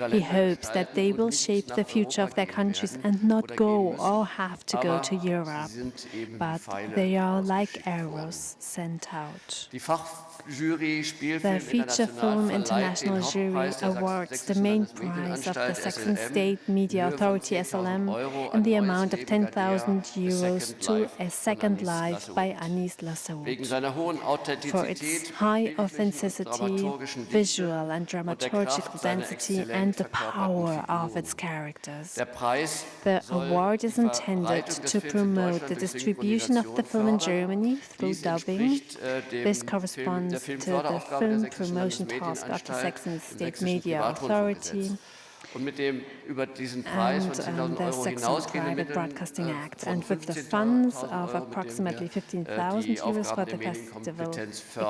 He hopes that they will shape the future of their countries and not go or have to go to Europe, but they are like arrows sent out. The Feature Film International Jury awards the main prize of the Saxon State Media Authority SLM in the amount of 10,000 euros to A Second Life by Anis Lassioud for its high authenticity, visual and dramaturgical density, and the power of its characters. The award is intended to promote the distribution of the film in Germany through dubbing. This corresponds to the film promotion task of the Saxon State Media Authority. Und mit dem über diesen Preis von 10.000 Euro hinausgehenden Mitteln Broadcasting Act, and with the funds of approximately 15,000 euros for the festival,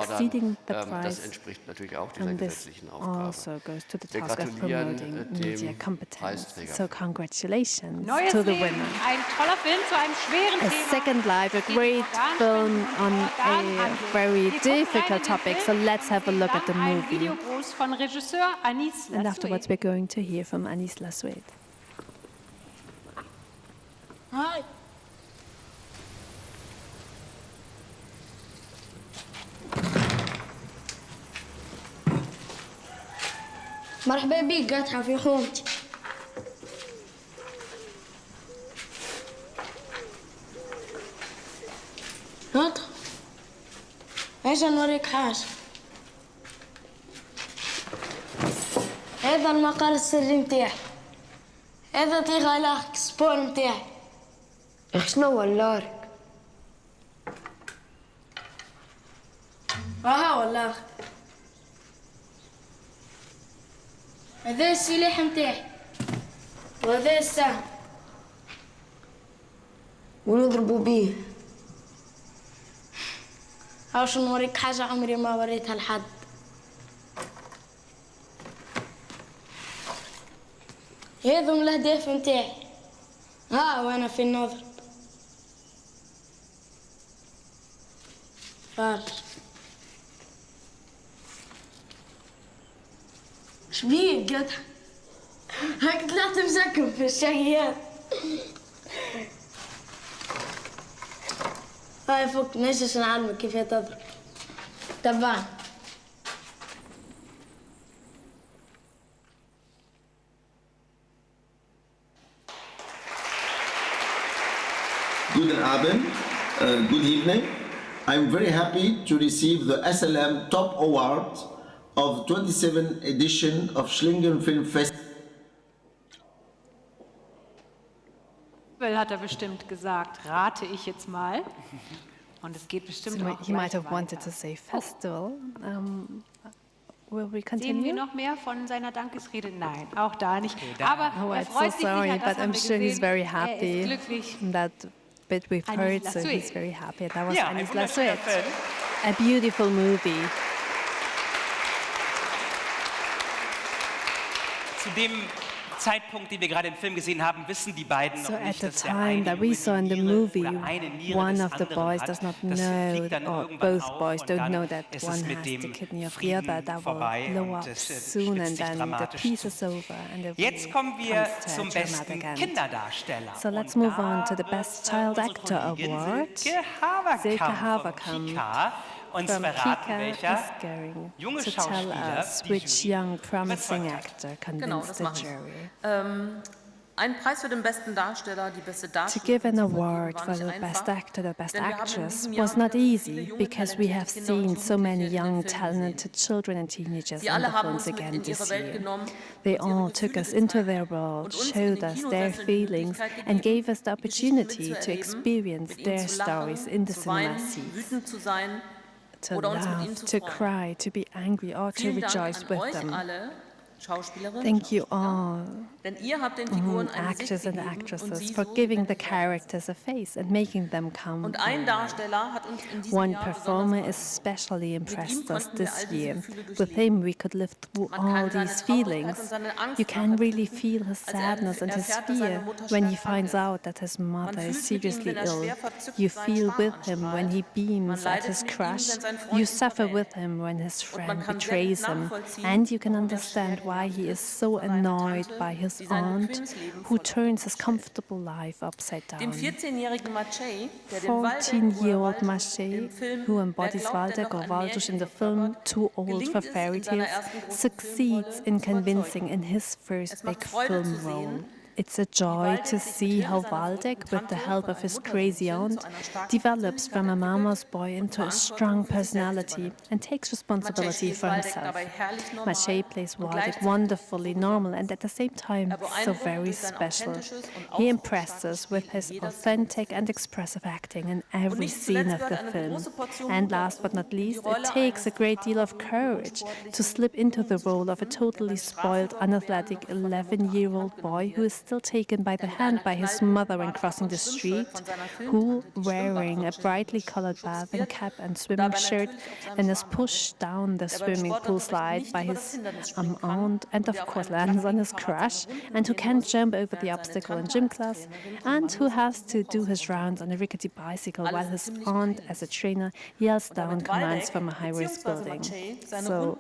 exceeding the price, das entspricht natürlich auch dieser gesetzlichen Aufgabe. Also goes to the task of promoting media competence. So congratulations Neues to the Leben, winner. ein toller Film zu einem schweren A Thema. Second Life, a great film on a very difficult topic. So let's have a look at the Ein movie. Videogruß von Regisseur Anis And afterwards, we're going to hear from Anis Lassuet. Hi. مرحبا بيك قاطعة في خومتي. نط. ايش نوريك حاجة. هذا المقر السري متاعي. هذا طيغة لاخك سبور متاعي. يا شنو اللارك؟ ها والله. هذا السلاح متاعي. وهذا السهم. ونضربوا بيه. هاوش نوريك حاجة عمري ما وريتها لحد. هذم الأهداف متاعي. ها وأنا في النظر. فرج. شبيك قد هاك طلعت مسكم في الشهيات. هاي فوق نجلس نعلمك كيف تضرب. تبعني. Guten Abend, good evening. I'm very happy to receive the SLM Top Award of 27th edition of SCHLiNGEL Film Festival. Hat bestimmt gesagt, rate ich jetzt mal. Und es geht bestimmt auch He might have wanted to say festival. Will we continue? Sehen wir noch mehr von seiner Dankesrede? Nein, auch da nicht. Aber er so freut sich sorry, sicher, das but haben I'm wir sure he's gesehen. very Er happy. ist glücklich. That bit we've Anis heard, so Lassuet. he's very happy. That was Ja, Anis ein wunderschöner Lassuet. Film. A beautiful movie. Zu dem Zeitpunkt, den wir gerade im Film gesehen haben, wissen die beiden So noch at nicht, the dass der time eine that we nur saw in the die Niere movie, oder eine Niere one des of the anderen boys hat. does not Das know, fliegt dann or irgendwann both auf boys und don't dann know that ist es one mit has the dem kidney of the Frieden other. That will vorbei blow und up es soon, spitzt and sich then the dramatisch piece zu. is over, and it Jetzt kommen wir comes to a zum besten dramatic end. Kinderdarsteller. So let's Und move da on to the Best Child unsere Actor Kollegin Award. Silke Haverkamp Silke uns from verraten, Kika welcher is going junge to tell Schauspieler us die which Jury young promising überzeugt hat. actor Genau, convinced das the mache ich. jury. Ein Preis für den besten Darsteller, die beste To Darstellerin give an zu vergeben, award war for nicht the best einfach, actor, the best denn wir haben in actress diesem Jahr was not wieder easy viele junge, because we have talentierte Kinder und seen so many Jugendliche in young, den Filmen talented children and teenagers Sie in alle the haben films uns mit again in this ihre Welt year. genommen They und ihre all took Gefühle us into gezeigt their world, und uns in showed den us their Kinosesseln die feelings, Möglichkeit and gegeben, gave us the die Geschichten opportunity to mitzuerleben, experience mit ihnen their zu lachen, stories in the zu cinema weinen, seats. wütend zu sein To oder uns mit laugh, ihnen zu to freuen. cry, to be angry, or to Vielen Dank rejoice an with euch them. alle, Schauspielerinnen, Thank you all, denn ihr habt den Figuren ein Gesicht actors and gegeben und actresses, sie for so giving the lebendig characters a face and making them come Und ein alive. Darsteller hat uns in diesem One Jahr performer besonders especially impressed us konnten wir all this diese year. Gefühle With durchleben. him we could live through Man all kann seine these Traurigkeit feelings. und seine Angst You can really nachempfinden, feel his als er sadness and his erfährt, dass seine fear Mutter when he schwer krank finds ist. out that his mother Man is fühlt mit ihm, seriously wenn er ill. schwer verzückt You seinen feel with Schwarm him when anstrahlt. he beams Man at leidet his mit ihm, crush. wenn sein Freund You ihn suffer verrät. with him when his Und man friend kann sehr betrays gut him. nachvollziehen, And you can warum er understand schwer why he is so annoyed by his die sein aunt, bequemes Leben who turns his comfortable life upside Dem down. 14-jährigen Maciej, der den Waldeck 14-year-old Maciej, who embodies Wer glaubt denn Waldeck noch or an Waldusz in the Märchen film Too Old gelingt for es, Fairy in seiner Tales, ersten großen succeeds Filmrolle in zu convincing überzeugen. in his first Es macht big Freude film zu role. sehen, It's a joy to see how Waldeck, with the help of his crazy aunt, develops from a mama's boy into a strong personality and takes responsibility for himself. Maciej plays Waldeck wonderfully normal and at the same time so very special. He impressed us with his authentic and expressive acting in every scene of the film. And last but not least, it takes a great deal of courage to slip into the role of a totally spoiled, unathletic 11-year-old boy who is still taken by the hand by his mother when crossing the street, who, wearing a brightly colored bathing cap and swimming shirt, and is pushed down the swimming pool slide by his aunt, and of course lands on his crush, and who can't jump over the obstacle in gym class, and who has to do his rounds on a rickety bicycle while his aunt, as a trainer, yells down commands from a high-rise building. So,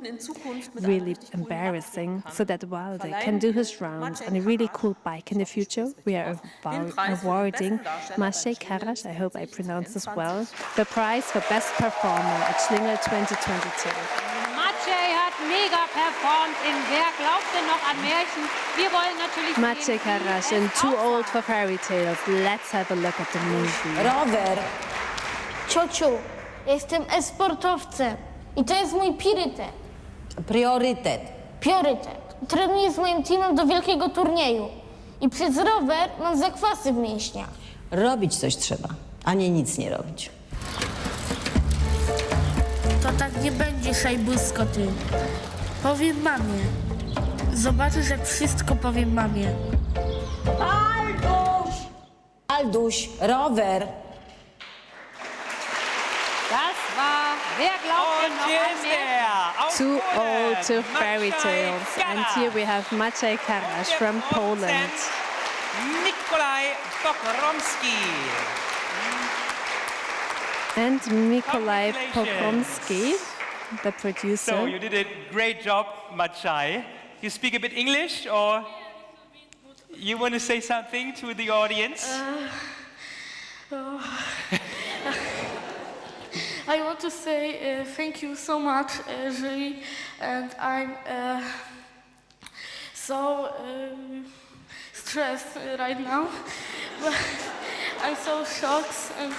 really embarrassing, so that Waldeck can do his rounds on a really cool bike in the future. We are awarding Maciej Karaś, I hope I pronounced this well, the prize for Best Performer at SCHLiNGEL 2022. Maciej hat mega performt in Wer glaubt denn noch an Märchen? Wir wollen natürlich Maciej Karaś in Too Old for Fairy Tales. Let's have a look at the movie. Rower. Ciociu, jestem e-sportowcem i to jest mój priorytet. Priorytet. Trenuję z moim teamem do wielkiego turnieju i przez rower mam zakwasy w mięśniach. Robić coś trzeba, a nie nic nie robić. To tak nie będzie, szajbusko ty. Powiem mamie. Zobaczysz, jak wszystko powiem mamie. Alduś, rower. Das war Wer glaubt denn noch an Märchen? Too Old to Fairy Tales. And here we have Maciej Karaś from Poland. Nikolaj Pokromski. And Nikolaj Pokromski, the producer. So you did a great job, Maciej. You speak a bit English, or you want to say something to the audience? I want to say thank you so much, jury, and I'm so stressed right now. I'm so shocked. And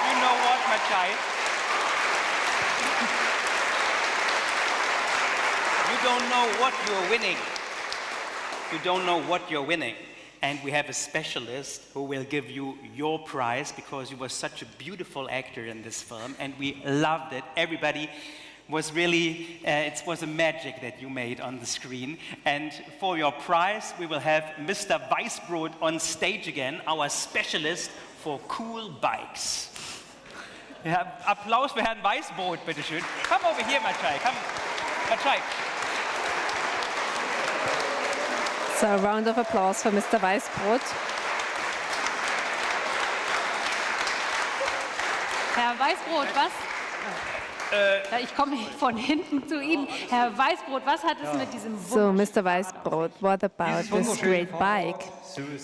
you know what, Maciej? You don't know what you're winning. You don't know what you're winning. And we have a specialist who will give you your prize because you were such a beautiful actor in this film and we loved it. Everybody was really, it was a magic that you made on the screen. And for your prize, we will have Mr. Weisbrot on stage again, our specialist for cool bikes. Ja, Applaus für Herrn Weißbrot, bitteschön. Come over here, Maciej. Come, Maciej. So a round of applause for Mr. Weisbrot. Herr Weißbrot, was? Ich komme von hinten zu Ihnen. Herr Weißbrot, was hat es mit diesem So, Mr. Weisbrot, what about this great bike?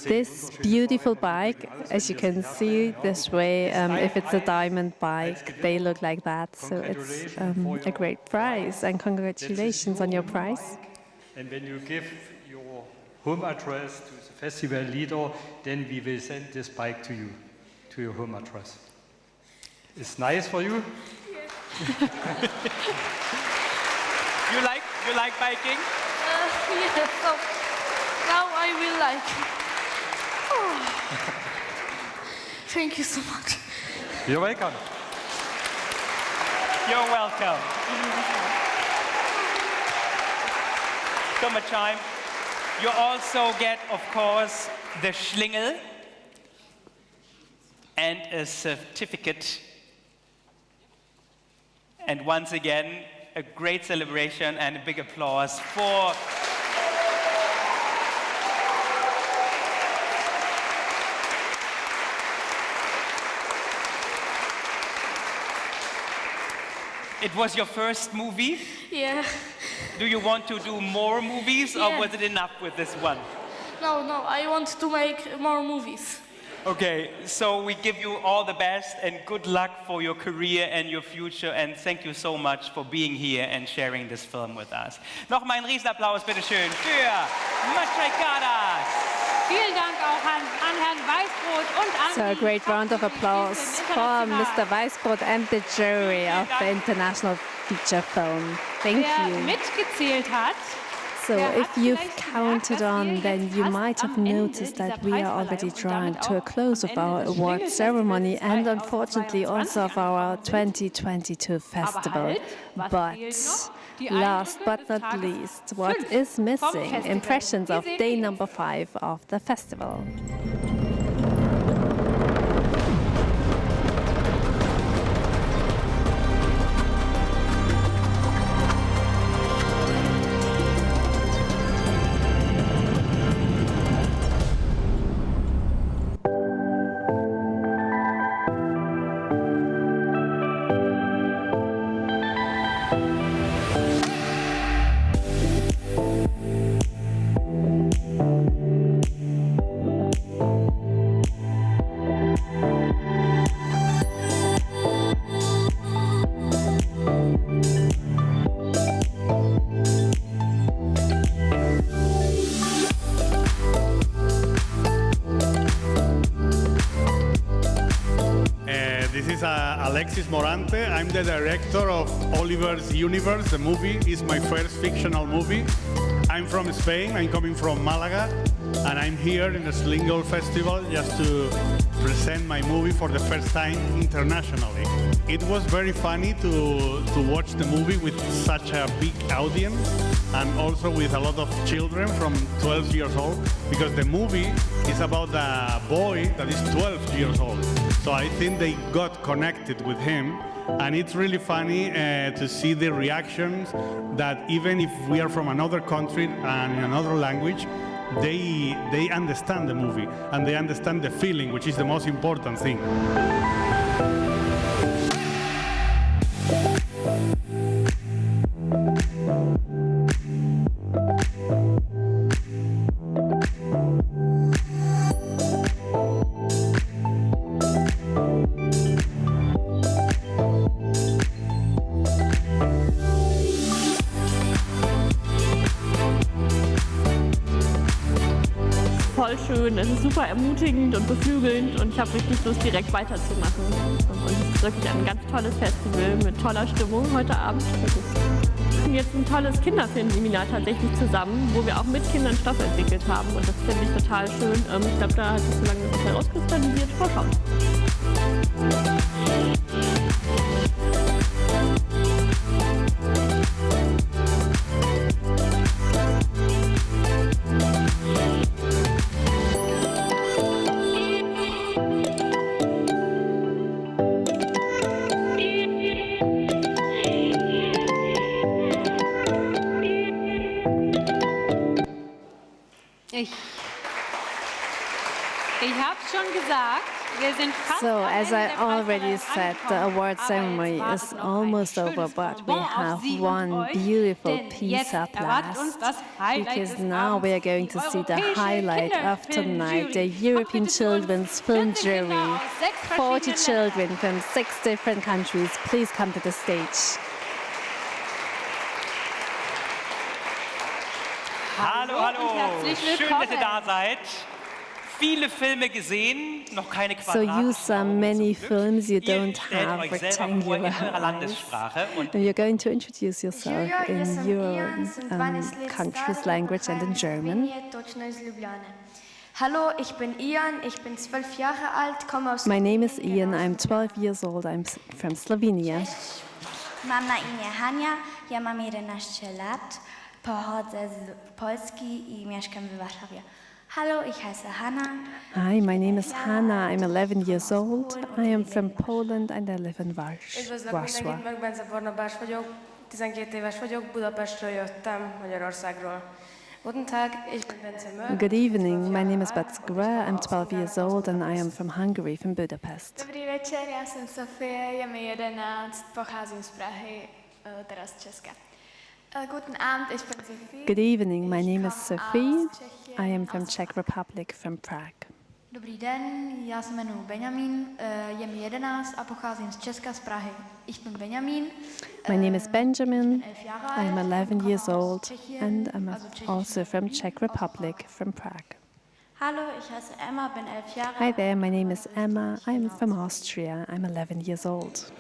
This beautiful bike, as you can see this way, if it's a diamond bike, they look like that. So it's a great prize, and congratulations on your prize. And when you give your home address to the festival leader, then we will send this bike to you, to your home address. It's nice for you? You like biking? Yeah, so now I will like it. Oh. Thank you so much. You're welcome. You're welcome. So much time. You also get, of course, the SCHLiNGEL and a certificate. And once again, a great celebration and a big applause for It was your first movie? Yeah. Do you want to do more movies, or was it enough with this one? No, I want to make more movies. Okay, so we give you all the best and good luck for your career and your future, and thank you so much for being here and sharing this film with us. Nochmal einen Riesenapplaus, bitteschön, für Matrikadas. Vielen Dank auch an Herrn Weißbrot und an So a great round of applause for Mr. Weißbrot and the jury of the International Feature Film. Thank Wer you. mitgezählt hat, So if you've counted on, then you might have noticed that we are already drawing to a close of our award ceremony and unfortunately also of our 2022 festival. But last but not least, what is missing? Impressions of day number 5 of the festival. Alexis Morante. I'm the director of Oliver's Universe. The movie is my first fictional movie. I'm from Spain. I'm coming from Malaga, and I'm here in the SCHLiNGEL Festival just to present my movie for the first time internationally. It was very funny to watch the movie with such a big audience and also with a lot of children from 12 years old, because the movie is about a boy that is 12 years old. So I think they got connected with him, and it's really funny to see the reactions that even if we are from another country and in another language, they understand the movie and they understand the feeling, which is the most important thing. Voll schön, es ist super ermutigend und beflügelnd und ich habe richtig Lust, direkt weiterzumachen. Und es ist wirklich ein ganz tolles Festival mit toller Stimmung heute Abend. Wir haben jetzt ein tolles Kinderfilmseminar tatsächlich zusammen, wo wir auch mit Kindern Stoff entwickelt haben und das finde ich total schön. Ich glaube, da hat sich so lange ein bisschen rauskristallisiert. Mal schauen. Ich habe schon gesagt, wir sind fast So, as I already said, the award ceremony is almost over, but we have one beautiful piece up last, because now we are going to see the highlight of tonight, the European Children's Film Jury. 40 children from 6 different countries, please come to the stage. Hallo, hallo, schön, dass ihr da seid. Viele Filme gesehen, noch keine So you Quadrataugen. saw many films, you don't have rectangular eyes. And you're going to introduce yourself in your country's language and in German. Hallo, ich bin Ian, ich bin 12 Jahre alt, komme aus... My name is Ian, I'm 12 years old, I'm from Slovenia. Mam na imię Hania, ja mam 11 lat, pochodzę z Polski i mieszkam w Warszawie. Hallo, ich heiße Hanna. Hi, my name is Hanna, I'm 11 years old, I am from Poland and I live in Warsaw. Megbenze Barnabás vagyok, 12 éves vagyok, Budapestről jöttem, Magyarországról. Guten Tag, ich bin Bence Mög. Good evening, my name is Becca, I'm 12 years old and I am from Hungary, from Budapest. Dobrý večer, já jsem Sofie, je mi 11, pocházím z Prahy, teraz z Česka. Guten Abend, ich bin Sophie. Good evening, my name is Sophie, I am from Czech Republic, from Prague. Dobrý den, já se jmenuji Benjamin, je mi 11 a pocházím z Česka, z Prahy. Ich bin Benjamin. My name is Benjamin, I'm 11 years old and I'm also from Czech Republic, from Prague. Hallo, ich heiße Emma, bin 11 Jahre. Hi there, my name is Emma, I'm from Austria, I'm 11 years old.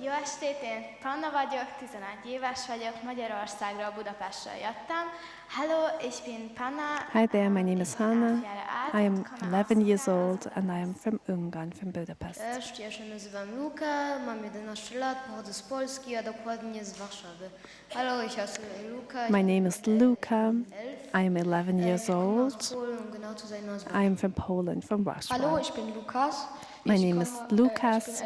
Jó estét, én Panna vagyok, 11 éves vagyok, Magyarországról Budapestről jöttem. Hallo, ich bin Panna. Hi there, my name is Hanna, I am 11 years old and I am from Ungarn, from Budapest. Cześć, ja się nazywam Luka, mam 11 lat, pochodzę z Polski, a dokładnie z Warszawy. Hallo, ich heiße Luka. My name is Luka, I am 11 years old. I am from Poland, from Warsaw. Hallo, ich bin Lukas. My name is Lukas,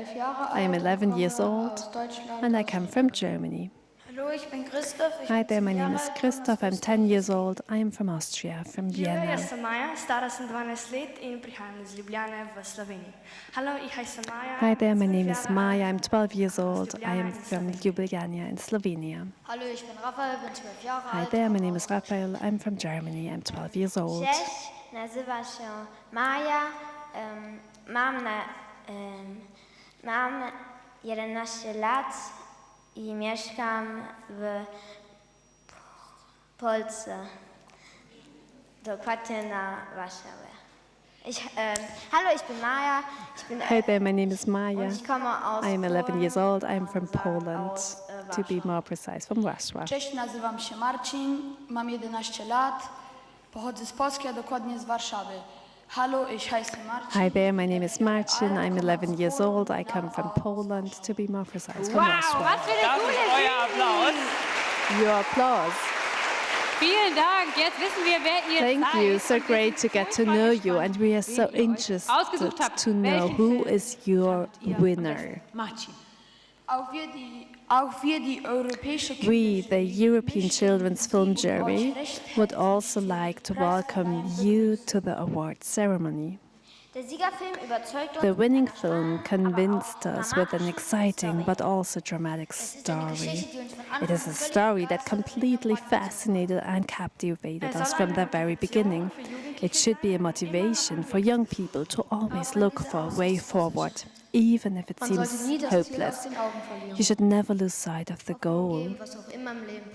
I am 11 years old and I come from Germany. Hallo, ich bin Christoph. Hi there, my name is Christoph, I'm 10 years old, I am from Austria, from Vienna. Ja sam Maja, stara sam 12 let in prihajam iz Ljubljane v Sloveniji. Hallo, ich heiße Maja. Hi there, my name is Maja, I'm 12 years old, I am from Ljubljana in Slovenia. Hallo, ich bin Raphael, bin 12 Jahre alt. Hi there, my name is Raphael, I'm from Germany, I'm 12 years old. Cześć, nazywam się Maja, mam 11 lat i mieszkam w Polsce, dokładnie na Warszawie. Hallo, ich bin Maja. Hi there, my name is Maja. Ich komme aus I am 11 Polen. years old, I am from Poland, to be more precise, from Warsaw. Cześć, nazywam się Marcin, mam 11 lat, pochodzę z Polski, a dokładnie z Warszawy. Hallo, ich heiße Marcin. Hi there, my name is Marcin, I'm 11 years old, I come from Poland, to be more precise, from Wow, Warsaw. was für eine coole Euer Applaus. Your applause. Vielen Dank. Jetzt wissen wir, wer ihr Thank seid. you, so great to get to know you, and we are so interested to know who is your winner. Marcin. Auch wir die europäische We, the European Children's Film Jury, would also like to welcome you to the award ceremony. Der Siegerfilm überzeugt uns. The winning film convinced us with an exciting but also dramatic story. It is a story that completely fascinated and captivated us from the very beginning. It should be a motivation for young people to always look for a way forward, even if it seems hopeless. You should never lose sight of the goal.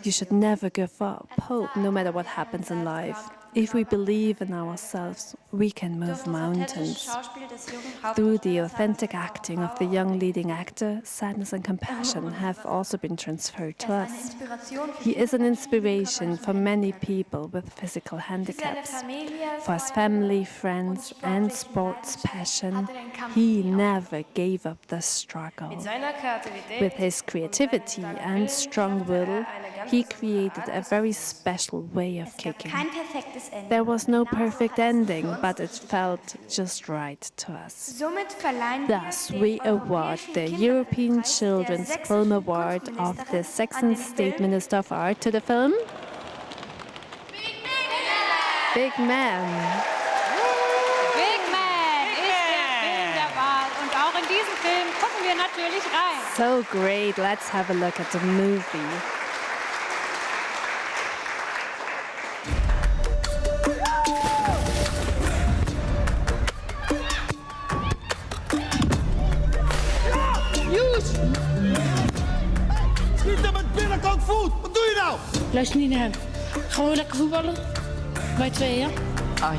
You should never give up hope, no matter what happens in life. If we believe in ourselves, we can move mountains. Through the authentic acting of the young leading actor, sadness and compassion have also been transferred to us. He is an inspiration for many people with physical handicaps. For his family, friends, and sports passion, he never gave up the struggle. With his creativity and strong will, he created a very special way of kicking. There was no perfect ending, but it felt just right to us. Thus, we award the European Children's Film Award of the Saxon State Minister of Art to the film Big Man. Big Man ist der Film der Wahl. Und auch in diesen Film gucken wir natürlich rein. So great, let's have a look at the movie. Schiet hem met binnenkant voet! Wat doe je nou? Luister niet naar hem. Gewoon lekker voetballen. Wij tweeën. Ai.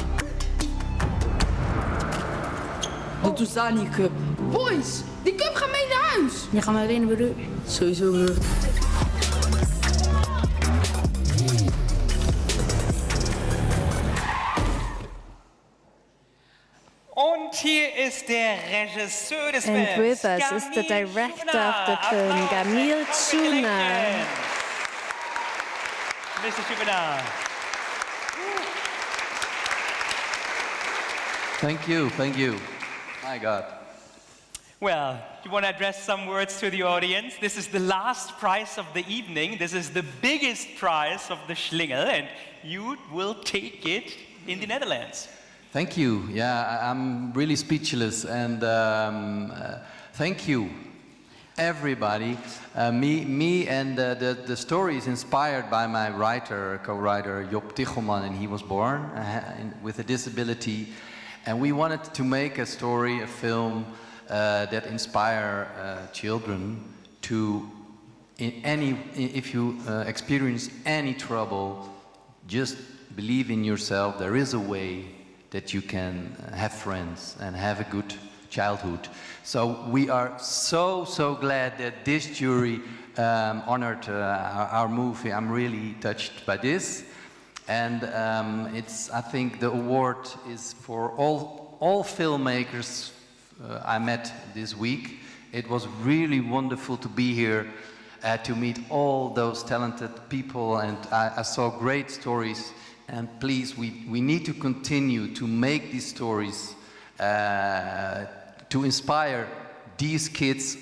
Dat doet daar niet, cup. Boys, die cup gaat mee naar huis. Je gaat maar winnen, broer. Sowieso, broer. Und hier ist der Regisseur des Films. And with us is the director of the film, Gamil Chuna. Mr. Chuna. Thank you, thank you. My God. Well, you want to address some words to the audience? This is the last prize of the evening. This is the biggest prize of the Schlingel, and you will take it in the Netherlands. Thank you. Yeah, I'm really speechless, and thank you, everybody. Me and the story is inspired by my co-writer Job Tichelman, and he was born with a disability. And we wanted to make a story, a film that inspire children to, if you experience any trouble, just believe in yourself. There is a way that you can have friends and have a good childhood. So we are so glad that this jury honored our movie. I'm really touched by this. And I think the award is for all filmmakers I met this week. It was really wonderful to be here, to meet all those talented people, and I saw great stories. And please, we need to continue to make these stories to inspire these kids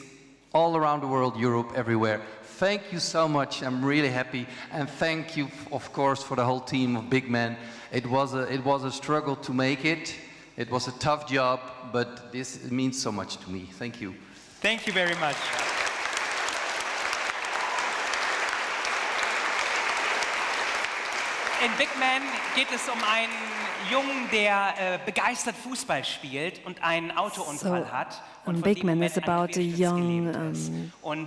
all around the world, Europe, everywhere. Thank you so much. I'm really happy, and thank you, of course, for the whole team of Big Men. It was a struggle to make it. It was a tough job, but this means so much to me. Thank you. Thank you very much. In Big Man geht es um einen Jungen, der begeistert Fußball spielt und einen Autounfall hat. And Big Man is about a young boy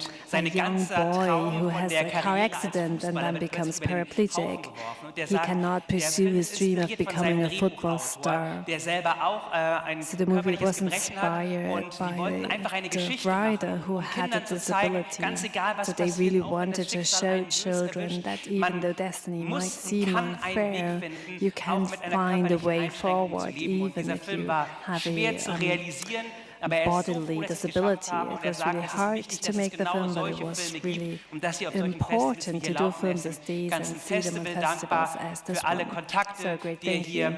who has a car accident and then becomes paraplegic. He cannot pursue his dream of becoming a football star. So the movie was inspired by the writer who had a disability. So they really wanted to show children that even though destiny might seem unfair, you can find a way forward, even if you have a bodily disability. It was really hard to make the film, but it was really important to do films these days and see them in festivals as this one. So a great thank you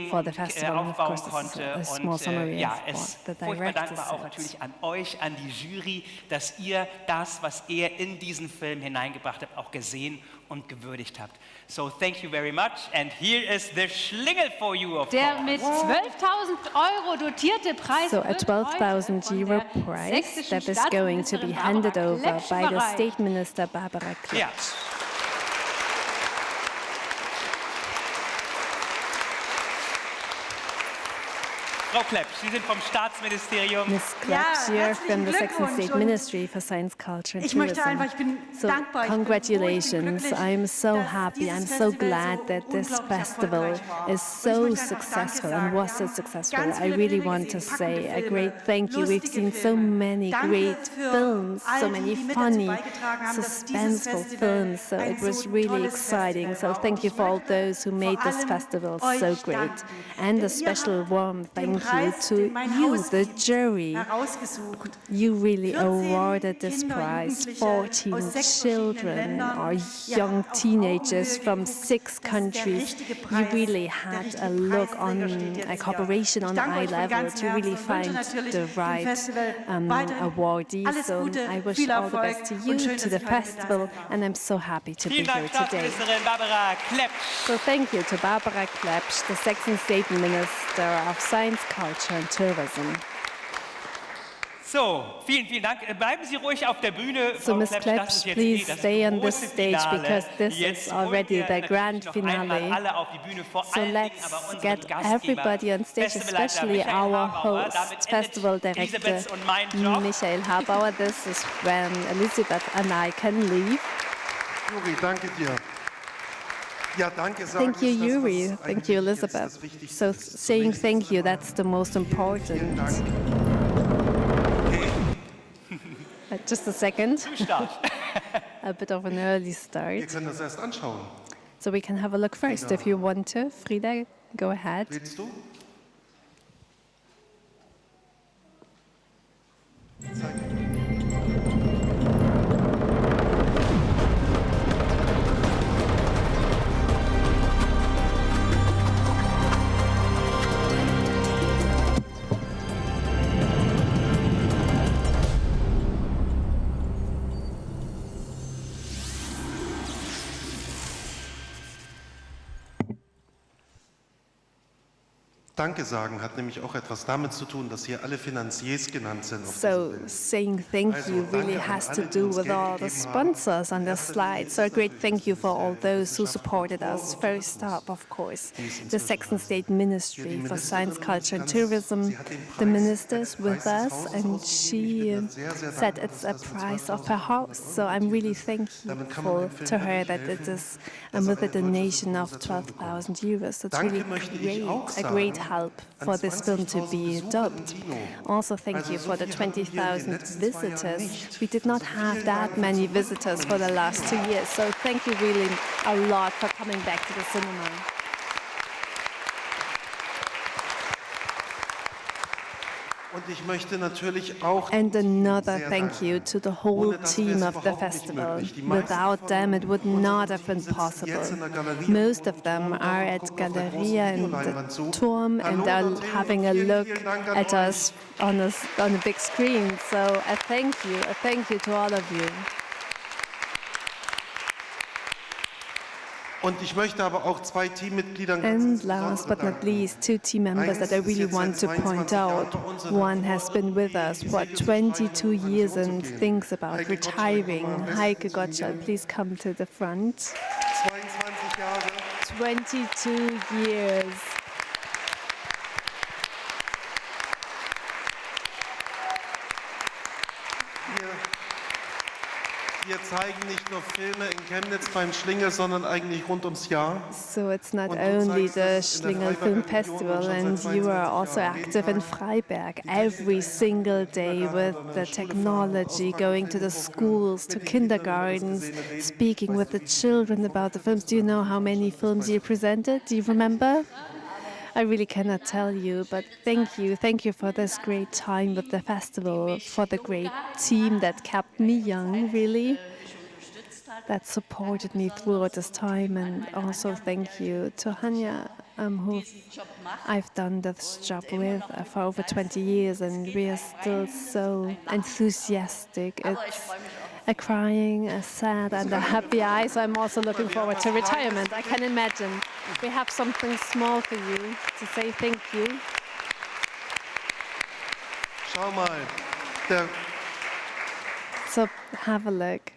for the festival, and of course this is a small summary of what the director dankbar auch natürlich an euch, an die Jury, dass ihr das, was in diesen Film hineingebracht habt, auch gesehen und gewürdigt habt. So thank you very much, and here is the Schlingel for you, of Der course. mit 12.000 € dotierte Preis. So a 12,000 euro prize that is going to be handed over by the State Minister Barbara Klepsch. Ja. Frau Klepsch, Sie sind vom Staatsministerium. Ms. Klepsch, you're from the Saxon State Ministry for Science, Culture and Tourism. So congratulations, I'm so happy, I'm so glad that this festival is so successful and was so successful. I really want to say a great thank you. We've seen so many great films, so many funny, suspenseful films, so it was really exciting. So thank you for all those who made this festival so great. And a special warm thank you to you, the jury. You really awarded this prize. 14 children or young teenagers from 6 countries. You really had a look on a cooperation on eye level to really find the right awardees. So I wish all the best to you, to the festival, and I'm so happy to be here today. So thank you to Barbara Klepsch, the Saxon State Minister of Science, Culture and Tourism. So, vielen Dank. Bleiben Sie ruhig auf der Bühne. So, Ms. Klepsch, please stay on this stage because this is already the grand finale. So let's get everybody on stage, especially our host, Festival Director Michael Habauer. This is when Elisabeth and I can leave. Juri, danke dir. Ja, danke sagen. Thank you, Yuri. Thank you, Elizabeth. So saying thank you, that's the most important. Just a second. A bit of an early start. Wir können das erst anschauen. So we can have a look first if you want to. Frieda, go ahead. Willst du? Danke sagen hat nämlich auch etwas damit zu tun, dass hier alle Financiers genannt sind. So saying thank you really has to do with all the sponsors on the slide. So a great thank you for all those who supported us. First up, of course, the Saxon State Ministry for Science, Culture and Tourism. The minister's with us, and she said it's a price of her house. So I'm really thankful to her that it is with a donation of 12,000 euros. That's really great, a great help for this film to be dubbed. Also, thank you for the 20,000 visitors. We did not have that many visitors for the last 2 years, so thank you really a lot for coming back to the cinema. Und ich möchte natürlich auch And another thank you to the whole team of the festival. Without them, it would not have been possible. Most of them are at Galeria in the Turm, and they're having a look at us on a big screen. So a thank you to all of you. Und ich möchte aber auch zwei Teammitgliedern And last but not least, two team members that I really want to point out. One has been with us for 22 years and thinks about retiring. Heike Gottschall, please come to the front. 22 years. Wir zeigen nicht nur Filme in Chemnitz beim Schlingel, sondern eigentlich rund ums Jahr. So it's not only the SCHLiNGEL Film Festival, and you are also active in Freiberg every single day with the technology, going to the schools, to kindergartens, speaking with the children about the films. Do you know how many films you presented? Do you remember? I really cannot tell you, but thank you for this great time with the festival, for the great team that kept me young, really, that supported me throughout this time, and also thank you to Hanya, who I've done this job with for over 20 years, and we are still so enthusiastic. It's a crying, a sad and a happy eye, so I'm also looking forward to retirement. I can imagine. We have something small for you to say thank you. Schau mal. So have a look.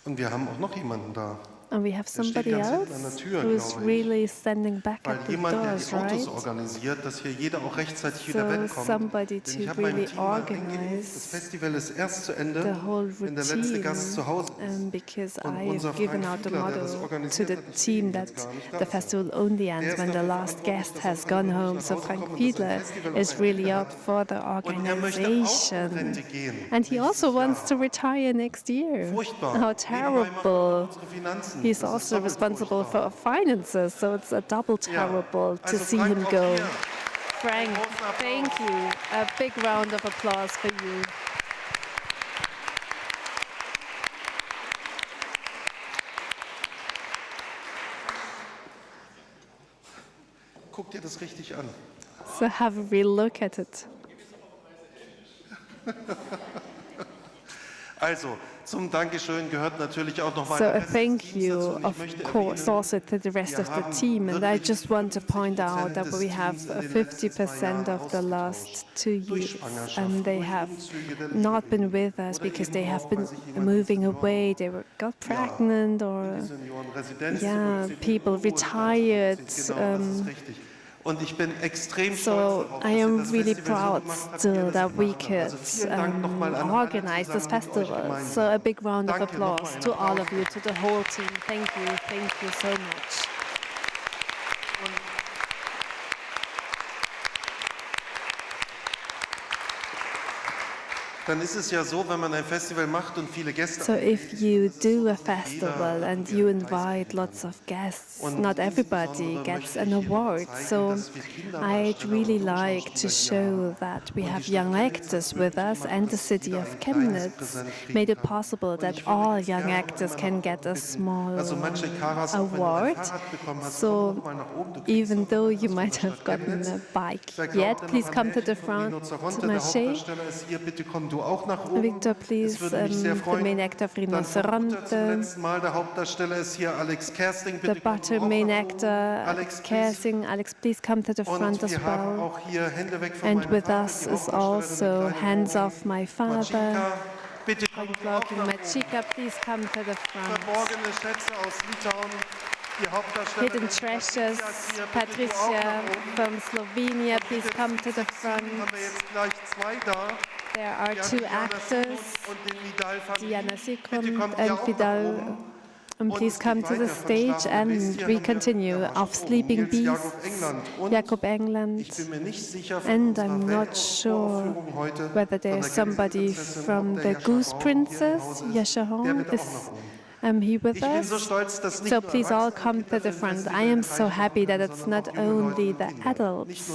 Und wir haben auch noch jemanden da. And we have somebody else who's really standing back at the doors, right? Dass hier jeder auch rechtzeitig wieder wegkommt. Somebody to really organize das Festival ist erst zu Ende, the whole wenn der letzte Gast zu Hause ist. Because I've given out the model to the team that the festival only ends when the last guest has gone home. So Frank Fiedler is really up for the organization. And he also wants to retire next year. How terrible. He's also responsible for finances, so it's a double terrible to see him go. Frank, thank you. A big round of applause for you. Guck dir das richtig an. So have a real look at it. Also, zum Dankeschön gehört natürlich auch noch mal So a thank you, of course, also to the rest of the team. And I just want to point out that we have 50% of the last 2 years, and they have not been with us because they have been moving away. They got pregnant, or people retired. Und ich bin extrem So I am really proud still that we could organize this festival. So a big round of applause to all of you, to the whole team. Thank you so much. Dann ist es ja so, wenn man ein Festival macht und viele Gäste. So if you do a festival and you invite lots of guests, not everybody gets an award. So I'd really like to show that we have young actors with us, and the city of Chemnitz made it possible that all young actors can get a small award. So even though you might have gotten a bike yet, please come to the front, to Maché. du auch nach oben. Victor, please, Es würde mich sehr the freuen. main actor of Dann zum Rhinoceronte. letzten Mal, der Hauptdarsteller ist hier Alex Kersting. The Bitte komm butter du auch main nach actor, oben. Alex, Kersing. Alex, please come to the front Und as wir haben well. auch hier Hände weg von And meinem with Vater, us die is Hauptdarstellerin also in kleinen Hands Augen. Off My Father. Machika, bitte komm du auch Vlogging nach oben. Machika, please come to the front. Verborgene Schätze aus Litauen. Die Hauptdarstellerin Hidden Treasures, Patricia from Slovenia, please come to the front. Haben wir jetzt gleich zwei da. There are two actors, Diana Sikund and Vidal. Please come to the stage and we continue of Sleeping Beasts, Jakob England, and I'm not sure whether there's somebody from the Goose Princess, Yasharon, is he with us? So please all come to the front. I am so happy that it's not only the adults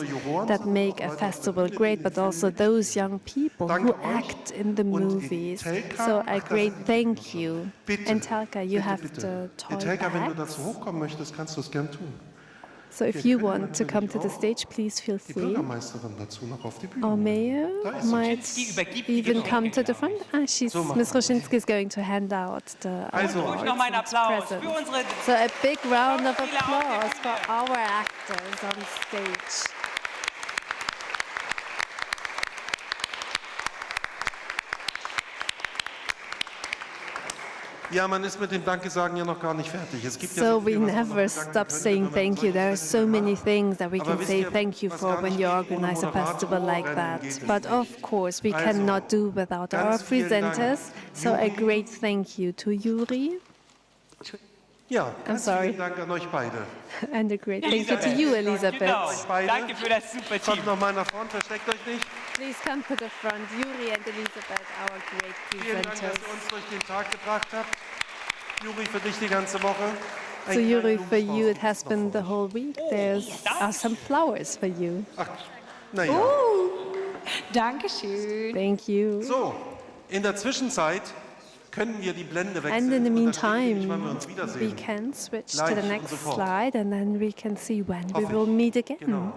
that make a festival great, but also those young people who act in the movies. So a great thank you. And Telka, you have the toy Telka, wenn du bags. dazu hochkommen möchtest, kannst du es gern tun. So if you want to come to the stage, please feel Die free. Bürgermeisterin dazu noch auf die Bühne. Or mayor might even come to the front. Ms. Roschinsky is going to hand out the Also, awards noch mal einen and Applaus presents. für unsere So a big round of applause for our actors on stage. Ja, man ist mit dem Danke-Sagen ja noch gar nicht fertig. Es gibt ja So so we viel, was man noch never sagen stop könnte, saying wenn man thank you. There are so many things that we Aber can wisst say ihr, thank you was for gar when nicht you geht organize a ohne festival like Moderatorinnen that. geht es But of course, we Also, cannot do without our ganz vielen Dank. presenters. So a great thank you to Yuri Ja, ganz sorry. vielen Dank an euch beide. and a great thank you to you, Elisabeth. Genau. Beide. Danke für das super Team. Kommt noch mal nach vorn, versteckt euch nicht. Please come to the front, Yuri and Elisabeth, our great Vielen Dank, dass presenters. ihr uns durch den Tag gebracht habt. Juri, für dich die ganze Woche. So Yuri, for you it has been the whole week. There's some flowers for you. Naja. Dankeschön. Thank you. So, in der Zwischenzeit können wir die Blende wechseln. And in the und dann steht hier nicht, meantime, wann wir uns we wiedersehen. can switch to Gleich the und next sofort. slide and then we can see when we Hoffe will ich. meet again. Genau.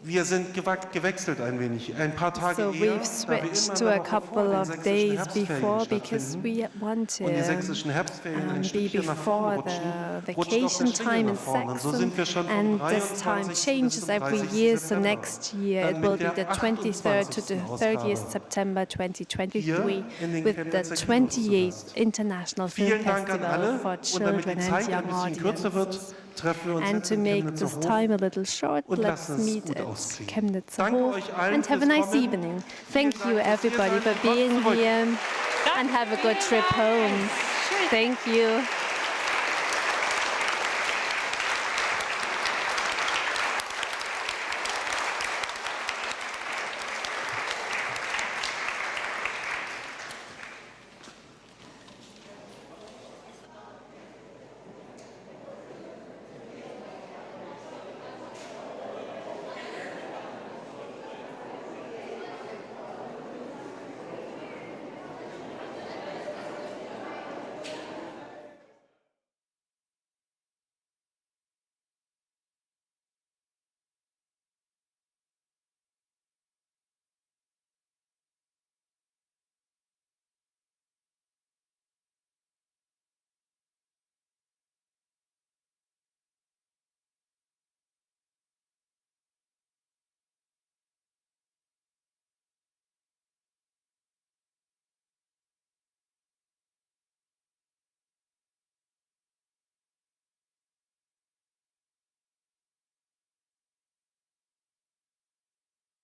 Wir sind gewechselt ein wenig, ein paar Tage So eher, we've da wir switched immer to eine a Woche vor couple den of sächsischen days Herbstferien before because stattfinden. we want to Und die sächsischen Herbstferien ein be Stückchen nach before vorne the rutschen, rutscht auch vacation der Schlingel time nach in vorne. Und so Saxon, sind wir schon vom and this 23. time bis changes zum every 30. year, so September. next year it Dann will mit be der the 23rd to the 30th 28. September 2023 Hier in den with the Chemnitzer Kinos zu 28th International Film Vielen Dank an Festival alle. for Und damit die children and Zeit ein young bisschen kürzer wird, audiences. treffen wir uns And jetzt to in make Chemnitzer this Hof time a little short, und let's lassen es meet gut at ausklingen. Chemnitzer Danke Hof euch allen and have a fürs nice Kommen. evening. Thank Vielen you Dank, dass ihr everybody seid. for Kommt being zurück. here and have a good trip home. Thank you.